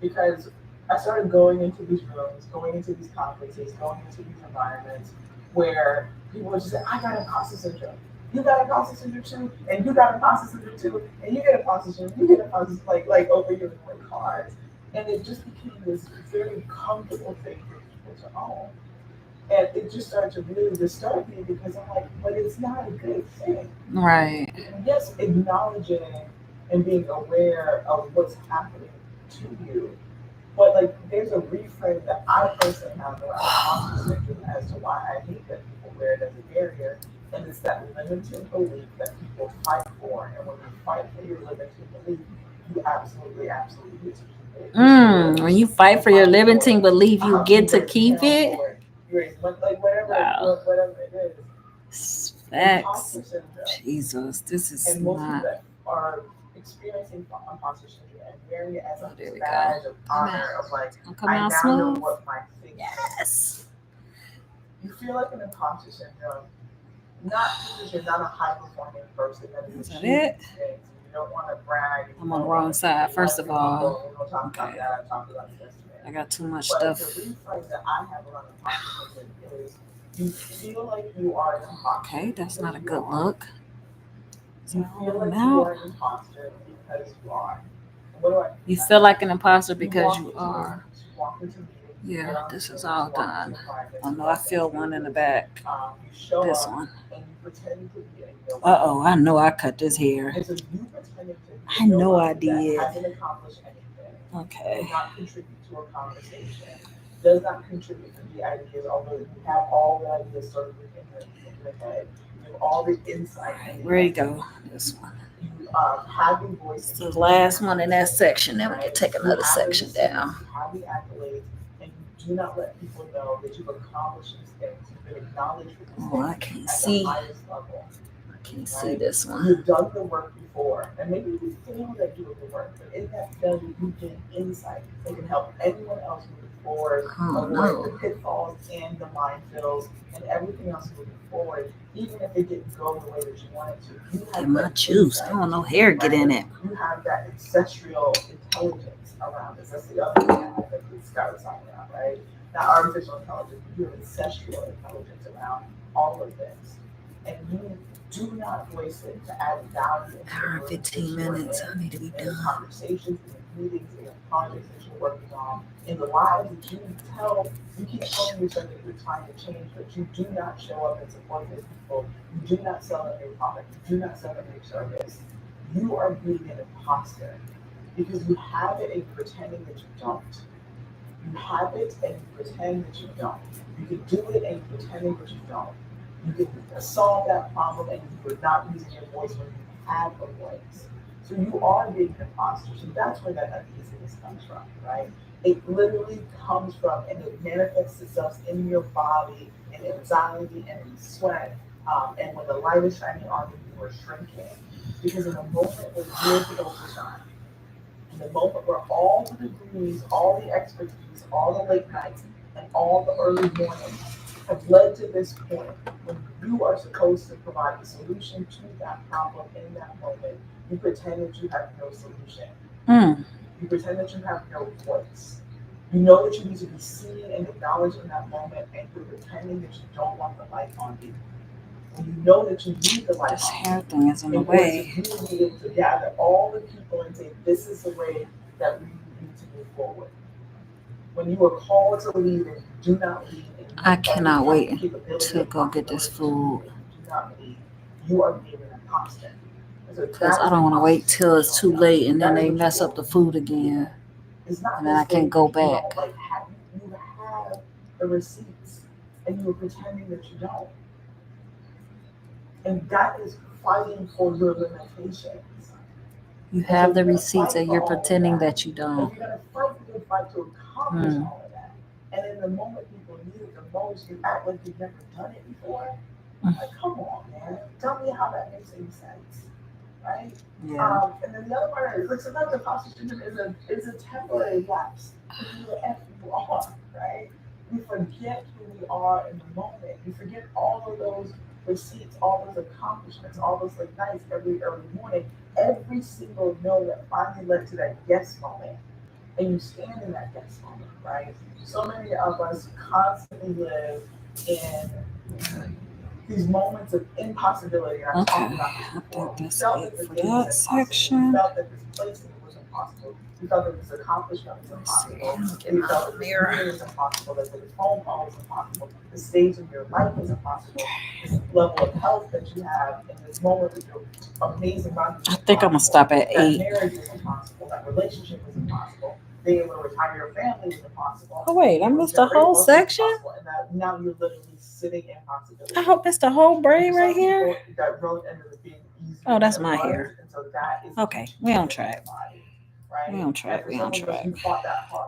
because I started going into these rooms, going into these conferences, going into these environments where people would just say, I got imposter syndrome. You got imposter syndrome too, and you got imposter syndrome too, and you get imposter syndrome, you get imposter syndrome, like over your cards. And it just became this very comfortable thing for people to own. And it just started to really disturb me, because I'm like, but it's not a good thing.
Right.
And yes, acknowledging and being aware of what's happening to you. But like, there's a reframe that I personally have around imposter syndrome as to why I hate that people wear it as a barrier. And it's that limiting belief that people fight for. And when you fight for your limiting belief, you absolutely get to keep it.
When you fight for your limiting belief, you get to keep it.
Like whatever it is.
Facts. Jesus, this is
and most
not.
people that are experiencing imposter syndrome and wearing it as a
There we
badge
go.
of honor of like,
Come
I
out
now know
smooth.
what my thing is.
Yes.
You feel like an imposter syndrome, not because you're not a high performing person that is
Is that
achieving
it?
things. You don't want to brag. You
I'm on the
don't
wrong
wanna
side,
be
first
like
of all.
people. We don't talk
Okay.
about that. I talk about this.
I got too much
But
stuff.
the reframe that I have around imposter syndrome is you feel like you are an imposter.
Okay, that's not a good look.
You feel like you are an imposter because you are. What do I mean?
You feel like an imposter because you are.
Walk into meetings,
Yeah, this is all done. Oh no, I feel one in the back.
you show
This
up
one.
and you pretend to be a
Uh-oh, I know I cut this hair.
And so you pretending to be
I know I
that
did.
hasn't accomplished anything.
Okay.
Does not contribute to a conversation. Does not contribute to the ideas, although you have all the ideas sort of in your head. You have all the insight.
Where you go? This one.
You have your voice.
It's the last one in that section. Then we can take another section down.
You have the accolades, and you do not let people know that you've accomplished these things. You've been acknowledged for these things.
Oh, I can't
at
see.
the highest level.
I can't see this one.
You've done the work before, and maybe you failed at doing the work, but in that failure, you gain insight that can help anyone else move forward, avoid the pitfalls and the minefields and everything else moving forward, even if it didn't go the way that you wanted to. You have
my juice. I don't know hair get in it.
You have that ancestral intelligence around this. That's the other thing I think Scott was talking about, right? Not artificial intelligence, but you have ancestral intelligence around all of this. And you do not waste it to add value.
Hour and 15 minutes. I need to be done.
Conversations, in meetings, in projects that you're working on, in the lives that you keep telling yourself that you're trying to change, but you do not show up and support those people. You do not sell them your product. You do not sell them your service. You are being an imposter because you have it and you're pretending that you don't. You have it and you pretend that you don't. You can do it and you're pretending that you don't. You can solve that problem and you're not using your voice when you have a voice. So you are being an imposter. So that's where that uneasiness comes from, right? It literally comes from, and it manifests itself in your body, in anxiety and in sweat. And when the light is shining on you, you are shrinking. Because in the moment where you're supposed to shine, in the moment where all the degrees, all the expertise, all the late nights, and all the early mornings have led to this point when you are supposed to provide a solution to that problem in that moment, you pretend that you have no solution. You pretend that you have no voice. You know that you need to be seen and acknowledged in that moment, and you're pretending that you don't want the light on you. And you know that you need the light
This
on
hair thing is in the
you.
way.
You need to be able to gather all the people and say, this is the way that we need to move forward. When you are called to lead and you do not lead,
I cannot wait to go get this food.
Do not lead. You are being an imposter.
Because I don't want to wait till it's too late and then they mess up the food again. And then I can't go back.
You have the receipts and you are pretending that you don't. And that is fighting for your limitations.
You have the receipts and you're pretending that you don't.
You're going to fight for your fight to accomplish all of that. And in the moment people you need it the most, you act like you've never done it before. Like, come on, man. Tell me how that makes any sense, right?
Yeah.
And then the other part is, like, sometimes imposter syndrome is a temporary lapse. Who the F you are, right? We forget who we are in the moment. We forget all of those receipts, all those accomplishments, all those like nights every early morning, every single no that finally led to that yes moment. And you stand in that yes moment, right? So many of us constantly live in these moments of impossibility. And I've talked
Okay.
about this
I
before.
think
We
that's
felt
it
that the
for
thing was
that
impossible. We
section.
felt that this placement was impossible. We felt that this accomplishment was
Let's see.
impossible. And we felt that this meeting was impossible, that this phone call was impossible, the stage of your life was impossible, this level of health that you have in this moment with your amazing body.
I think I'm gonna stop at
That
8.
marriage was impossible. That relationship was impossible. Being able to retire your family was impossible.
Oh wait, I missed the whole section.
And that now you're literally sitting in possibility.
I hope it's the whole braid right here.
That road ended up being easier.
Oh, that's
than
my
it was,
hair.
and so that is
Okay, we on track.
body, right?
We on track.
And for
We
some
on
of us,
track.
you fought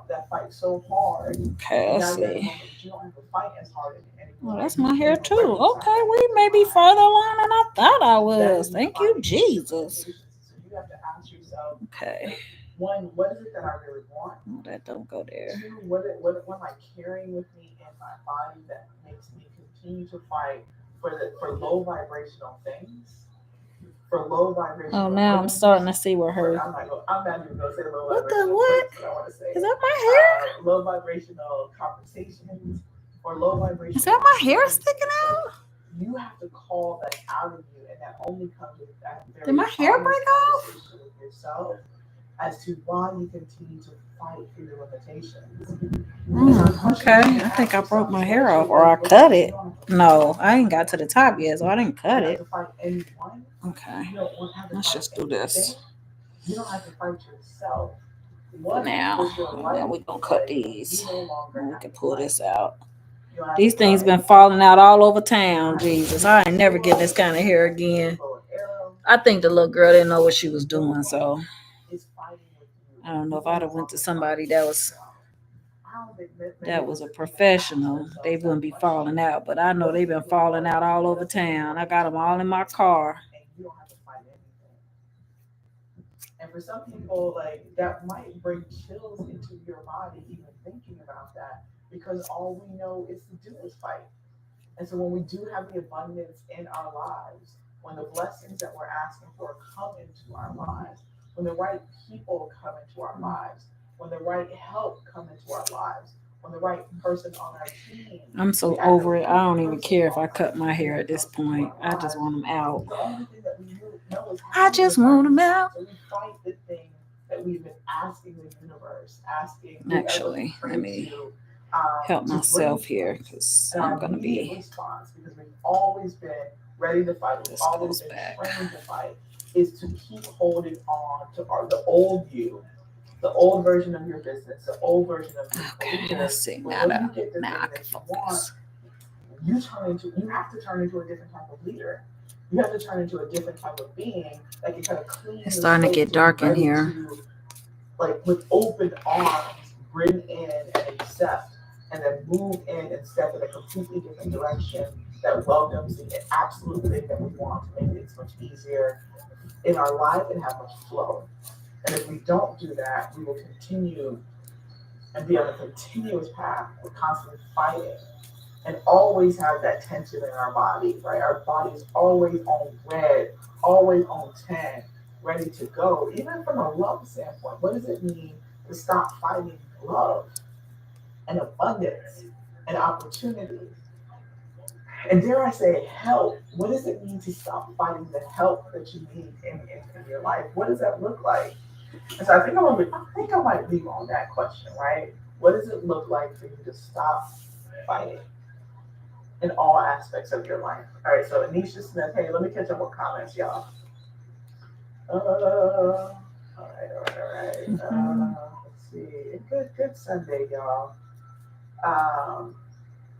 that fight so hard.
Okay,
And
let's
now you're at the
see.
moment that you don't have to fight as hard anymore.
Oh, that's my hair too. Okay, we may be farther along than I thought I was. Thank you, Jesus.
So you have to ask yourself,
Okay.
one, what is it that I really want?
Oh, that don't go there.
Two, what am I carrying with me in my body that makes me continue to fight for low vibrational things? For low vibrational.
Oh, now I'm starting to see where her.
I'm not even gonna say low
What the
vibrational
what?
things, but I want to say
Is that my hair?
low vibrational conversations or low vibrational.
Is that my hair sticking out?
You have to call that out of you, and that only comes with that very.
Did my hair break off?
Conversation with yourself as to why you continue to fight for your limitations.
Okay, I think I broke my hair off or I cut it. No, I ain't got to the top yet, so I didn't cut it. Okay, let's just do this.
You don't have to fight yourself.
Now we're gonna cut these. We can pull this out. These things been falling out all over town. Jesus, I ain't never getting this kind of hair again. I think the little girl didn't know what she was doing, so I don't know if I'd have went to somebody that was a professional. They wouldn't be falling out, but I know they've been falling out all over town. I got them all in my car.
And for some people, like, that might bring chills into your body, even thinking about that, because all we know is to do is fight. And so when we do have the abundance in our lives, when the blessings that we're asking for come into our lives, when the right people come into our lives, when the right help come into our lives, when the right person on our team.
I'm so over it. I don't even care if I cut my hair at this point. I just want them out.
The only thing that we know is
I just want them out.
So we fight the thing that we've been asking the universe, asking.
Actually, let me help myself here because I'm gonna be.
Response, because we've always been ready to fight. We've always been trained to fight. Is to keep holding on to the old you, the old version of your business, the old version of your
career. Let's see.
Now I can focus. You have to turn into a different type of leader. You have to turn into a different type of being that can kind of clean.
It's starting to get dark in here.
Like with open arms, bring in and accept, and then move in and step in a completely different direction that welcomes the absolute thing that we want to make it much easier in our life and have much flow. And if we don't do that, we will continue and be on a continuous path. We're constantly fighting and always have that tension in our body, right? Our body is always on red, always on 10, ready to go. Even from a love standpoint, what does it mean to stop fighting love and abundance and opportunity? And dare I say, help. What does it mean to stop fighting the help that you need in your life? What does that look like? And so I think I might leave on that question, right? What does it look like for you to stop fighting in all aspects of your life? All right, so Anisha Smith, hey, let me catch up with comments, y'all. All right. Let's see. Good Sunday, y'all.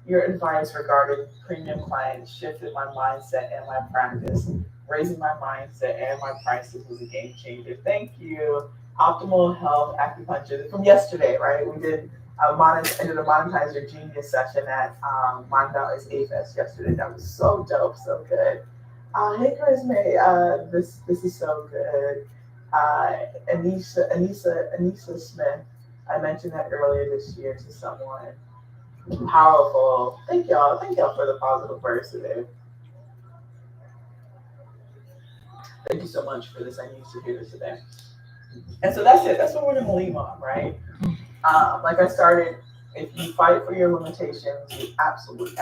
Your advice regarding premium clients shifted my mindset and my practice. Raising my mindset and my prices was a game changer. Thank you. Optimal Health Acupuncture from yesterday, right? We did I did a Monetize Your Genius session at Mind Valley's A-Fest yesterday. That was so dope, so good. Hey, Chris May, this is so good. Uh, Anisha Smith, I mentioned that earlier this year to someone. Powerful. Thank y'all for the positive words today. Thank you so much for this. I need to hear this today. And so that's it. That's what we're gonna leave on, right? Like I started, if you fight for your limitations, you absolutely.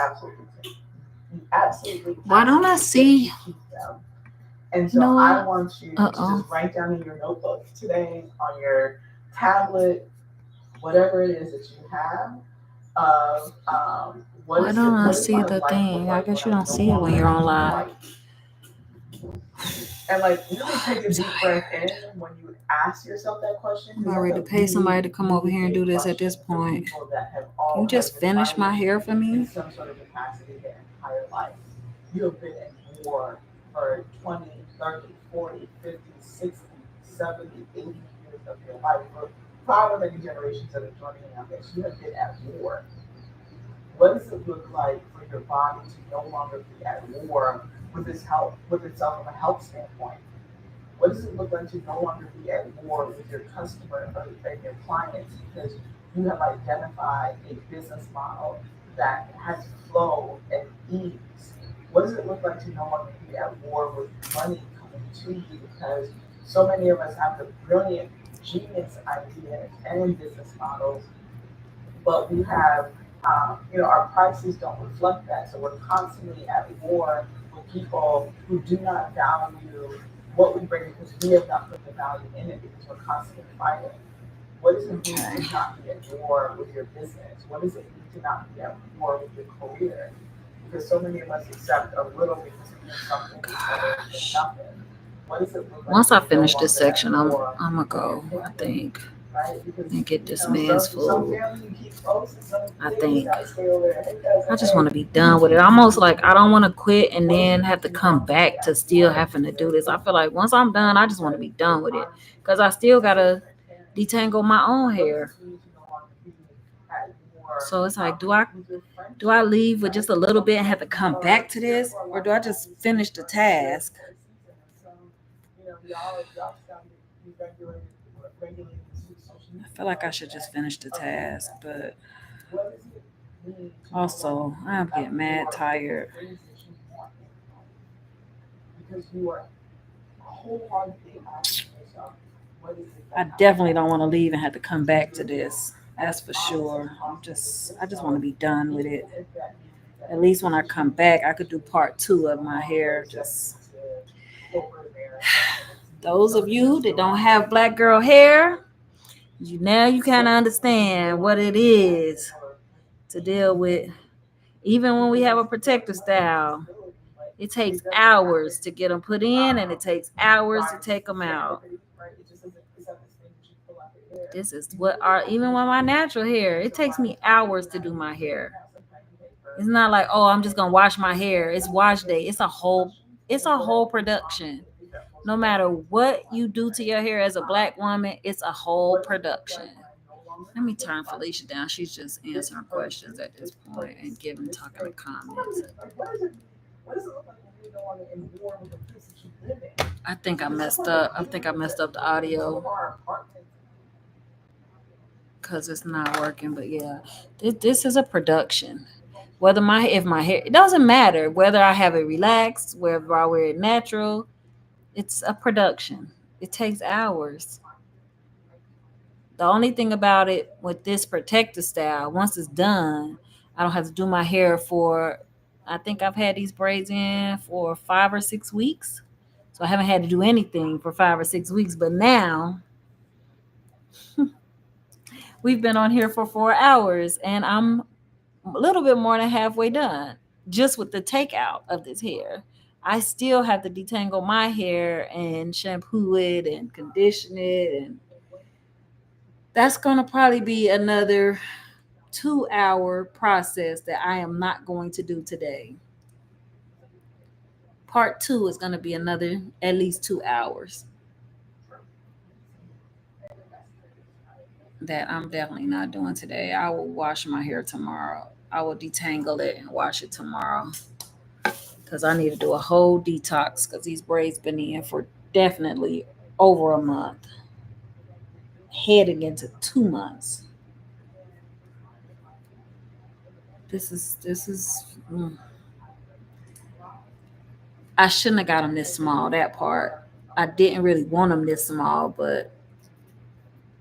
Why don't I see?
Keep them. And
You know
so I
what?
want you to just write down in your notebook today, on your tablet, whatever it is that you have, of
Why don't I see the thing? I guess you don't see it when you're on live.
And like really take a deep breath in when you ask yourself that question.
I'm about ready to pay somebody to come over here and do this at this point. Can you just finish my hair for me?
In some sort of capacity their entire life. You have been in war for 20, 30, 40, 50, 60, 70, 80 years of your life. For however many generations that are joining in on this, you have been at war. What does it look like for your body to no longer be at war with itself from a health standpoint? What does it look like to no longer be at war with your customer and your clients because you have identified a business model that has flow and ease? What does it look like to no longer be at war with money coming to you because so many of us have the brilliant genius ideas and business models, but we have our prices don't reflect that. So we're constantly at war with people who do not value what we bring because we have not put the value in it because we're constantly fighting. What does it mean to not be at war with your business? What does it mean to not be at war with your career? Because so many of us accept a little because it means something better than nothing. What does it look like?
Once I finish this section, I'm gonna go, I think, and get this man's food. I think I just want to be done with it. Almost like I don't want to quit and then have to come back to still having to do this. I feel like once I'm done, I just want to be done with it because I still gotta detangle my own hair. So it's like, do I leave with just a little bit and have to come back to this, or do I just finish the task? I feel like I should just finish the task, but also I'm getting mad tired. I definitely don't want to leave and have to come back to this. That's for sure. I just want to be done with it. At least when I come back, I could do part 2 of my hair. Just those of you that don't have black girl hair, you kind of understand what it is to deal with. Even when we have a protective style, it takes hours to get them put in, and it takes hours to take them out. This is even with my natural hair, it takes me hours to do my hair. It's not like, oh, I'm just gonna wash my hair. It's wash day. It's a whole production. No matter what you do to your hair as a black woman, it's a whole production. Let me turn Felicia down. She's just answering questions at this point and talking to comments. I think I messed up. The audio because it's not working. But yeah, this is a production. Whether if my hair, it doesn't matter whether I have it relaxed, whether I wear it natural. It's a production. It takes hours. The only thing about it with this protective style, once it's done, I don't have to do my hair for, I think I've had these braids in for 5 or 6 weeks. So I haven't had to do anything for 5 or 6 weeks. But now we've been on here for 4 hours and I'm a little bit more than halfway done just with the takeout of this hair. I still have to detangle my hair and shampoo it and condition it, and that's gonna probably be another 2-hour process that I am not going to do today. Part 2 is going to be another at least 2 hours. that I'm definitely not doing today. I will wash my hair tomorrow. I will detangle it and wash it tomorrow because I need to do a whole detox because these braids been in for definitely over a month, heading into 2 months. This is. I shouldn't have got them this small. That part, I didn't really want them this small, but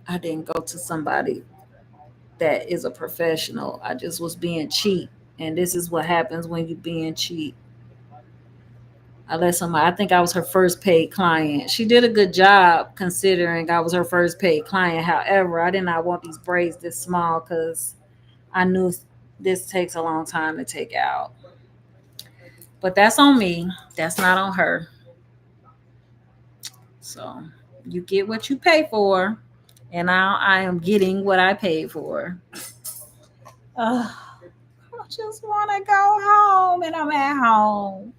I didn't go to somebody that is a professional. I just was being cheap, and this is what happens when you being cheap. I let somebody. I think I was her first paid client. She did a good job considering I was her first paid client. However, I did not want these braids this small because I knew this takes a long time to take out. But that's on me. That's not on her. So you get what you pay for, and now I am getting what I paid for. I just want to go home, and I'm at home.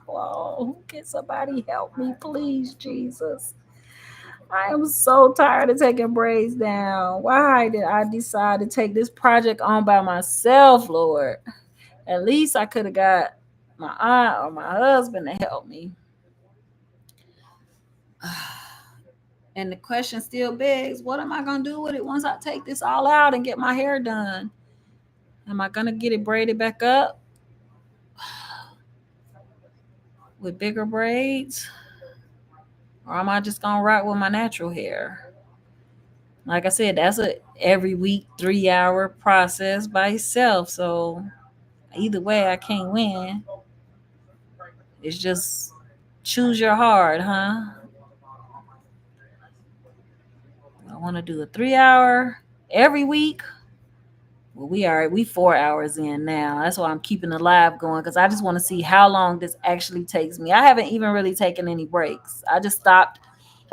Whoa, can somebody help me, please, Jesus? I am so tired of taking braids down. Why did I decide to take this project on by myself, Lord? At least I could have got my aunt or my husband to help me. And the question still begs, what am I going to do with it once I take this all out and get my hair done? Am I going to get it braided back up with bigger braids? Or am I just going to rock with my natural hair? Like I said, that's a every week 3-hour process by itself. So either way, I can't win. It's just choose your heart, huh? I want to do a 3-hour every week. Well, we 4 hours in now. That's why I'm keeping the live going because I just want to see how long this actually takes me. I haven't even really taken any breaks. I just stopped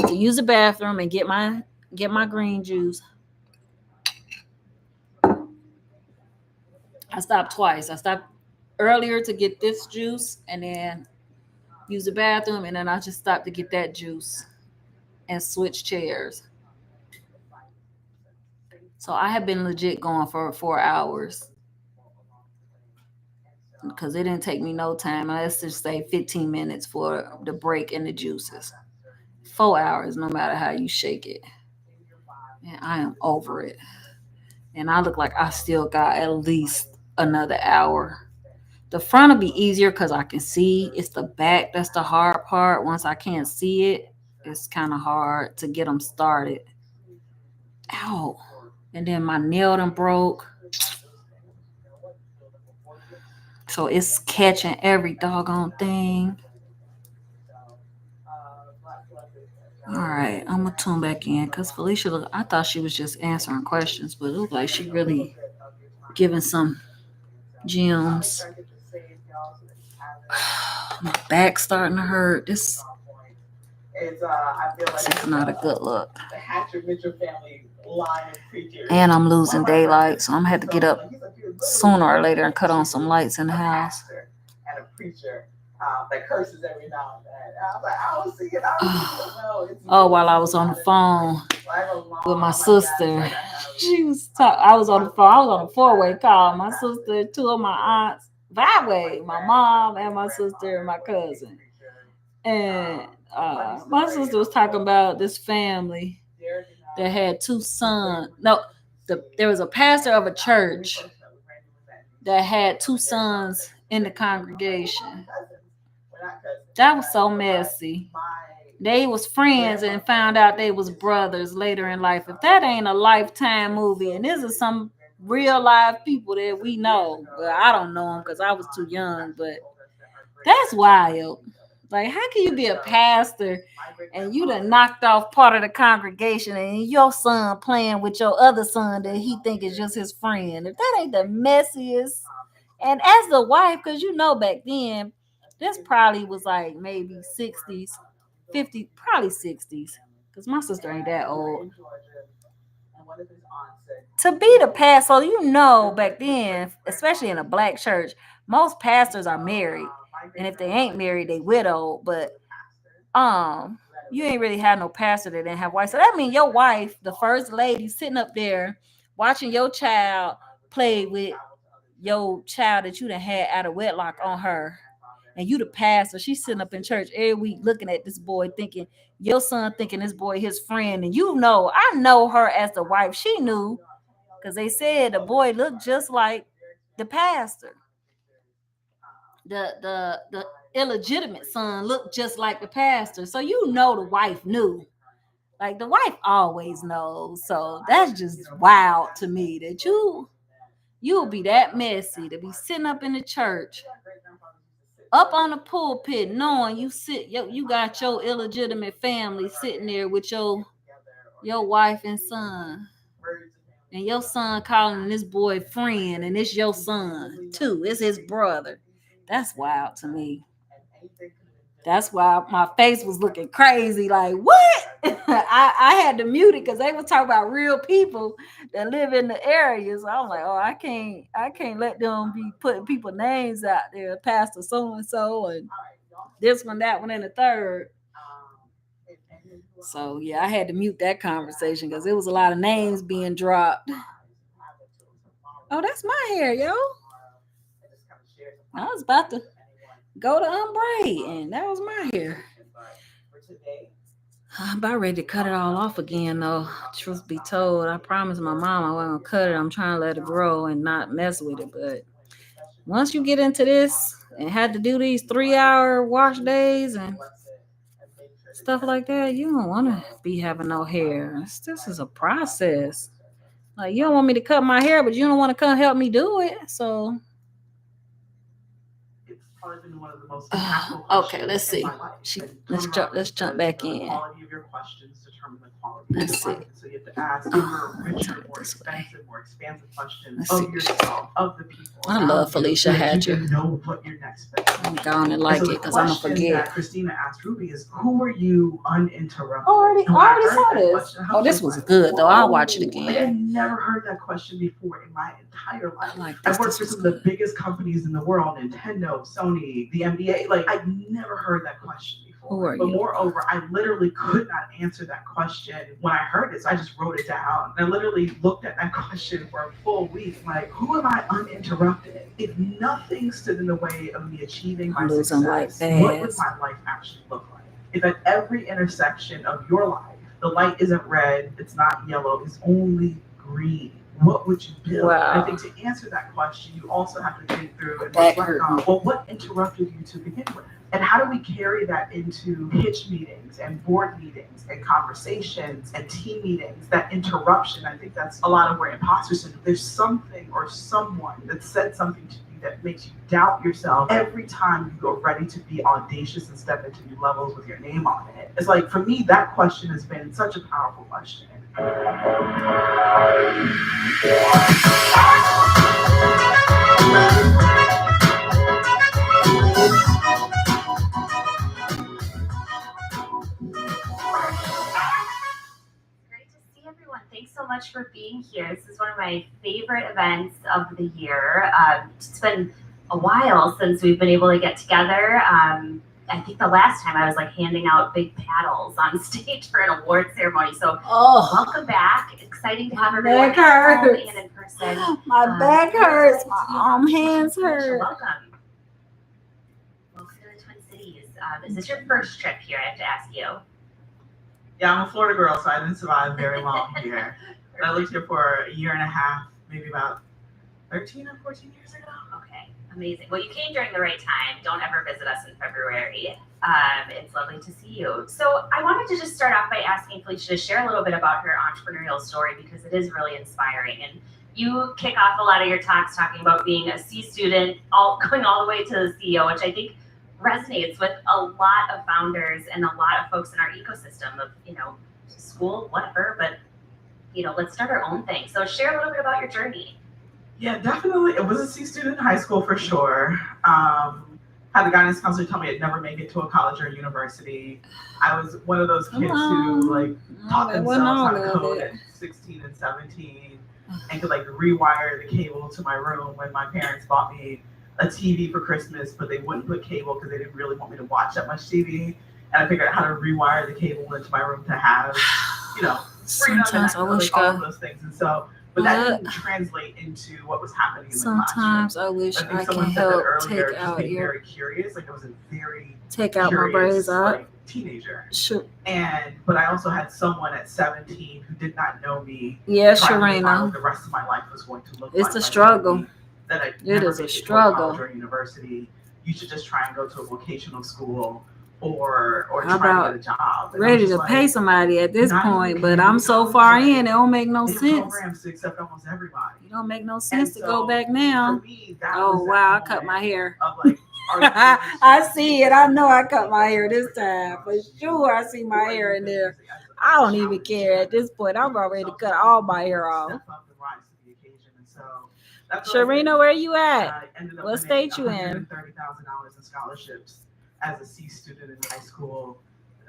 to use the bathroom and get my green juice. I stopped twice. I stopped earlier to get this juice and then use the bathroom, and then I just stopped to get that juice and switch chairs. So I have been legit going for 4 hours because it didn't take me no time. Let's just say 15 minutes for the break and the juices. 4 hours, no matter how you shake it. And I am over it. And I look like I still got at least another hour. The front will be easier because I can see. It's the back that's the hard part. Once I can't see it, it's kind of hard to get them started. Ow. And then my nail done broke. So it's catching every doggone thing. All right, I'm gonna tune back in because Felicia, I thought she was just answering questions, but it looked like she really giving some gems. My back's starting to hurt. This is not a good look. And I'm losing daylight, so I'm gonna have to get up sooner or later and cut on some lights in the house. That curses every now and then. I was like, I don't see it. Oh, while I was on the phone with my sister, she was I was on the phone. I was on a 4-way call. My sister, 2 of my aunts, 5-way, my mom and my sister and my cousin. And my sister was talking about this family that had 2 sons. No, there was a pastor of a church that had 2 sons in the congregation. That was so messy. They was friends and found out they was brothers later in life. If that ain't a Lifetime movie, and this is some real live people that we know. Well, I don't know them because I was too young, but that's wild. Like, how can you be a pastor and you done knocked off part of the congregation and your son playing with your other son that he think is just his friend? If that ain't the messiest. And as the wife, because you know back then, this probably was like maybe 60s, 50, probably 60s. Because my sister ain't that old. To be the pastor, you know back then, especially in a black church, most pastors are married. And if they ain't married, they widowed. But you ain't really had no pastor that didn't have wife. So that means your wife, the first lady, sitting up there watching your child play with your child that you done had out of wedlock on her. And you the pastor, she's sitting up in church every week looking at this boy, thinking your son thinking this boy his friend. And you know, I know her as the wife. She knew, because they said the boy looked just like the pastor. The illegitimate son looked just like the pastor. So you know the wife knew. Like the wife always knows. So that's just wild to me that you'll be that messy to be sitting up in the church, up on the pulpit, knowing you got your illegitimate family sitting there with your wife and son. And your son calling this boy friend, and it's your son too. It's his brother. That's wild to me. That's why my face was looking crazy. Like, what? I had to mute it because they were talking about real people that live in the area. So I'm like, oh, I can't let them be putting people names out there, Pastor so and so, and this one, that one, and the third. So yeah, I had to mute that conversation because there was a lot of names being dropped. Oh, that's my hair, yo. I was about to go to unbraid, and that was my hair. I'm about ready to cut it all off again, though. Truth be told, I promised my mom I wasn't gonna cut it. I'm trying to let it grow and not mess with it. But once you get into this and had to do these 3-hour wash days and stuff like that, you don't want to be having no hair. This is a process. Like, you don't want me to cut my hair, but you don't want to come help me do it. So
Probably been one of the most impactful
okay, let's see. Let's jump back in.
The quality of your questions determine the quality of your life. So you have to ask richer, more expensive, more expansive questions of yourself, of the people.
I love Felicia Hatcher.
You know what your next step is.
I'm going to like it because I'm gonna forget.
That Christina asked Ruby is, who were you uninterrupted?
I already saw this. Oh, this was good though. I'll watch it again.
Like, I never heard that question before in my entire life.
I've
worked for some of the biggest companies in the world, Nintendo, Sony, the NBA. Like, I've never heard that question before. But moreover, I literally could not answer that question when I heard it. So I just wrote it down. And I literally looked at that question for a full week. Like, who am I uninterrupted? If nothing stood in the way of me achieving my success, what would my life actually look like? If at every intersection of your life, the light isn't red, it's not yellow, it's only green, what would you build? Wow. I think to answer that question, you also have to think through and reflect on, well, what interrupted you to begin with? And how do we carry that into pitch meetings and board meetings and conversations and team meetings? That interruption, I think that's a lot of where imposter syndrome. There's something or someone that said something to you that makes you doubt yourself every time you go ready to be audacious and step into new levels with your name on it. It's like, for me, that question has been such a powerful question.
Thanks so much for being here. This is one of my favorite events of the year. It's been a while since we've been able to get together. I think the last time I was like handing out big paddles on stage for an award ceremony. So welcome back. Exciting to have everyone at home and in person.
My back hurts. My hands hurt.
Welcome. Welcome to the Twin Cities. Is this your first trip here? I have to ask you.
Yeah, I'm a Florida girl, so I didn't survive very long here. But I lived here for a year and a half, maybe about 13 or 14 years ago.
Okay, amazing. Well, you came during the right time. Don't ever visit us in February. It's lovely to see you. So I wanted to just start off by asking Felicia to share a little bit about her entrepreneurial story because it is really inspiring. And you kick off a lot of your talks talking about being a C student, going all the way to the CEO, which I think resonates with a lot of founders and a lot of folks in our ecosystem of, school, whatever, but, let's start our own thing. So share a little bit about your journey.
Yeah, definitely. It was a C student in high school for sure. Had the guidance counselor tell me I'd never make it to a college or a university. I was one of those kids who taught themselves how to code at 16 and 17 and could rewire the cable to my room when my parents bought me a TV for Christmas, but they wouldn't put cable because they didn't really want me to watch that much TV. and I figured out how to rewire the cable into my room to have, freedom
Sometimes I
and
wish
all
I
of those things. And so, but that didn't translate into what was happening in the classroom.
sometimes I wish
I think
I can
someone said that
help
earlier,
take
just
out
being
your
very curious. Like I was a very
take out my
curious,
braids out.
like teenager.
Sure.
But I also had someone at 17 who did not know me.
Yeah,
trying to define
Sharina.
what the rest of my life was going to look
It's
like.
a struggle.
That I
It
never
is a
make it to
struggle.
college or university. You should just try and go to a vocational school or
How
try
about
to get a job. And
ready
I'm
to
just
pay
like,
somebody at this
not
point,
even
but I'm
community
so
college,
far
like,
in, it don't make no
they have
sense.
programs to accept almost everybody.
It don't make no
And
sense to go
so
back now.
for me, that
Oh
was
wow, I
that
cut my
moment
hair.
of like, are you going to
I see it. I know I
take
cut my
this
hair this
opportunity
time. For
to
sure, I see
or
my
are
hair
you
in
going to
there.
use it as
I don't
a
even
challenge
care
to
at this point. I'm
give
already
yourself
cut
something
all
to
my hair
step
off.
up and rise to the occasion? And so that's what I did.
Sharina, where you at?
I ended up
What
winning
state you in?
$130,000 in scholarships as a C student in high school.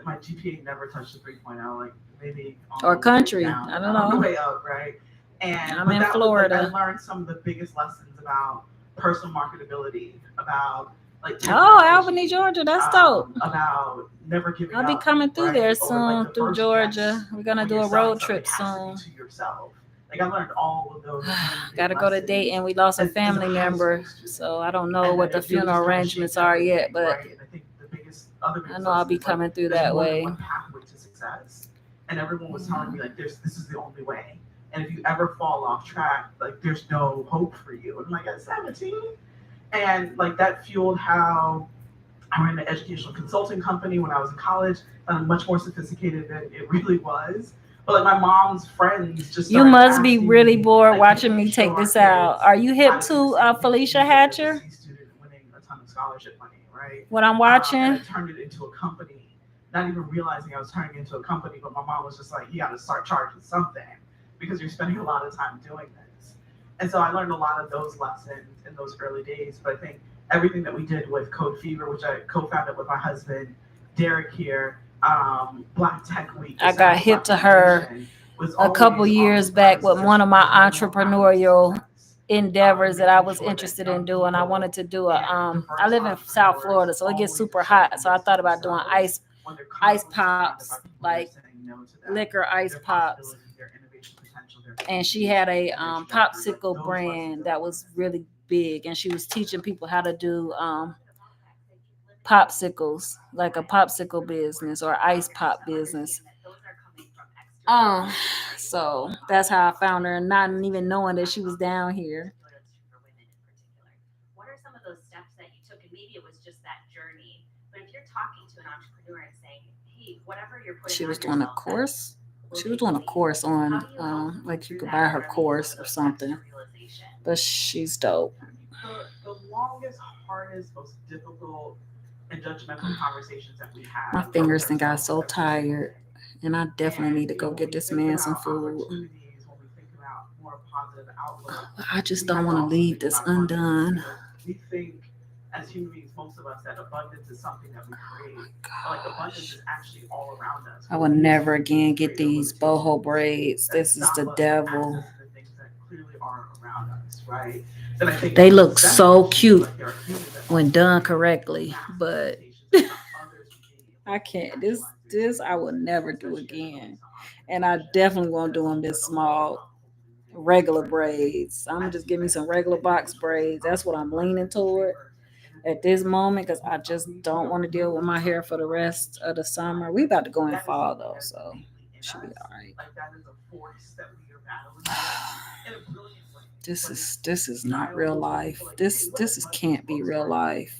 My GPA never touched a 3.0, like maybe on
Or
the way
country.
down,
I don't
on the
know.
way up, right? And
I'm
but
in
that was
Florida.
like I learned some of the biggest lessons about personal marketability, about like
Oh,
technology,
Albany, Georgia. That's dope.
about never giving
I'll be
up,
coming through
right?
there
Or
soon
like the
through
first
Georgia.
yes
We're gonna
when
do
you're
a
selling
road
something
trip
has to
soon.
be to yourself. Like I learned all of those.
Gotta go to Dayton. We lost a family member, so I don't know what the funeral arrangements are yet, but
right? And I think the biggest other
I know I'll be coming through that way.
one pathway to success, and everyone was telling me like, this is the only way. And if you ever fall off track, like there's no hope for you. And I'm like at 17, and like that fueled how I ran an educational consulting company when I was in college. Much more sophisticated than it really was. But like my mom's friends just
you must be really bored watching me take this out. Are you hip to Felicia Hatcher?
Winning a ton of scholarship money, right?
What I'm watching?
And I turned it into a company, not even realizing I was turning it into a company. But my mom was just like, you got to start charging something because you're spending a lot of time doing this. And so I learned a lot of those lessons in those early days. But I think everything that we did with Code Fever, which I co-founded with my husband, Derek here, Black Tech Week.
I got hip to her a couple years back with one of my entrepreneurial endeavors that I was interested in doing. I wanted to do I live in South Florida, so it gets super hot. So I thought about doing ice pops, like liquor ice pops. And she had a popsicle brand that was really big, and she was teaching people how to do popsicles, like a popsicle business or ice pop business. So that's how I found her, and not even knowing that she was down here.
What are some of those steps that you took? And maybe it was just that journey. But if you're talking to an entrepreneur and saying, hey, whatever you're putting
She was doing a course. She was doing a course on like you could buy her course or something. But she's dope.
The longest, hardest, most difficult and judgmental conversations that we had.
My fingers then got so tired, and I definitely need to go get this man some food. I just don't want to leave this undone.
We think as human beings, most of us, that abundance is something that we create. Like abundance is actually all around us.
I will never again get these boho braids. This is the devil. They look so cute when done correctly, but I can't. This I will never do again, and I definitely won't do them this small, regular braids. I'm gonna just give me some regular box braids. That's what I'm leaning toward at this moment, because I just don't want to deal with my hair for the rest of the summer. We about to go in fall though, so it should be all right. This is not real life. This can't be real life.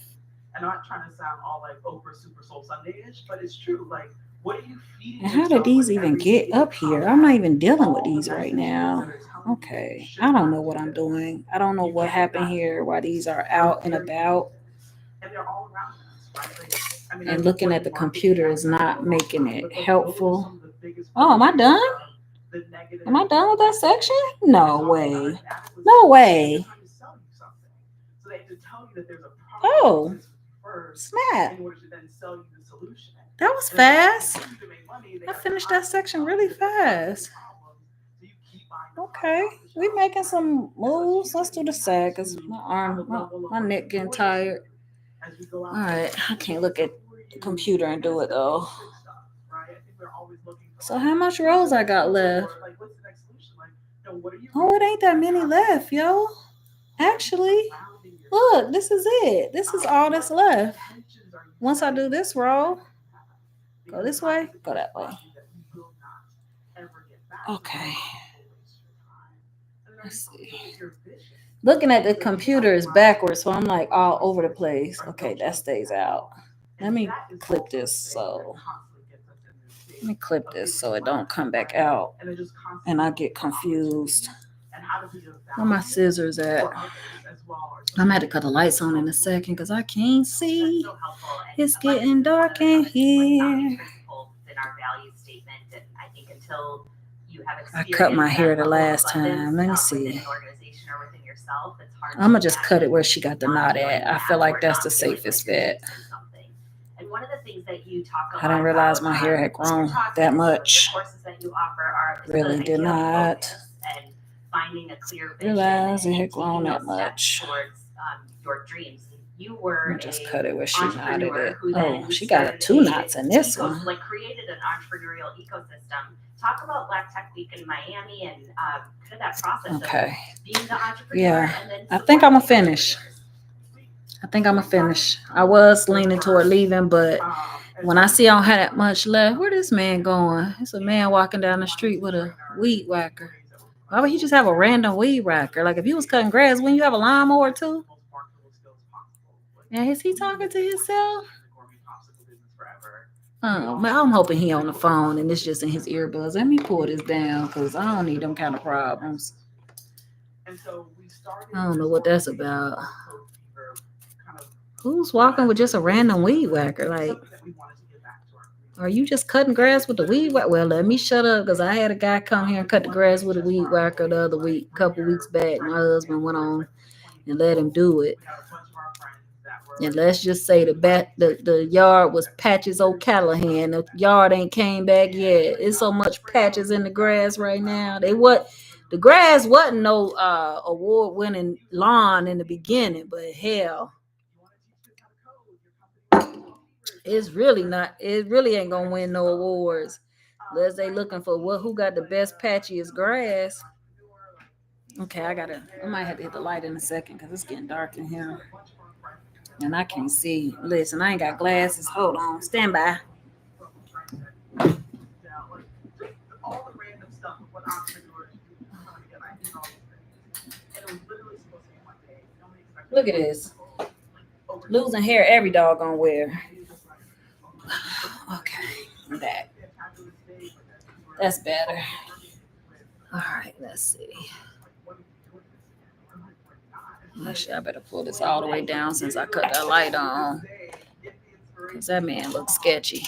I'm not trying to sound all like Oprah Super Soul Sunday-ish, but it's true. Like, what are you feeding?
And how did these even get up here? I'm not even dealing with these right now. Okay, I don't know what I'm doing. I don't know what happened here, why these are out and about.
And they're all around us, right?
And looking at the computer is not making it helpful. Oh, am I done? Am I done with that section? No way. No way. Oh, snap. That was fast. I finished that section really fast. Okay, we making some moves. Let's do the side because my neck getting tired. All right, I can't look at the computer and do it though. So how much rolls I got left? Oh, it ain't that many left, yo. Actually, look, this is it. This is all that's left. Once I do this roll, go this way, go that way. Okay. Let's see. Looking at the computer is backwards, so I'm like all over the place. Okay, that stays out. Let me clip this so it don't come back out and I get confused. Where my scissors at? I'm gonna have to cut the lights on in a second because I can't see. It's getting dark in here. I cut my hair the last time. Let me see. I'm gonna just cut it where she got the knot at. I feel like that's the safest bet.
And one of the things that you talk about,
I didn't realize my hair had grown that much. Really did not realize it had grown that much.
Towards your dreams. You were
just cut it where she knotted it. Oh, she got 2 knots in this one.
Like created an entrepreneurial ecosystem. Talk about Black Tech Week in Miami and kind of that process of being the entrepreneur.
Yeah,
and then
I think I'm gonna finish. I was leaning toward leaving, but when I see I don't have that much left, where this man going? It's a man walking down the street with a weed whacker. Why would he just have a random weed whacker? Like if he was cutting grass, wouldn't you have a lawnmower too? And is he talking to himself? Oh, man, I'm hoping he on the phone and it's just in his earbuds. Let me pull this down because I don't need them kind of problems. I don't know what that's about. Who's walking with just a random weed whacker? Like, are you just cutting grass with the weed whacker? Well, let me shut up because I had a guy come here and cut the grass with a weed whacker the other week, a couple weeks back. My husband went on and let him do it. And let's just say the yard was Patches O'Callahan. The yard ain't came back yet. It's so much patches in the grass right now. The grass wasn't no award-winning lawn in the beginning, but hell, it's really not. It really ain't gonna win no awards unless they looking for who got the best patchiest grass. Okay, I might have to hit the light in a second because it's getting dark in here. And I can't see. Listen, I ain't got glasses. Hold on. Stand by. Look at this. Losing hair every doggone wear. Okay. That's better. All right, let's see. Actually, I better pull this all the way down since I cut that light on. Because that man looks sketchy.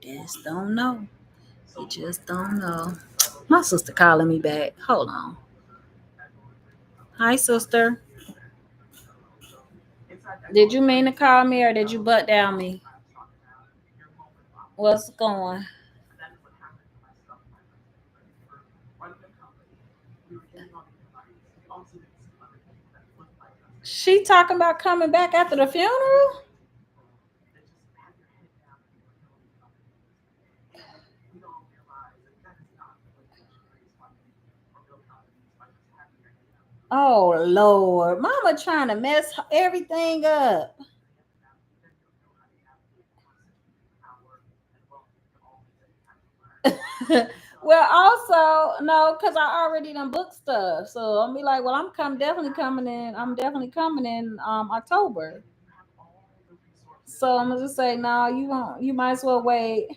Just don't know. You just don't know. My sister calling me back. Hold on. Hi, sister. Did you mean to call me or did you butt down me? What's going? She talking about coming back after the funeral? Oh, Lord. Mama trying to mess everything up. Well, also, no, because I already done booked stuff. So I'll be like, well, I'm definitely coming in October. So I'm gonna just say, no, you won't. You might as well wait.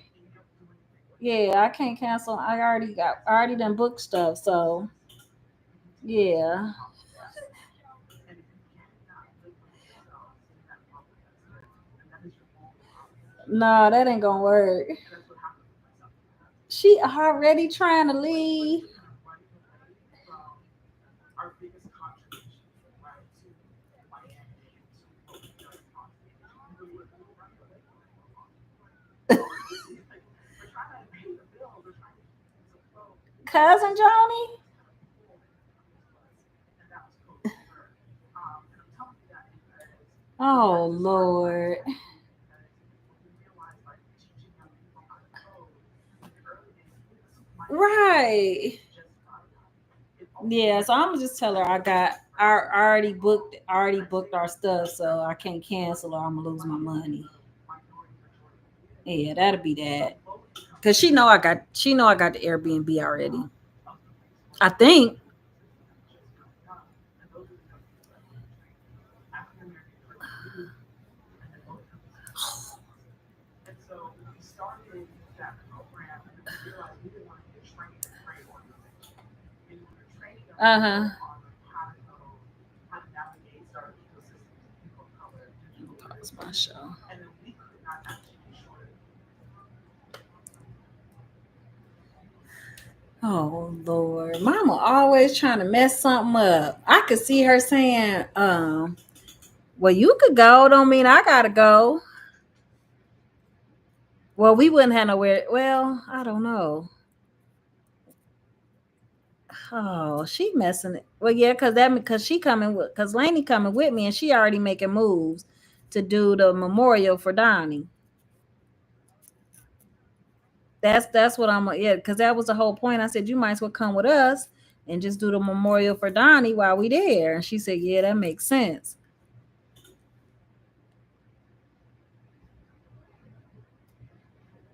Yeah, I can't cancel. I already done booked stuff. So yeah. No, that ain't gonna work. She already trying to leave. Cousin Johnny? Oh Lord. Right. Yeah, so I'm gonna just tell her I already booked our stuff, so I can't cancel or I'm gonna lose my money. Yeah, that'll be that. Cause she know I got the Airbnb already. I think. Uh-huh. Pause my show. Oh Lord. Mama always trying to mess something up. I could see her saying, well, you could go, don't mean I gotta go. Well, we wouldn't have nowhere. Well, I don't know. Oh, she messing it. Well, yeah, because she coming with because Lainey coming with me and she already making moves to do the memorial for Donnie. That's what I'm yeah, because that was the whole point. I said you might as well come with us and just do the memorial for Donnie while we there. And she said, yeah, that makes sense.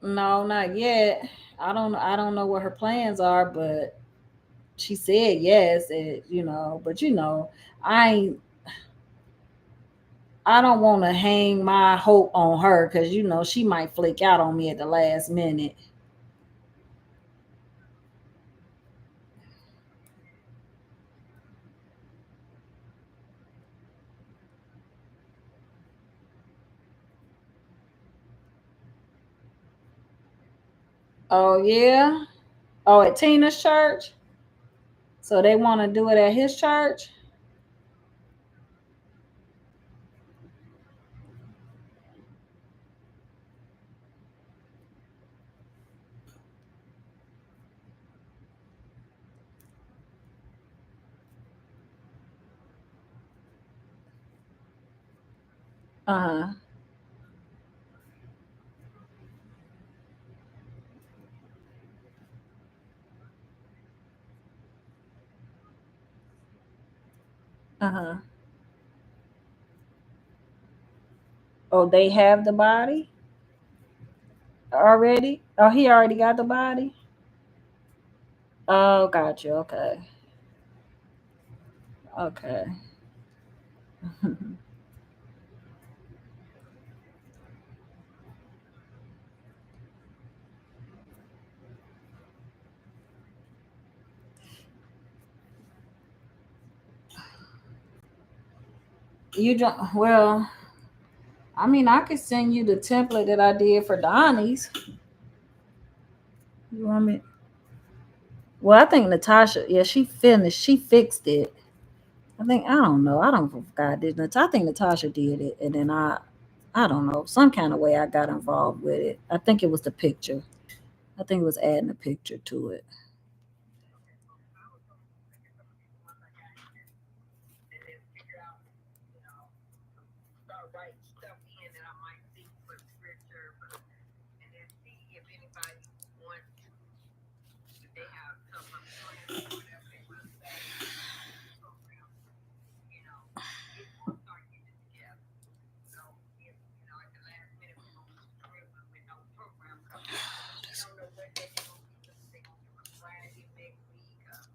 No, not yet. I don't know what her plans are, but she said yes, but I ain't I don't want to hang my hope on her because she might flake out on me at the last minute. Oh yeah. Oh, at Tina's church. So they want to do it at his church. Uh huh. Uh huh. Oh, they have the body already. Oh, he already got the body. Oh, got you. Okay. Okay. You don't. Well, I mean, I could send you the template that I did for Donnie's. You want me? Well, I think Natasha. Yeah, she finished. She fixed it. I don't know. I don't forgot did I think Natasha did it, and then I don't know, some kind of way I got involved with it. I think it was the picture. I think it was adding a picture to it.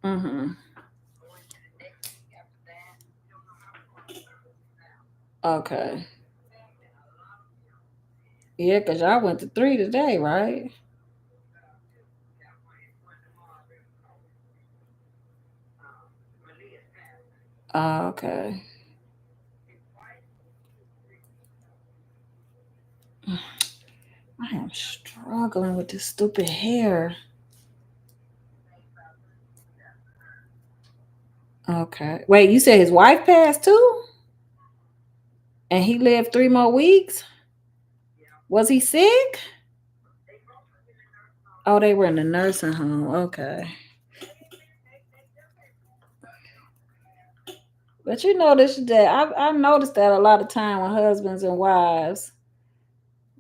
Mm-hmm. Okay. Yeah, because y'all went to 3 today, right? Okay. I am struggling with this stupid hair. Okay. Wait, you said his wife passed too? And he lived 3 more weeks? Was he sick? Oh, they were in the nursing home. Okay. But you notice that I noticed that a lot of time when husbands and wives,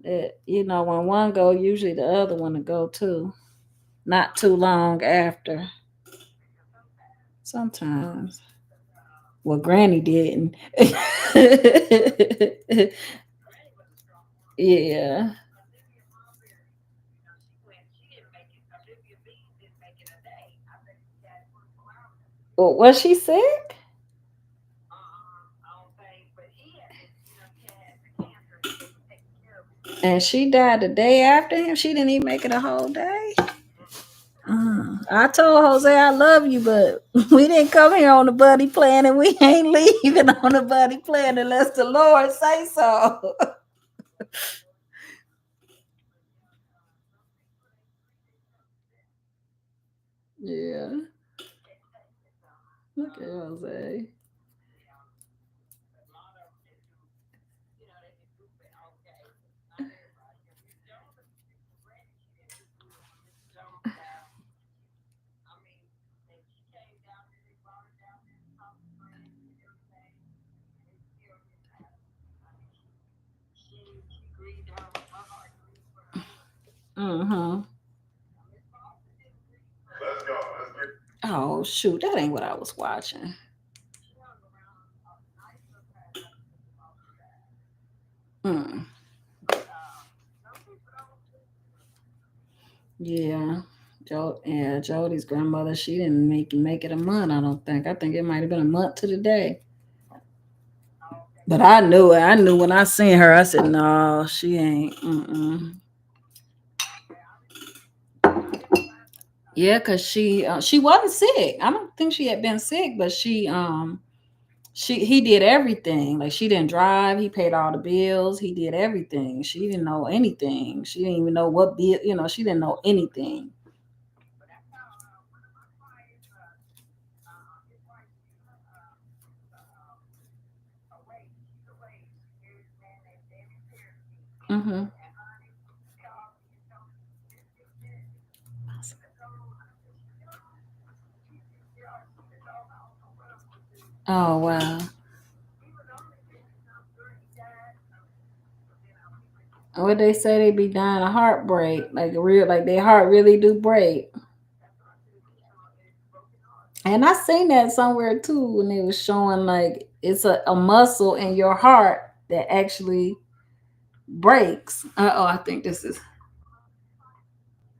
that when one go, usually the other one to go too. Not too long after. Sometimes. Well, Granny didn't. Yeah. Well, was she sick? And she died the day after him. She didn't even make it a whole day. I told Jose I love you, but we didn't come here on the buddy plan, and we ain't leaving on the buddy plan unless the Lord say so. Yeah. Look at Jose. Mm-hmm. Oh shoot, that ain't what I was watching. Mm. Yeah. Jody's grandmother, she didn't make it a month, I don't think. I think it might have been a month to the day. But I knew it. I knew when I seen her, I said, no, she ain't. Mm-mm. Yeah, because she wasn't sick. I don't think she had been sick, but he did everything. Like, she didn't drive. He paid all the bills. He did everything. She didn't know anything. She didn't even know what bill. She didn't know anything. Mm-hmm. Oh wow. What they say, they be dying of heartbreak, like their heart really do break. And I seen that somewhere too when they was showing like it's a muscle in your heart that actually breaks. I think this is.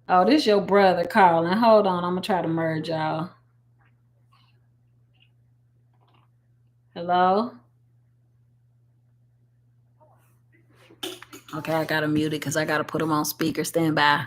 Oh, this your brother calling. Hold on, I'm gonna try to merge y'all. Hello. Okay, I gotta mute it because I gotta put him on speaker. Stand by.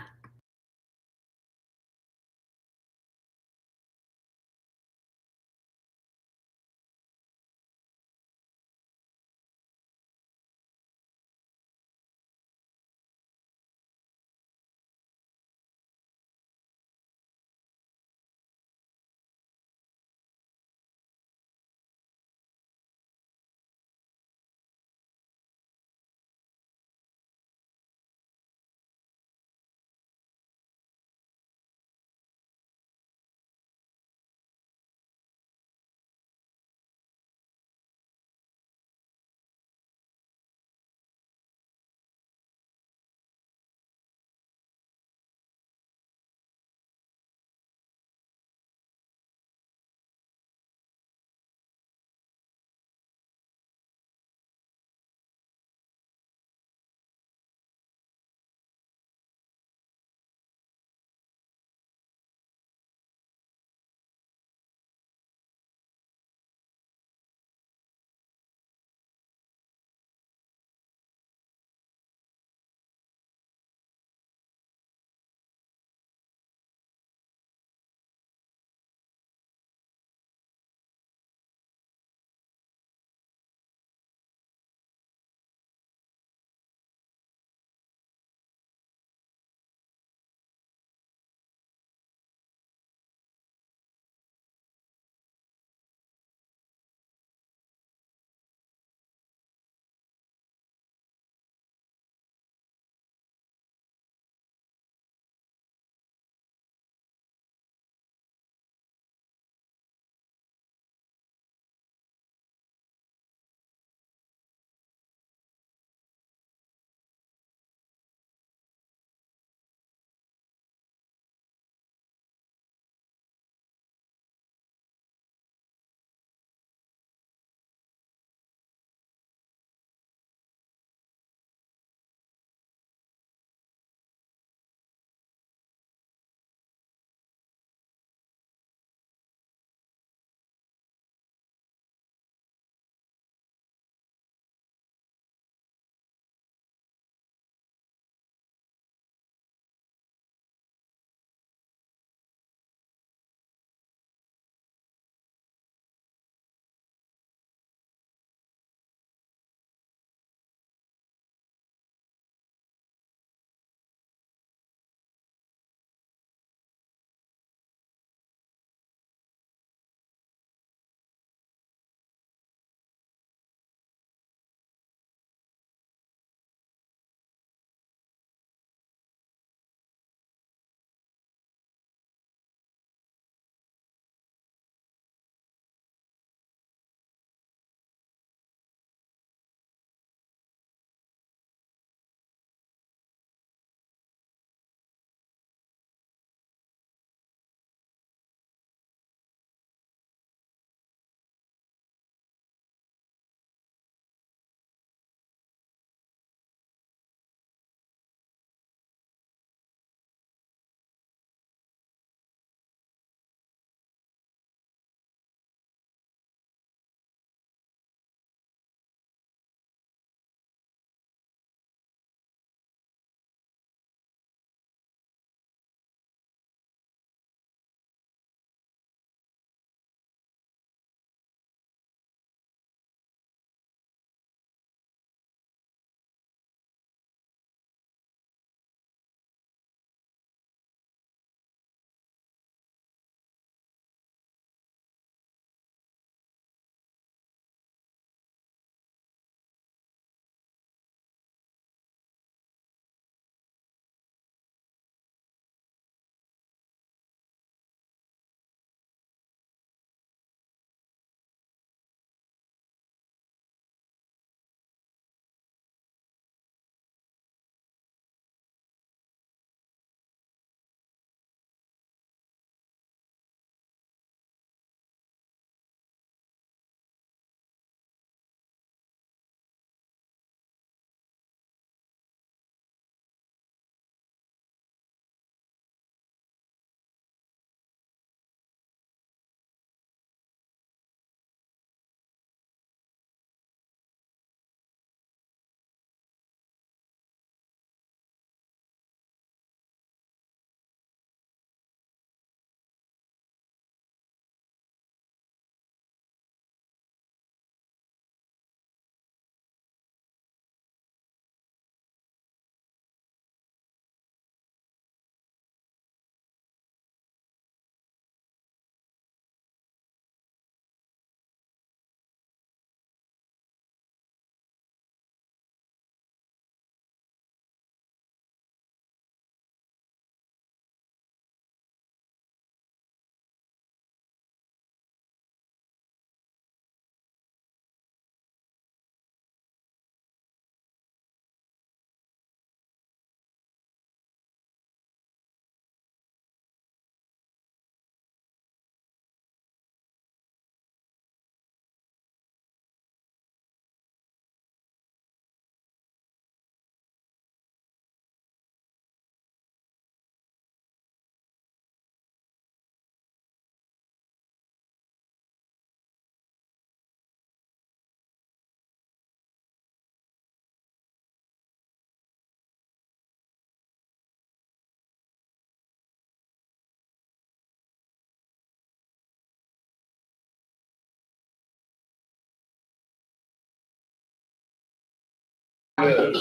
don't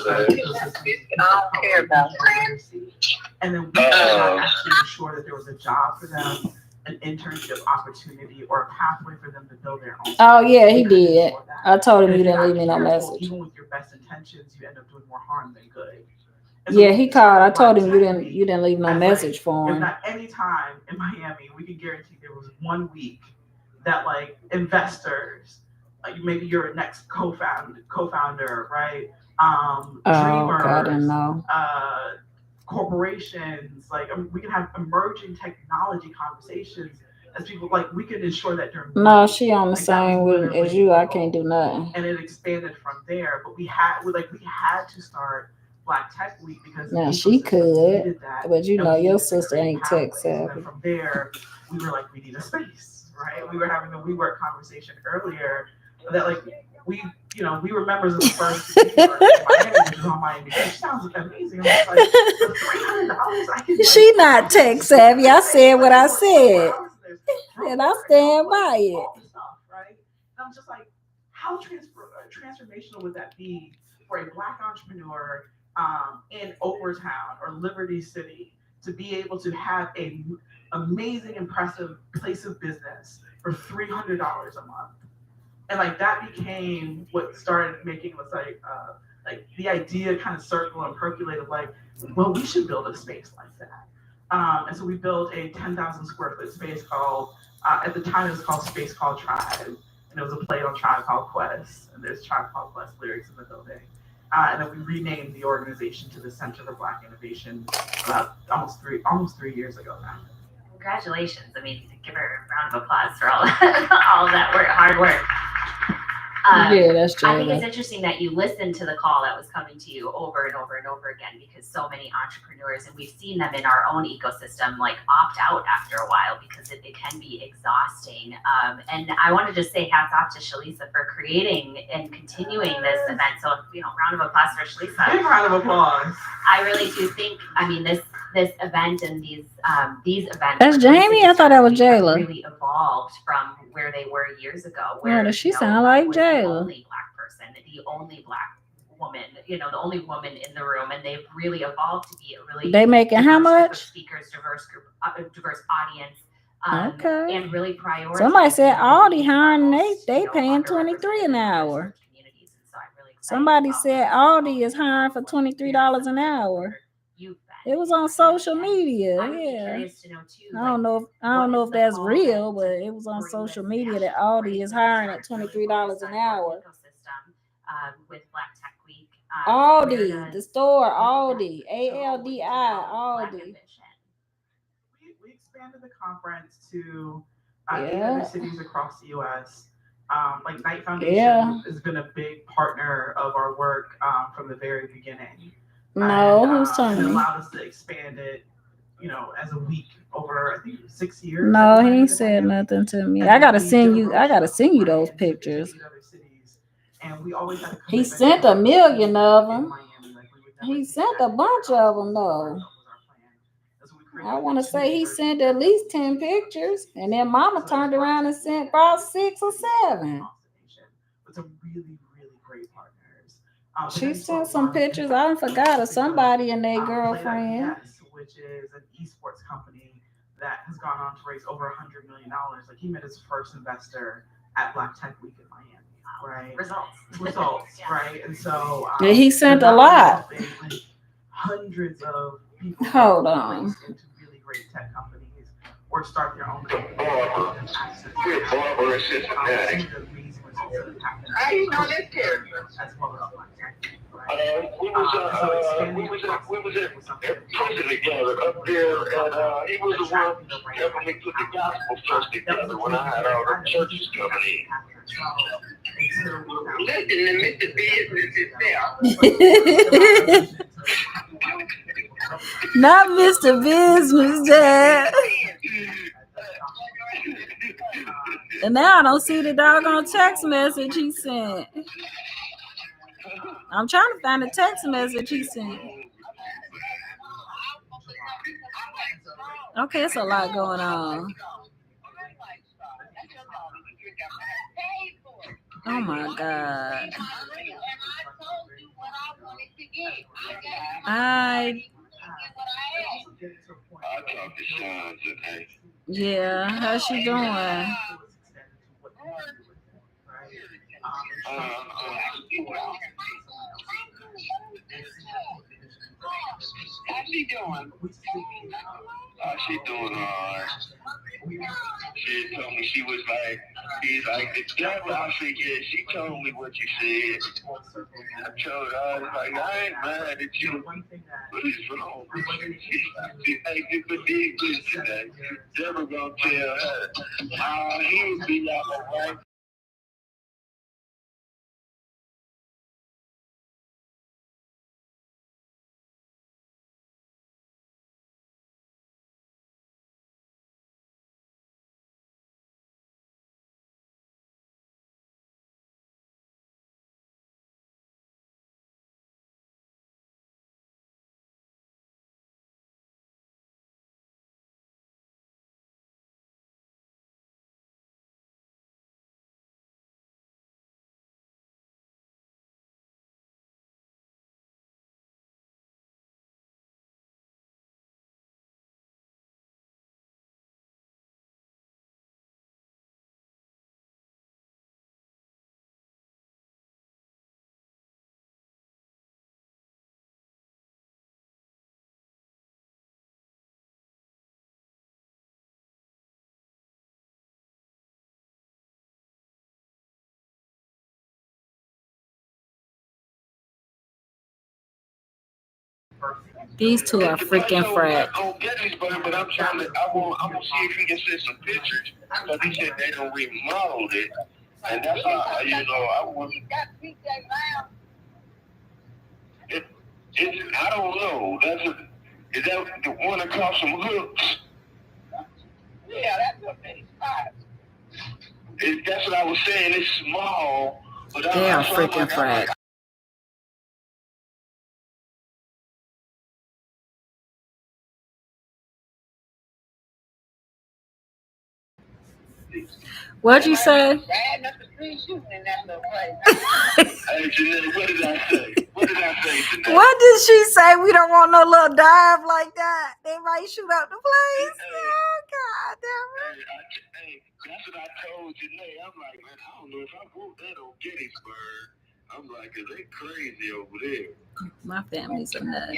care about literacy. And then we not actually ensure that there was a job for them, an internship opportunity, or a pathway for them to build their own.
Oh yeah, he did. I told him you didn't leave me no message.
Even with your best intentions, you end up doing more harm than good.
Yeah, he called. I told him you didn't leave no message for him.
If at any time in Miami, we can guarantee there was 1 week that like investors, like maybe your next co-founder, right? Dreamers,
I didn't know.
Corporations, like we can have emerging technology conversations as people like we can ensure that during.
No, she on the same as you. I can't do nothing.
And it expanded from there, but we had to start Black Tech Week because
now she could, but you know your sister ain't tech savvy.
And from there, we were like, we need a space, right? We were having a WeWork conversation earlier that like we were members of the first WeWork in Miami, which is on Miami Beach. Sounds amazing. I was like, for $300, I can.
She not tech savvy. I said what I said, and I stand by it.
Right? And I'm just like, how transformational would that be for a Black entrepreneur in Overtown or Liberty City to be able to have a amazing, impressive place of business for $300 a month? And like that became what started making us like the idea kind of circle and percolate of like, well, we should build a space like that. And so we built a 10,000 square foot space called, at the time it was called Space Called Tribe. And it was a play on Tribe Called Quest. And there's Tribe Called Quest lyrics in the building. And then we renamed the organization to the Center for Black Innovation about almost three years ago now.
Congratulations. I mean, give her a round of applause for all of that hard work.
Yeah, that's true.
I think it's interesting that you listened to the call that was coming to you over and over and over again, because so many entrepreneurs, and we've seen them in our own ecosystem, like opt out after a while because it can be exhausting. And I want to just say hats off to Shalisa for creating and continuing this event. So, round of applause for Shalisa.
Big round of applause.
I really do think, this event and these events.
That's Jamie? I thought that was Jayla.
Really evolved from where they were years ago.
Where does she sound like Jayla?
The only Black person, the only Black woman, the only woman in the room, and they've really evolved to be a really.
They making how much?
Speakers, diverse audience.
Okay.
And really prioritize.
Somebody said Aldi hiring, they paying $23 an hour. Somebody said Aldi is hiring for $23 an hour. It was on social media. Yeah. I don't know if that's real, but it was on social media that Aldi is hiring at $23 an hour.
With Black Tech Week.
Aldi, the store, Aldi, ALDI, Aldi.
We expanded the conference to 8 other cities across the U.S. Like Knight Foundation has been a big partner of our work from the very beginning.
No, who's telling me?
It allowed us to expand it, as a week over, I think, 6 years.
No, he ain't said nothing to me. I gotta send you those pictures.
And we always had
he sent 1 million of them. He sent a bunch of them though. I want to say he sent at least 10 pictures, and then Mama turned around and sent about 6 or 7.
It's a really, really great partners.
She sent some pictures. I forgot of somebody and their girlfriend.
Which is an esports company that has gone on to raise over $100 million. Like he met his first investor at Black Tech Week in Miami. Right. Results. Yeah. Right. And so
he sent a lot.
Hundreds of people.
Hold on.
Into really great tech companies or start their own company.
How you know this character?
As well as Black Tech.
We was at prison together up there, and he was the one that helped me put the gospel first together when I had all the churches coming in. Listen to Mr. Business itself.
Not Mr. Business, Dad. And now I don't see the doggone text message he sent. I'm trying to find the text message he sent. Okay, it's a lot going on. Oh my God. I
talked to Sean today.
yeah, how's she doing?
How's she doing? She doing alright. She told me she's like, it's that I said, yeah, she told me what you said. I told her, I was like, I ain't mad at you. What is wrong? She ain't good for this today. Never gonna tell her. He would be like, alright.
These two are freaking frack.
On Gettysburg, but I'm gonna see if he can send some pictures. Because he said they don't remodeled it. And that's how, I want. I don't know. Is that the one across from Hooks? Yeah, that's a big spot. That's what I was saying. It's small, but
They are freaking frack. What'd you say?
Hey, Janelle, what did I say? What did I say, Janelle?
What did she say? We don't want no little dive like that. They might shoot up the place. Oh, God damn it.
Hey, that's what I told Janelle. I'm like, man, I don't know if I want that on Gettysburg. I'm like, 'cause they crazy over there.
My family's a nuts.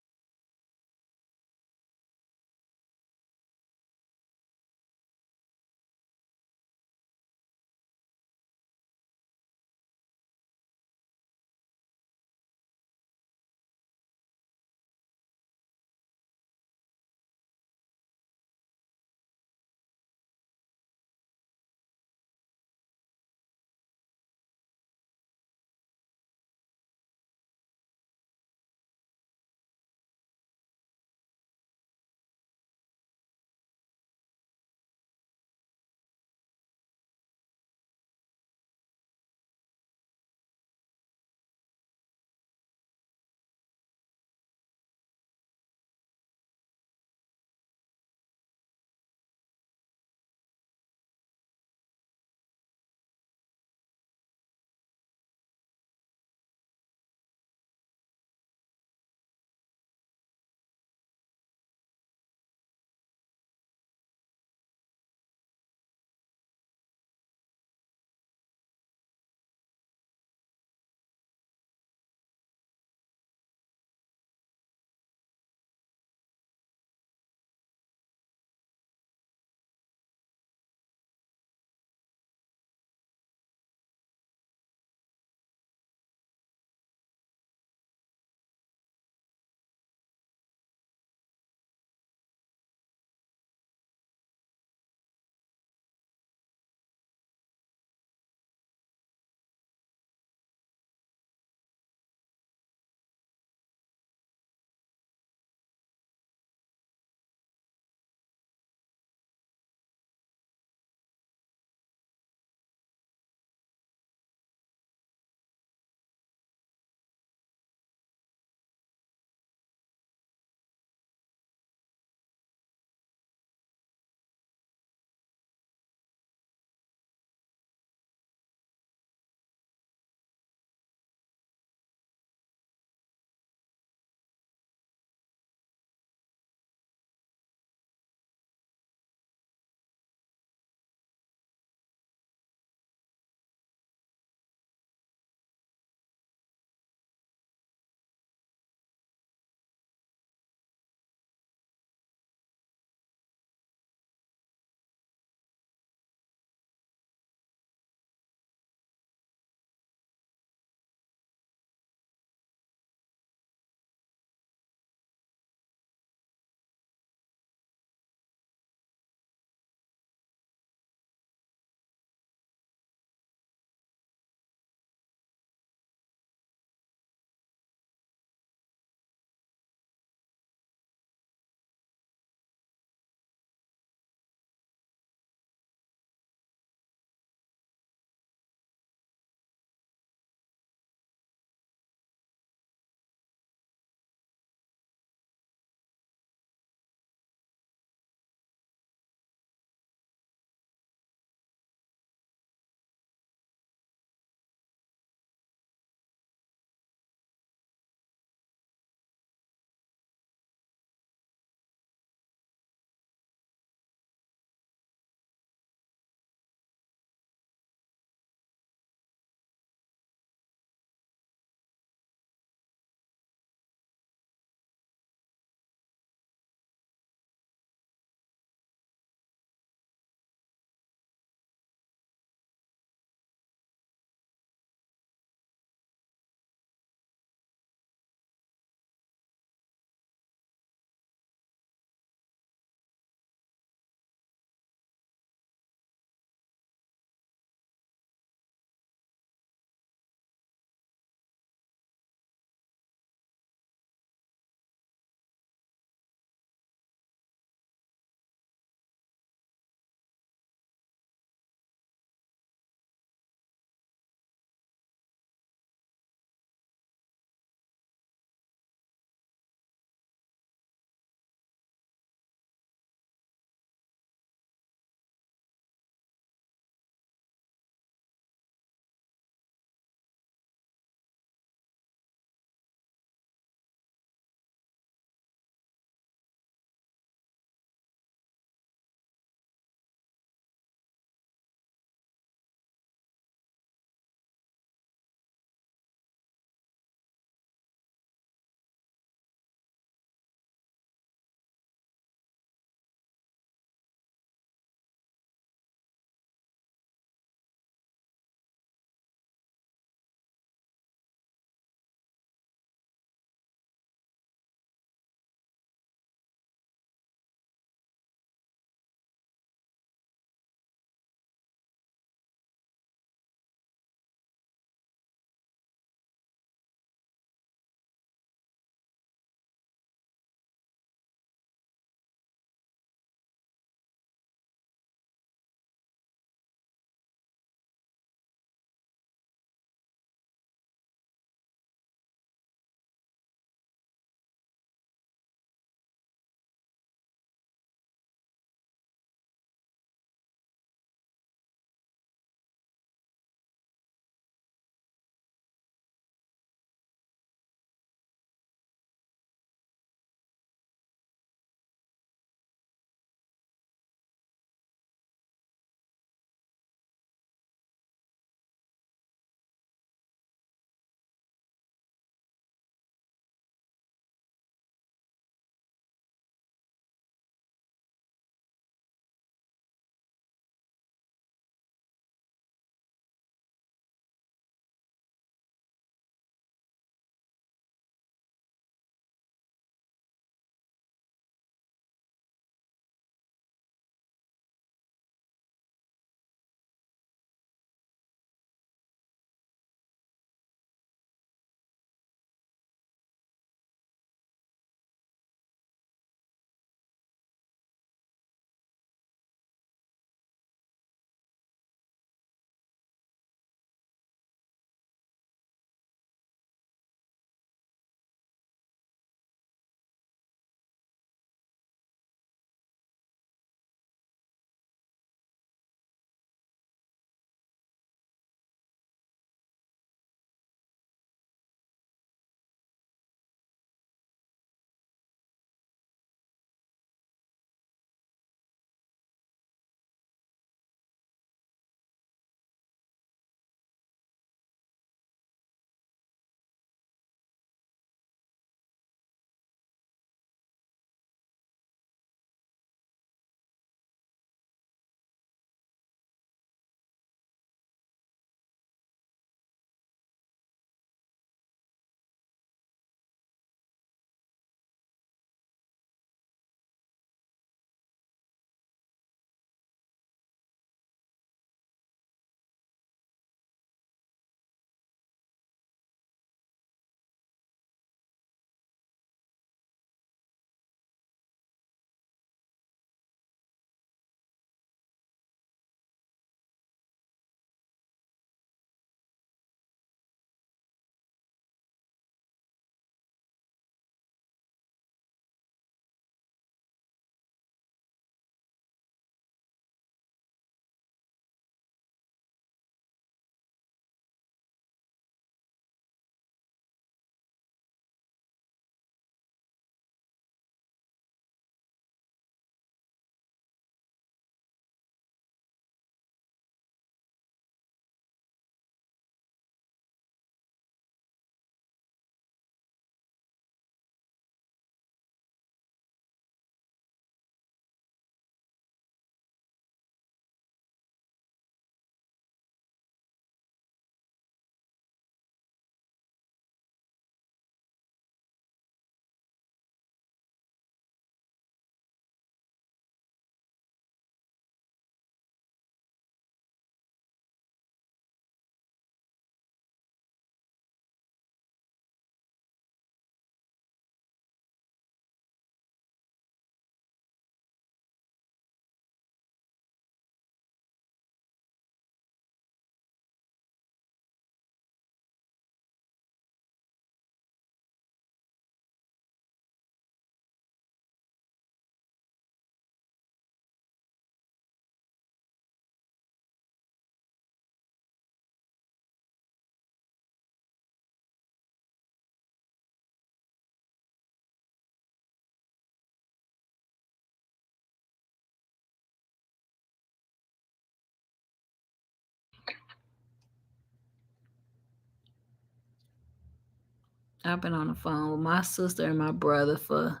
I've been on the phone with my sister and my brother for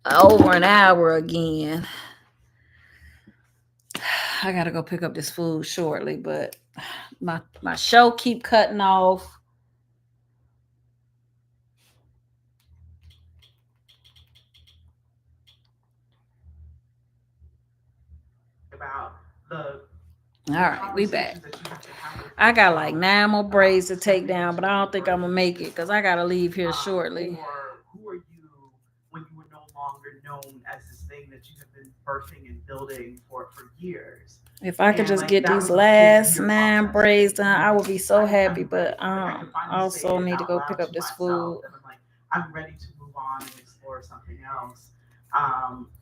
over an hour again. I gotta go pick up this food shortly, but my show keep cutting off.
About the
All right, we back. I got like 9 more braids to take down, but I don't think I'm gonna make it because I gotta leave here shortly.
Or who are you when you were no longer known as this thing that you have been birthing and building for years?
If I could just get these last 9 braids done, I would be so happy. But I also need to go pick up this food.
And I'm like, I'm ready to move on and explore something else.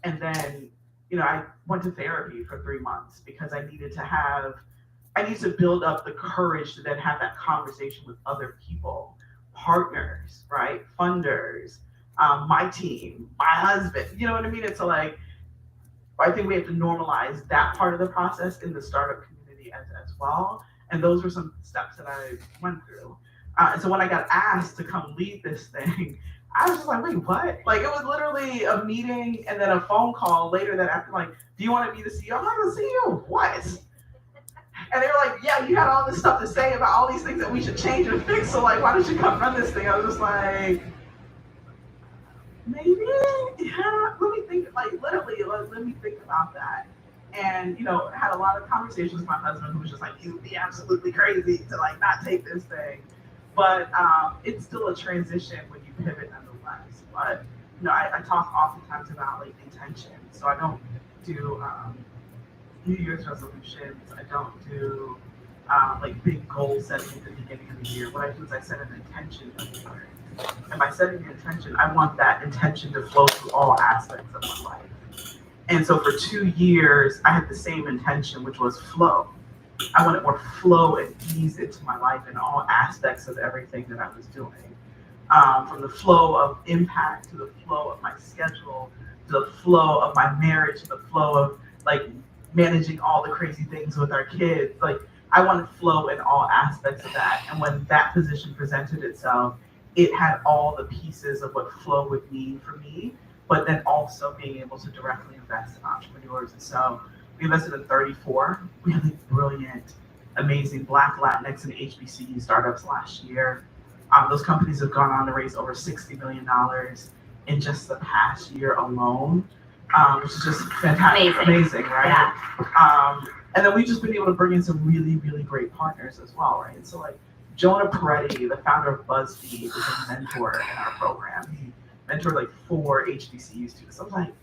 And then, I went to therapy for 3 months because I need to build up the courage to then have that conversation with other people, partners, right? Funders, my team, my husband, you know what I mean? It's like, I think we have to normalize that part of the process in the startup community as well. And those were some steps that I went through. And so when I got asked to come lead this thing, I was just like, wait, what? Like, it was literally a meeting and then a phone call later that after, like, do you want to be the CEO? I'm not the CEO. What? And they were like, yeah, you had all this stuff to say about all these things that we should change and fix. So, like, why don't you come run this thing? I was just like, maybe, yeah, let me think, like, literally, let me think about that. And, had a lot of conversations with my husband who was just like, you would be absolutely crazy to, like, not take this thing. But it's still a transition when you pivot nonetheless. But, I talk oftentimes about, like, intention. So I don't do New Year's resolutions. I don't do like big goal setting at the beginning of the year. What I do is I set an intention of the year. And by setting the intention, I want that intention to flow through all aspects of my life. And so for 2 years, I had the same intention, which was flow. I wanted more flow and ease into my life in all aspects of everything that I was doing. From the flow of impact to the flow of my schedule, to the flow of my marriage, to the flow of, like, managing all the crazy things with our kids. Like, I wanted flow in all aspects of that. And when that position presented itself, it had all the pieces of what flow would mean for me, but then also being able to directly invest in entrepreneurs. And so we invested in 34 really brilliant, amazing Black, Latinx, and HBCU startups last year. Those companies have gone on to raise over $60 million in just the past year alone. Which is just fantastic, amazing, right? Yeah. And then we've just been able to bring in some really, really great partners as well, right? So, like, Jonah Peretti, the founder of BuzzFeed, is a mentor in our program. He mentored like 4 HBCU students. I was like,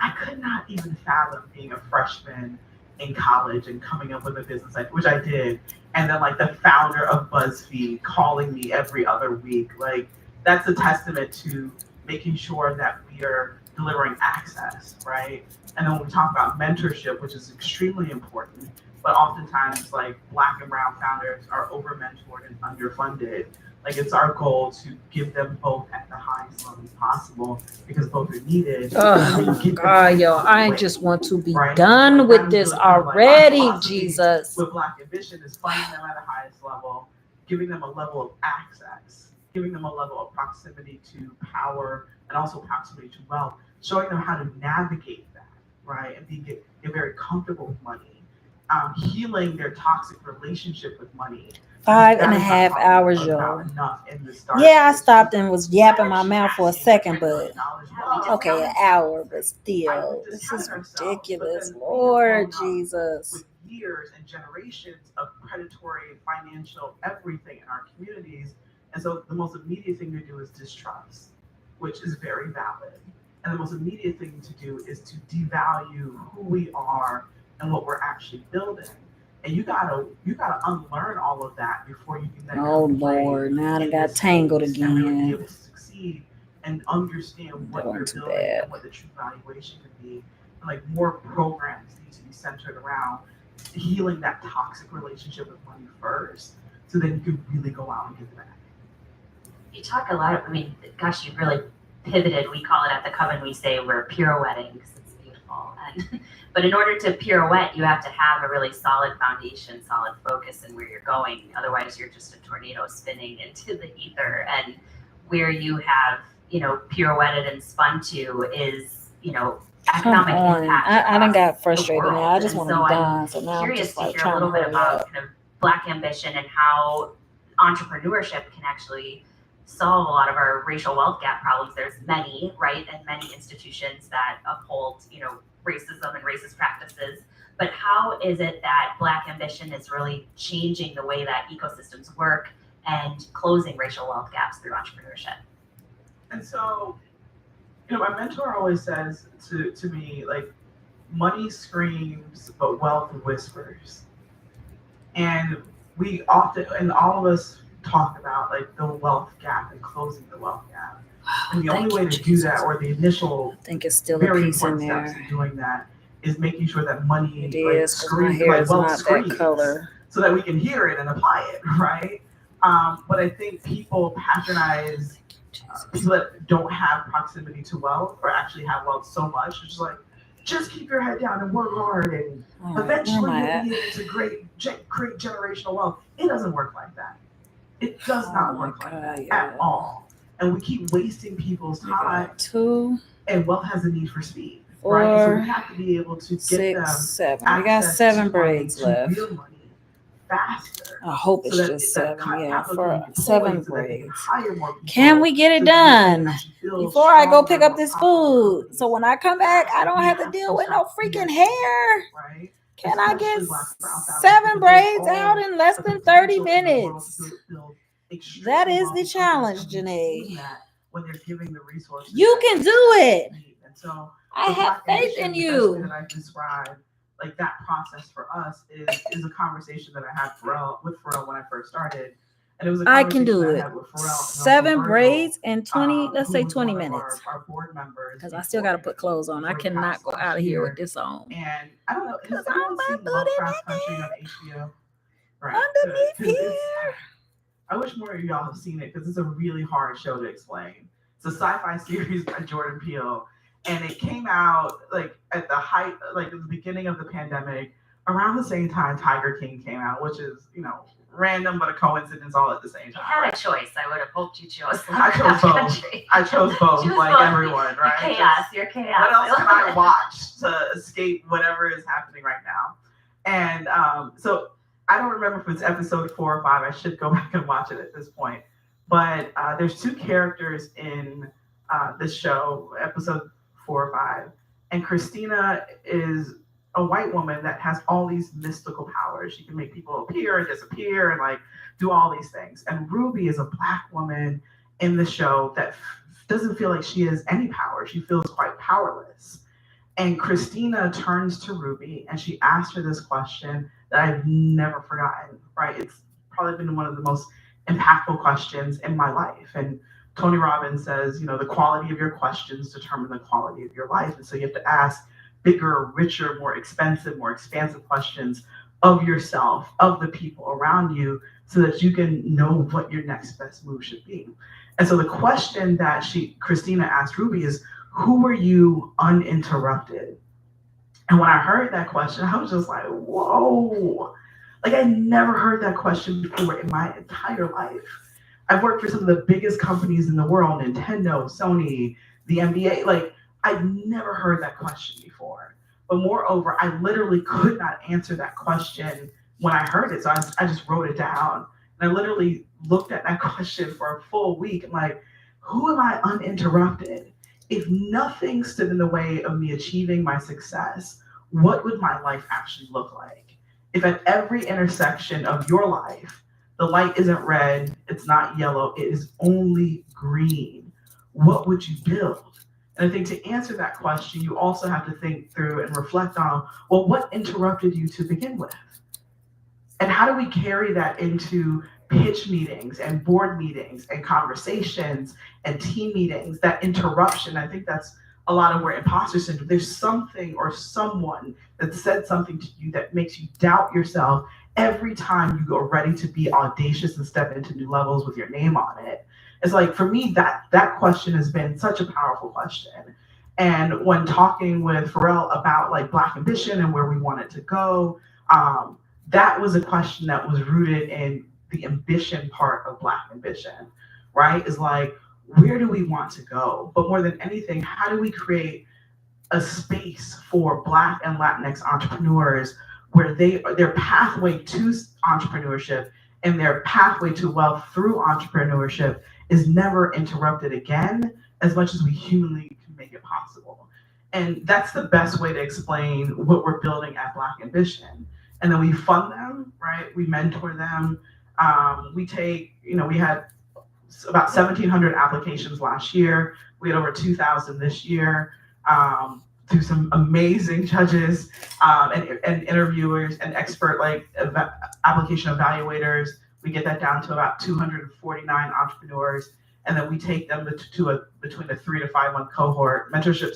I could not even fathom being a freshman in college and coming up with a business idea, which I did. And then, like, the founder of BuzzFeed calling me every other week. Like, that's a testament to making sure that we are delivering access, right? And then when we talk about mentorship, which is extremely important, but oftentimes, like, Black and brown founders are over-mentored and underfunded. Like, it's our goal to give them both at the highest levels possible because both are needed.
Oh God, yo, I just want to be done with this already, Jesus.
With Black Ambition is funding them at the highest level, giving them a level of access, giving them a level of proximity to power and also proximity to wealth, showing them how to navigate that, right? And get very comfortable with money, healing their toxic relationship with money.
5.5 hours, y'all. Yeah, I stopped and was yapping my mouth for a second, but okay, an hour, but still, this is ridiculous. Lord Jesus.
With years and generations of predatory financial everything in our communities. And so the most immediate thing to do is distrust, which is very valid. And the most immediate thing to do is to devalue who we are and what we're actually building. And you gotta unlearn all of that before you can then
Lord, now I got tangled again.
And really be able to succeed and understand what you're building and what the true valuation can be. And, like, more programs need to be centered around healing that toxic relationship with money first, so then you can really go out and get that.
You talk a lot. Gosh, you really pivoted. We call it at the Coven. We say we're pirouetting because it's beautiful. But in order to pirouette, you have to have a really solid foundation, solid focus in where you're going. Otherwise, you're just a tornado spinning into the ether. And where you have, pirouetted and spun to is,
Come
economic
on.
impact.
I done
across
got
the
frustrated now.
world.
I just
And
want to
so
be
I'm
done. So now I'm
curious
just
to
like
hear a
trying to
little bit
hurry
about
up.
kind of Black ambition and how entrepreneurship can actually solve a lot of our racial wealth gap problems. There's many, right, and many institutions that uphold, racism and racist practices. But how is it that Black ambition is really changing the way that ecosystems work and closing racial wealth gaps through entrepreneurship?
And so, my mentor always says to me, like, money screams, but wealth whispers. And we often, and all of us talk about like the wealth gap and closing the wealth gap. And the only way to do that, or the initial
I think it's still a
very
piece in
important
there.
steps in doing that, is making sure that money
It
like
is, 'cause my
screams,
hair
like
is
wealth
not
screams,
that color.
so that we can hear it and apply it, right? But I think people patronize people that don't have proximity to wealth, or actually have wealth so much, it's just like, just keep your head down and work hard, and
All right,
eventually
where am I
you'll
at?
be able to create generational wealth. It doesn't work like that. It does not work like that at all. And we keep wasting people's time.
2,
And wealth has a need for speed,
4,
right? And so we have to be able to get them
6, 7. We got
access
7
to
braids
money,
left.
to real money faster.
I hope it's
So that
just
that
7. Yeah,
capital
for
can be deployed
7
so that they can
braids.
hire more people.
Can we get it
So that they can
done
build
before I go pick
stronger,
up this
more profitable
food?
companies.
So when I come back, I don't
We
have to
have
deal
to
with no
stop
freaking
being
hair.
right?
Can I get
Especially Black and brown families,
7
because
braids
there's
out
all
in less
the
than 30
potential in the world
minutes?
to build extremely
That is the
wealthy
challenge,
companies, and we've seen
Janae.
that when they're giving the resources
You
that
can
they
do it.
need. And so
I
with
have
Black
faith
ambition,
in
the best way
you.
that I describe like that process for us is a conversation that I had with Pharrell when I first started. And it was a
I can
conversation
do
that I
it.
had with Pharrell and also
7
Virgil,
braids in 20, let's
who
say
was
20
one of
minutes.
our board members.
Because I still got to put clothes on. I
before he
cannot
passed
go
last
out of here with
year.
this on.
And I don't know, has
'Cause I'm
anyone seen
about
Lovecraft
booty
Country on
naked.
HBO? Right.
Underneath
'Cause
here.
I wish more of y'all have seen it because it's a really hard show to explain. It's a sci-fi series by Jordan Peele, and it came out like at the height, like at the beginning of the pandemic, around the same time Tiger King came out, which is random but a coincidence all at the same
You
time.
had
Right?
a choice. I would have hoped you chose
I chose both.
Country.
I chose both,
Choose
like
both.
everyone, right?
Chaos. You're chaos.
What else can
love
I
it.
watch to escape whatever is happening right now? And so I don't remember if it's episode 4 or 5. I should go back and watch it at this point. But there's 2 characters in this show, episode 4 or 5. And Christina is a white woman that has all these mystical powers. She can make people appear and disappear and like do all these things. And Ruby is a Black woman in the show that doesn't feel like she has any power. She feels quite powerless. And Christina turns to Ruby and she asks her this question that I've never forgotten, right? It's probably been one of the most impactful questions in my life. And Tony Robbins says, the quality of your questions determine the quality of your life. And so you have to ask bigger, richer, more expensive, more expansive questions of yourself, of the people around you, so that you can know what your next best move should be. And so the question that Christina asked Ruby is, who were you uninterrupted? And when I heard that question, I was just like, whoa. Like I never heard that question before in my entire life. I've worked for some of the biggest companies in the world, Nintendo, Sony, the NBA. Like I've never heard that question before. But moreover, I literally could not answer that question when I heard it. So I just wrote it down. And I literally looked at that question for a full week. I'm like, who am I uninterrupted? If nothing stood in the way of me achieving my success, what would my life actually look like? If at every intersection of your life, the light isn't red, it's not yellow, it is only green, what would you build? And I think to answer that question, you also have to think through and reflect on, well, what interrupted you to begin with? And how do we carry that into pitch meetings and board meetings and conversations and team meetings? That interruption, I think that's a lot of where imposter syndrome, there's something or someone that said something to you that makes you doubt yourself every time you go ready to be audacious and step into new levels with your name on it. It's like, for me, that question has been such a powerful question. And when talking with Pharrell about like Black ambition and where we want it to go, that was a question that was rooted in the ambition part of Black ambition, right? Is like,
where do we want to go? But more than anything, how do we create a space for Black and Latinx entrepreneurs where their pathway to entrepreneurship and their pathway to wealth through entrepreneurship is never interrupted again, as much as we humanly can make it possible. And that's the best way to explain what we're building at Black Ambition. And then we fund them, right? We mentor them. We had about 1,700 applications last year. We had over 2,000 this year. Through some amazing judges and interviewers and expert application evaluators, we get that down to about 249 entrepreneurs, and then we take them between a 3 to 5 month cohort, mentorship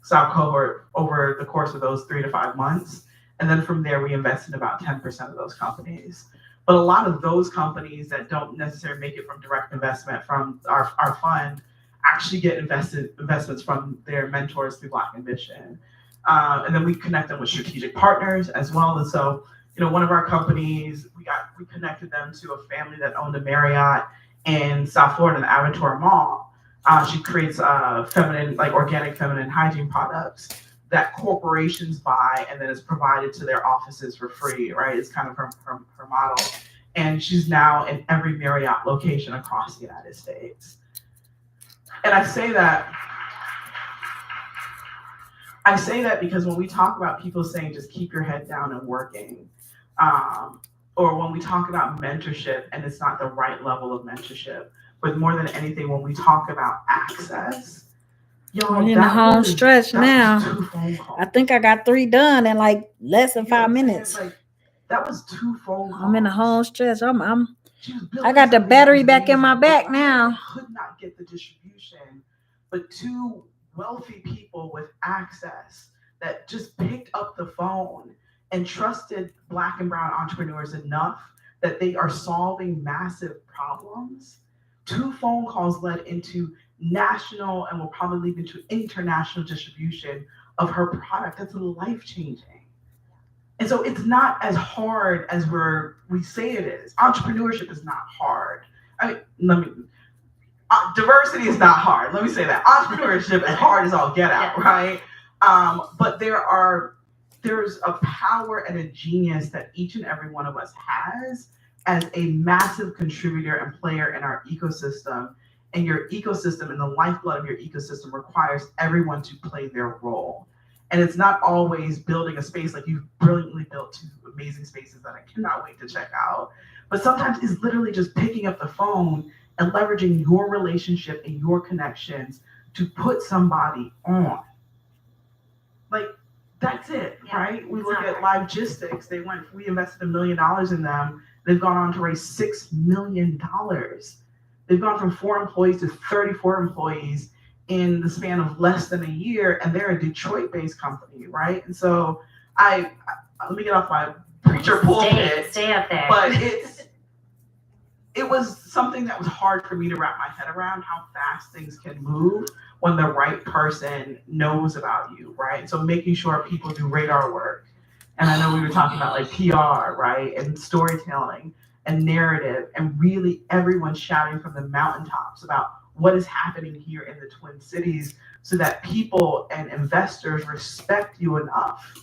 style cohort over the course of those 3 to 5 months, and then from there we invest in about 10% of those companies. But a lot of those companies that don't necessarily make it from direct investment from our fund actually get investments from their mentors through Black Ambition. And then we connect them with strategic partners as well. And so, one of our companies, we connected them to a family that owned a Marriott in South Florida, in the Aventura Mall. She creates organic feminine hygiene products that corporations buy and then is provided to their offices for free, right? It's kind of her model. And she's now in every Marriott location across the United States. And I say that because when we talk about people saying just keep your head down and working, or when we talk about mentorship and it's not the right level of mentorship, but more than anything, when we talk about access,
I'm in the home stretch now. I think I got 3 done in like less than 5 minutes.
That was 2 phone calls.
I'm in the home stretch. I got the battery back in my back now.
I could not get the distribution, but 2 wealthy people with access that just picked up the phone and trusted Black and brown entrepreneurs enough that they are solving massive problems. 2 phone calls led into national and will probably lead into international distribution of her product. That's life-changing. And so it's not as hard as we say it is. Entrepreneurship is not hard. Diversity is not hard. Let me say that. Entrepreneurship is hard as all get out, right? But there's a power and a genius that each and every one of us has as a massive contributor and player in our ecosystem. And your ecosystem and the lifeblood of your ecosystem requires everyone to play their role. And it's not always building a space like you've brilliantly built 2 amazing spaces that I cannot wait to check out. But sometimes it's literally just picking up the phone and leveraging your relationship and your connections to put somebody on. That's it, right? We look at Livegistics. We invested $1 million in them. They've gone on to raise $6 million. They've gone from 4 employees to 34 employees in the span of less than a year, and they're a Detroit-based company, right? And so let me get off my preacher pulpit.
Stay up there.
But it was something that was hard for me to wrap my head around, how fast things can move when the right person knows about you, right? So making sure people do radar work. And I know we were talking about PR, right? And storytelling and narrative, and really everyone shouting from the mountaintops about what is happening here in the Twin Cities so that people and investors respect you enough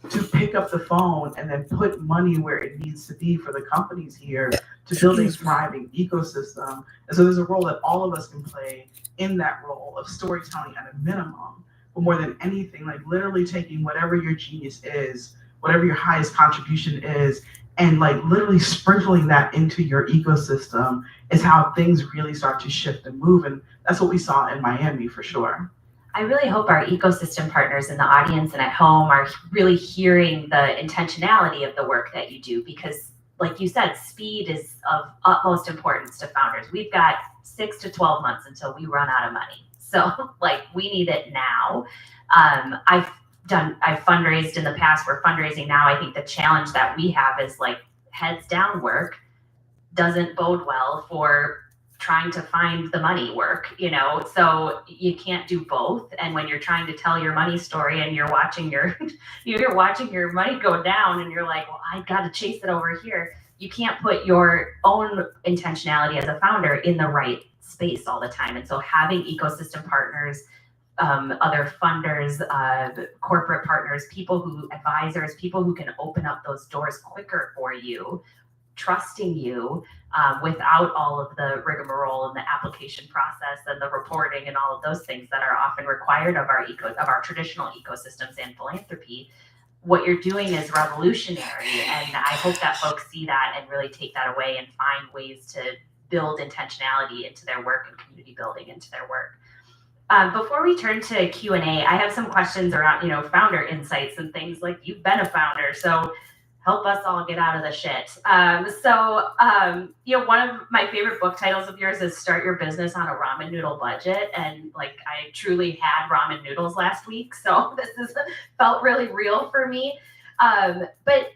to pick up the phone and then put money where it needs to be for the companies here to build a thriving ecosystem. And so there's a role that all of us can play in that role of storytelling at a minimum. But more than anything, literally taking whatever your genius is, whatever your highest contribution is, and literally sprinkling that into your ecosystem is how things really start to shift and move. And that's what we saw in Miami for sure.
I really hope our ecosystem partners in the audience and at home are really hearing the intentionality of the work that you do, because like you said, speed is of utmost importance to founders. We've got 6 to 12 months until we run out of money. So we need it now. I've fundraised in the past. We're fundraising now. I think the challenge that we have is heads down work doesn't bode well for trying to find the money work, so you can't do both. And when you're trying to tell your money story and you're watching your money go down and you're like, well, I got to chase it over here. You can't put your own intentionality as a founder in the right space all the time. And so having ecosystem partners, other funders, corporate partners, advisors, people who can open up those doors quicker for you, trusting you without all of the rigmarole and the application process and the reporting and all of those things that are often required of our traditional ecosystems and philanthropy. What you're doing is revolutionary, and I hope that folks see that and really take that away and find ways to build intentionality into their work and community building into their work. Before we turn to Q&A, I have some questions around, founder insights and things. Like, you've been a founder, so help us all get out of the shit. One of my favorite book titles of yours is Start Your Business on a Ramen Noodle Budget. And I truly had ramen noodles last week. So this felt really real for me. But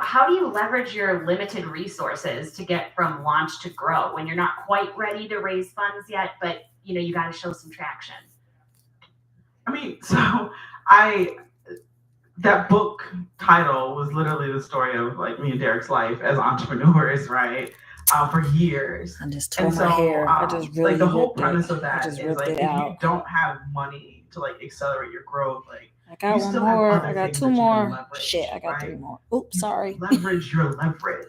how do you leverage your limited resources to get from launch to grow when you're not quite ready to raise funds yet, but you got to show some traction?
I mean, that book title was literally the story of me and Derek's life as entrepreneurs, right? For years.
I just tore my hair. I just really
the whole
ripped
premise
it.
of that is if you don't have money to accelerate your growth,
I got one more. I got two more. Shit, I got three more. Oops, sorry.
Leverage your leverage.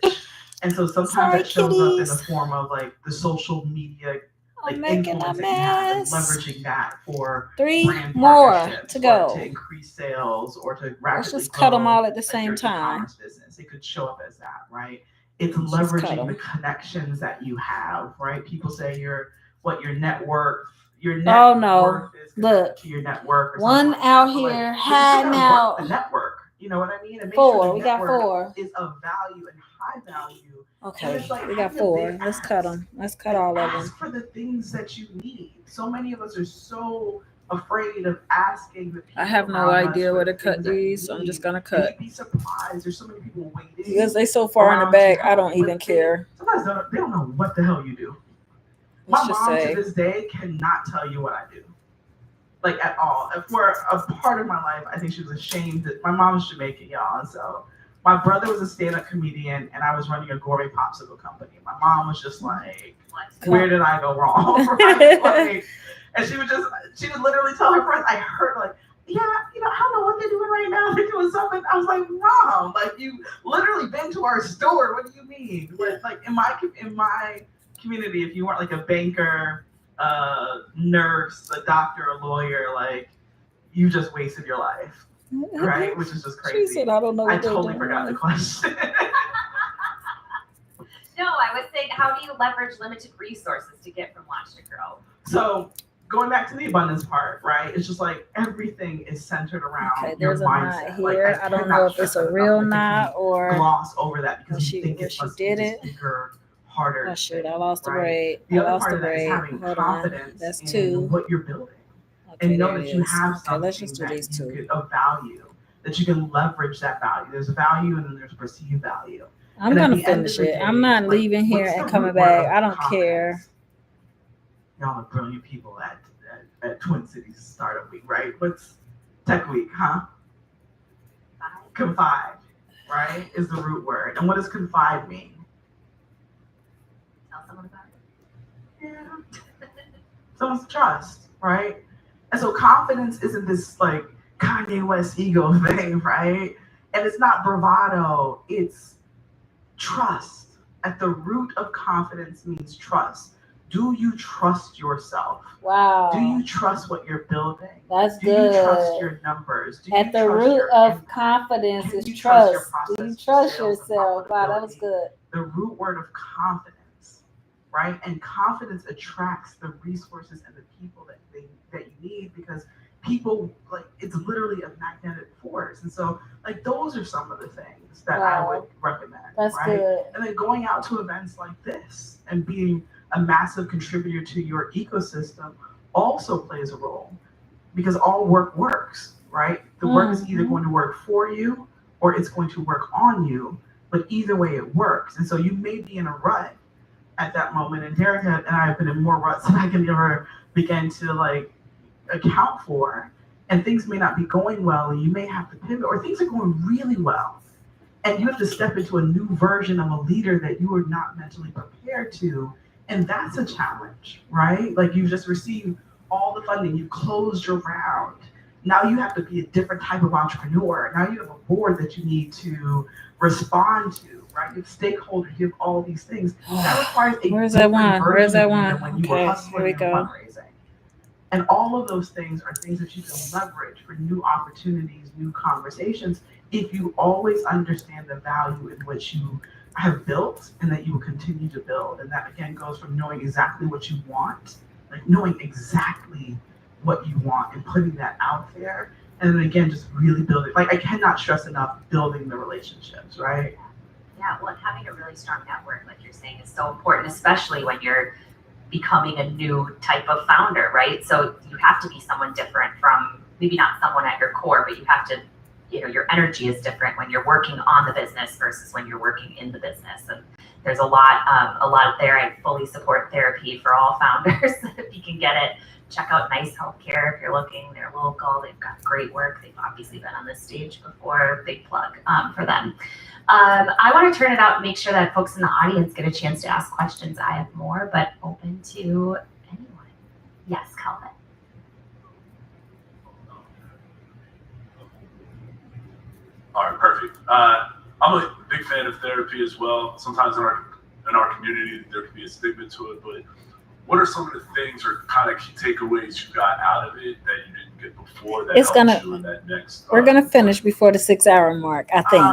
And so sometimes that shows up in the form of the social media
I'm making a mess.
Leveraging that for
three
brand
more to go
to increase sales or to rapidly
Let's just cut them all at the same time.
Business. It could show up as that, right? It's leveraging the connections that you have, right? People say your network.
Oh no!
Look, to your network.
One out here hiding out.
The network. You know what I mean? And
four. We got four.
Is of value and high value.
Okay, we got four. Let's cut them. Let's cut all of them.
Ask for the things that you need. So many of us are so afraid of asking the people.
I have no idea where to cut these, so I'm just gonna cut.
You'd be surprised. There's so many people waiting.
Because they so far in the back, I don't even care.
Sometimes they don't know what the hell you do. My mom to this day cannot tell you what I do. At all. For a part of my life, I think she was ashamed that my mom is Jamaican, y'all. And so my brother was a stand-up comedian, and I was running a gourmet popsicle company. My mom was just where did I go wrong? Right? And she would literally tell her friends, I heard I don't know what they're doing right now. They're doing something. I was like, Mom, you literally been to our store. What do you mean? But in my community, if you weren't a banker, nurse, a doctor, a lawyer, you just wasted your life. Right? Which is just crazy.
She said, I don't know what
I totally forgot the question.
No, I was saying, how do you leverage limited resources to get from launch to grow?
So going back to the abundance part, right? It's just everything is centered around your mindset.
There's a knot here. I don't know if it's a real knot or
gloss over that because you think
she did it
bigger, harder.
Oh shit! I lost the braid.
The other part of that is having confidence
That's
in
two.
What you're building.
Okay,
and know that you have something
let's just do these
two. Of value, that you can leverage that value. There's a value and then there's perceived value.
I'm gonna finish it. I'm not leaving here and coming back. I don't care.
Y'all are brilliant people at Twin Cities Startup Week, right? What's Tech Week, huh? Confide, right? Is the root word. And what does confide mean?
Tell someone about it.
Yeah. Someone's trust, right? And so confidence isn't this Kanye West ego thing, right? And it's not bravado, it's trust. At the root of confidence means trust. Do you trust yourself?
Wow.
Do you trust what you're building?
That's
good.
Do
you trust your numbers?
At the root of confidence is trust. Do you trust yourself? Wow, that was good.
The root word of confidence, right? And confidence attracts the resources and the people that you need, because people it's literally a magnetic force. And so those are some of the things that I would recommend.
That's
right?
good.
And then going out to events like this and being a massive contributor to your ecosystem also plays a role, because all work works, right? The work is either going to work for you or it's going to work on you, but either way it works. And so you may be in a rut at that moment, and Derek and I have been in more ruts than I can ever begin to account for, and things may not be going well, and you may have to pivot, or things are going really well and you have to step into a new version of a leader that you are not mentally prepared to, And that's a challenge, right? Like you've just received all the funding, you closed your round. Now you have to be a different type of entrepreneur. Now you have a board that you need to respond to, right? You have stakeholders, you have all these things. That requires a
Where's that
different
one?
version
Where's that
of you
one?
than when you were
Okay,
hustling
here we
and
go.
fundraising. And all of those things are things that you can leverage for new opportunities, new conversations, if you always understand the value in which you have built and that you will continue to build. And that again goes from knowing exactly what you want, like knowing exactly what you want and putting that out there. And then again, just really building, like I cannot stress enough building the relationships, right?
Yeah, well, and having a really strong network, like you're saying, is so important, especially when you're becoming a new type of founder, right? So you have to be someone different from, maybe not someone at your core, but you have to, your energy is different when you're working on the business versus when you're working in the business. And there's a lot there. I fully support therapy for all founders. If you can get it, check out Nice Healthcare if you're looking. They're local. They've got great work. They've obviously been on this stage before. Big plug for them. I want to turn it out and make sure that folks in the audience get a chance to ask questions. I have more, but open to anyone. Yes, Calvin.
All right, perfect. I'm a big fan of therapy as well. Sometimes in our community, there can be a stigma to it, but what are some of the things or kind of key takeaways you got out of it that you didn't get before that helped you in that next?
We're gonna finish before the 6-hour mark, I think.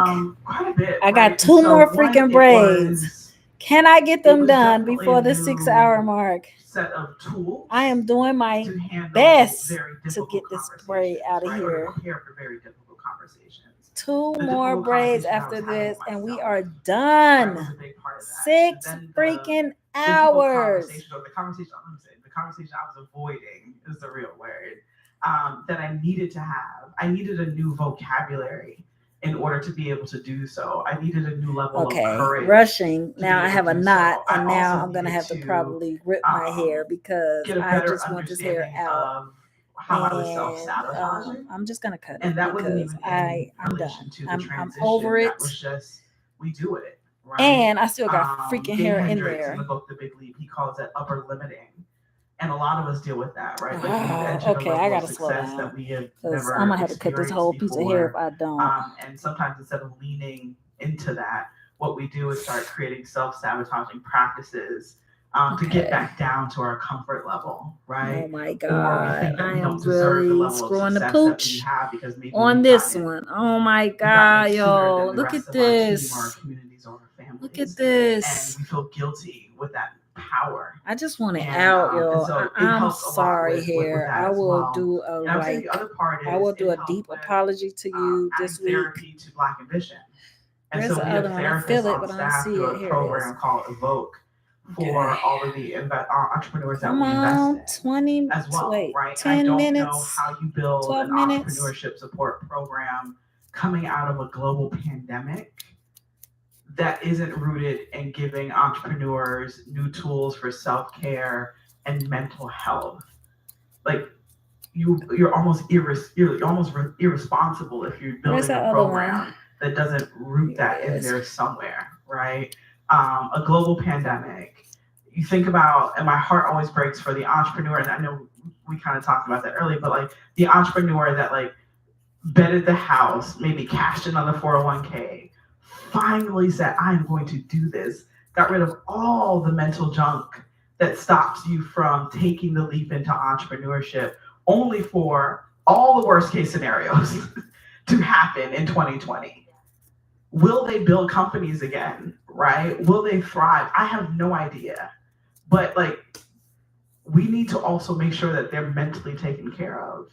Quite a bit.
I got two more freaking braids. Can I get them done before the 6-hour mark?
Set of tools.
I am doing my
to handle
best
very
to
difficult
get this braid out of
right? Or
here.
to prepare for very difficult conversations.
Two
The
more
difficult
braids
conversation I
after
was having
this,
with
and we
myself,
are
that
done.
was a big part of that.
6
And then
freaking
difficult
hours.
conversation, or the conversation I was avoiding is the real word, that I needed to have. I needed a new vocabulary in order to be able to do so. I needed a new level of courage.
Rushing.
to
Now
be
I have a
able to do
knot,
so.
and
I
now
also
I'm gonna have to
needed
probably rip my hair because
get a
I
better
just want this hair
understanding
out.
of how I was self-sabotaging.
I'm just gonna cut it
And that wasn't
because
even
I'm
relation
done.
to the
I'm
transition.
over it.
That was just, we do it, right?
And I still got freaking
Dave
hair in
Hendricks
there.
in the book The Big Leap, he calls it upper limiting. And a lot of us deal with that, right? Like
Okay, I gotta slow down
that we have
because
never
I'm gonna have to cut this whole piece of hair if I don't.
And sometimes instead of leaning into that, what we do is start creating self-sabotaging practices to get back down to our comfort level, right?
Oh my
Or we
God,
think that
I
we
am
don't deserve the
really
level of
screwing the
success that we
pooch
have because maybe
on this one. Oh my God, yo, look at this.
Our communities or our families.
Look at this.
And we feel guilty with that power.
I just want it out, yo.
So
I'm sorry here. I will do a
the other part is
I will do a deep apology to you this week.
Therapy to Black ambition. And
Where's
so
the
we have
other one? I feel it, but I don't see it.
a
Here
program
it is.
called Evoke for all of the entrepreneurs that
Come
we
on,
invest
20,
in as well,
wait,
right?
10
I don't
minutes,
know how you build
12
an
minutes.
entrepreneurship support program coming out of a global pandemic that isn't rooted in giving entrepreneurs new tools for self-care and mental health. Like you're almost irresponsible if you're building a program that doesn't root that in there somewhere, right? A global pandemic. You think about, and my heart always breaks for the entrepreneur, and I know we kind of talked about that earlier, but like the entrepreneur that like betted the house, maybe cashed in on the 401k, finally said, I'm going to do this, got rid of all the mental junk that stops you from taking the leap into entrepreneurship, only for all the worst case scenarios to happen in 2020. Will they build companies again, right? Will they thrive? I have no idea. But like, we need to also make sure that they're mentally taken care of.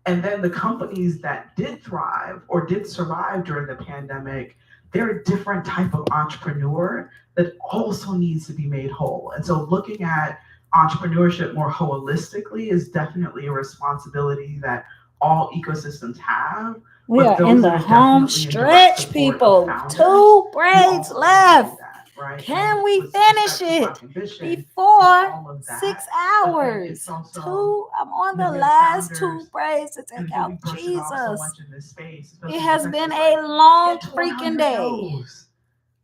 And then the companies that did thrive or did survive during the pandemic, they're a different type of entrepreneur that also needs to be made whole. And so looking at entrepreneurship more holistically is definitely a responsibility that all ecosystems have.
We are in the home stretch, people. 2 braids left.
Right?
Can we finish it before 6 hours? I'm on the last 2 braids to take out. Jesus. It has been a long freaking day.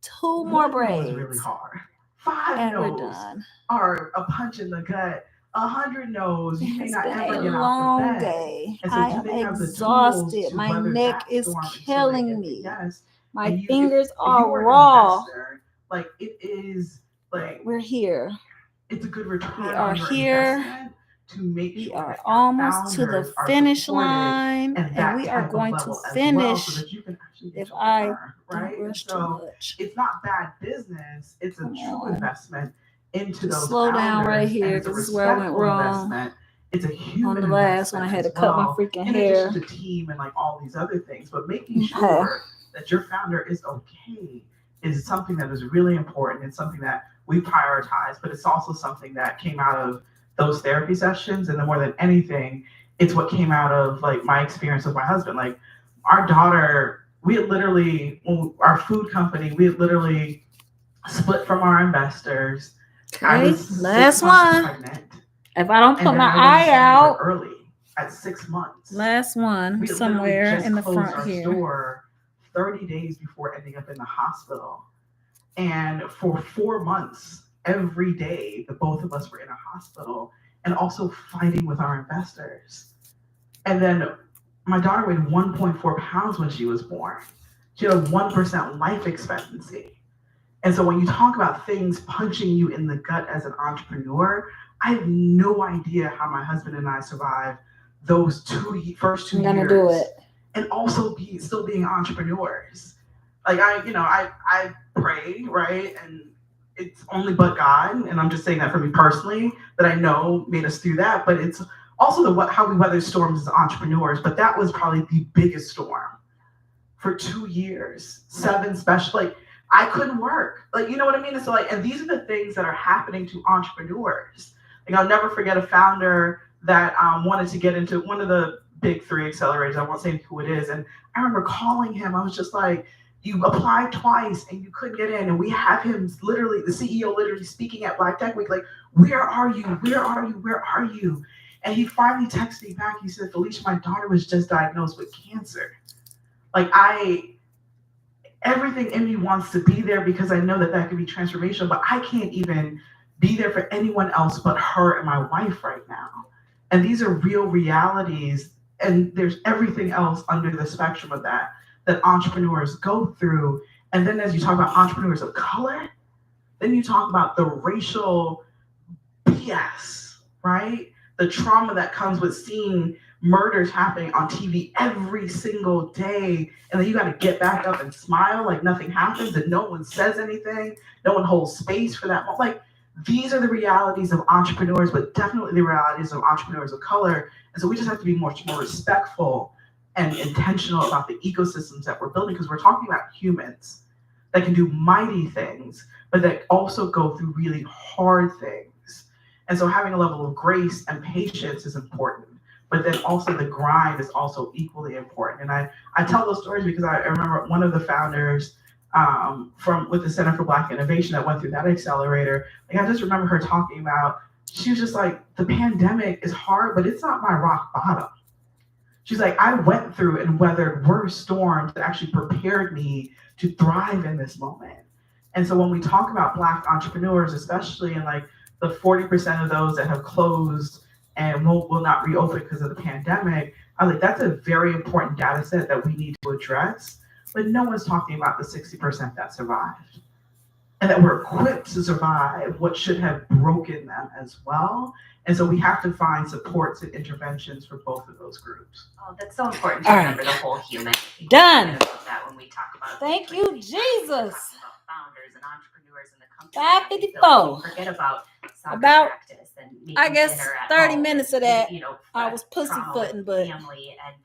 2 more braids.
Really hard. 5
And we're
no's
done.
are a punch in the gut. 100 no's, you may
It's
not
been
ever
a
get out the
long
bed.
day.
And so
I
do
am
they have the tools
exhausted.
to
My
weather
neck
that
is
storm until they
killing
get the
me.
yes?
My
And you,
fingers
if
are
you are an
raw.
investor, like it is like
We're here.
it's a good return
We
on
are
your
here.
investment to make
We
sure
are
that your
almost to the
founders are
finish
supported
line,
and
and
that
we are
type of
going to
level as well, so
finish
that you can actually get
if
your
I
return,
don't
right? And
rush too
so
much.
it's not bad business. It's a
Come
true
on.
investment into
Just
those
slow down right
founders,
here
and it's a
because this is where I went
respectful
wrong.
investment. It's a human
On the last one, I
investment
had to
as
cut my
well,
freaking
in
hair.
addition to team and like all these other things. But making
Okay.
sure that your founder is okay is something that is really important and something that we prioritize. But it's also something that came out of those therapy sessions, and then more than anything, it's what came out of like my experience with my husband. Like our daughter, we had literally, our food company, we had literally split from our investors. I
Okay,
was 6
last
months
one.
pregnant,
If I don't
and
put
then
my
I went
eye out,
early at 6 months.
last one
We had literally
somewhere
just
in the
closed
front
our
here.
store 30 days before ending up in the hospital. And for 4 months, every day, the both of us were in a hospital and also fighting with our investors. And then my daughter weighed 1.4 pounds when she was born. She had a 1% life expectancy. And so when you talk about things punching you in the gut as an entrepreneur, I have no idea how my husband and I survived those first 2
I'm gonna
years.
do it.
And also still being entrepreneurs. Like I pray, right? And it's only but God, and I'm just saying that for me personally, that I know made us through that. But it's also how we weather storms as entrepreneurs. But that was probably the biggest storm for 2 years, 7 special, like I couldn't work. Like, you know what I mean? And so like, and these are the things that are happening to entrepreneurs. Like I'll never forget a founder that wanted to get into one of the big 3 accelerators. I won't say who it is. And I remember calling him. I was just like, you applied twice and you couldn't get in. And we have him literally, the CEO literally speaking at Black Tech Week, like, where are you? Where are you? Where are you? And he finally texted me back. He said, Felicia, my daughter was just diagnosed with cancer. Like everything in me wants to be there because I know that could be transformational, but I can't even be there for anyone else but her and my wife right now. And these are real realities, and there's everything else under the spectrum of that entrepreneurs go through. And then as you talk about entrepreneurs of color, then you talk about the racial BS, right? The trauma that comes with seeing murders happening on TV every single day, and then you got to get back up and smile like nothing happens, and no one says anything, no one holds space for that. Like, these are the realities of entrepreneurs, but definitely the realities of entrepreneurs of color. And so we just have to be much more respectful and intentional about the ecosystems that we're building, because we're talking about humans that can do mighty things, but that also go through really hard things. And so having a level of grace and patience is important, but then also the grind is also equally important. And I tell those stories because I remember one of the founders with the Center for Black Innovation that went through that accelerator. Like, I just remember her talking about, she was just like, the pandemic is hard, but it's not my rock bottom. She's like, I went through and weathered worse storms that actually prepared me to thrive in this moment. And so when we talk about Black entrepreneurs, especially in like the 40% of those that have closed and will not reopen because of the pandemic, I was like, that's a very important data set that we need to address. But no one's talking about the 60% that survived and that were equipped to survive what should have broken them as well. And so we have to find supports and interventions for both of those groups.
Oh, that's so important to remember the whole human.
Done.
That when we talk about
Thank you, Jesus.
About founders and entrepreneurs in the company.
5:54.
Forget about
about
practice and
I guess 30 minutes of that I was pussyfooting, but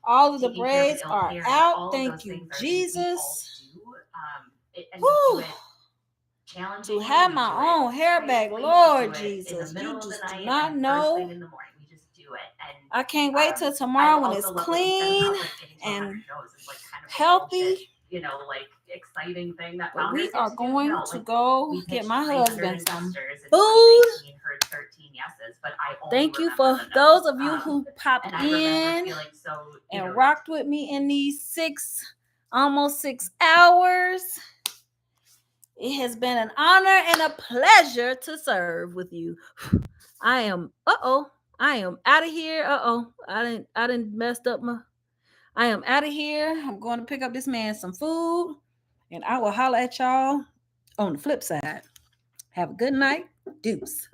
all of the braids are out. Thank you, Jesus. To have my own hair back, Lord Jesus, you just do not know. I can't wait till tomorrow when it's clean and healthy.
Exciting thing that
we are going to go get my husband some
food.
Thank you for those of you who popped in and rocked with me in these almost 6 hours. It has been an honor and a pleasure to serve with you. I am out of here. I didn't messed up my. I am out of here. I'm going to pick up this man some food, and I will holler at y'all on the flip side. Have a good night. Deuce.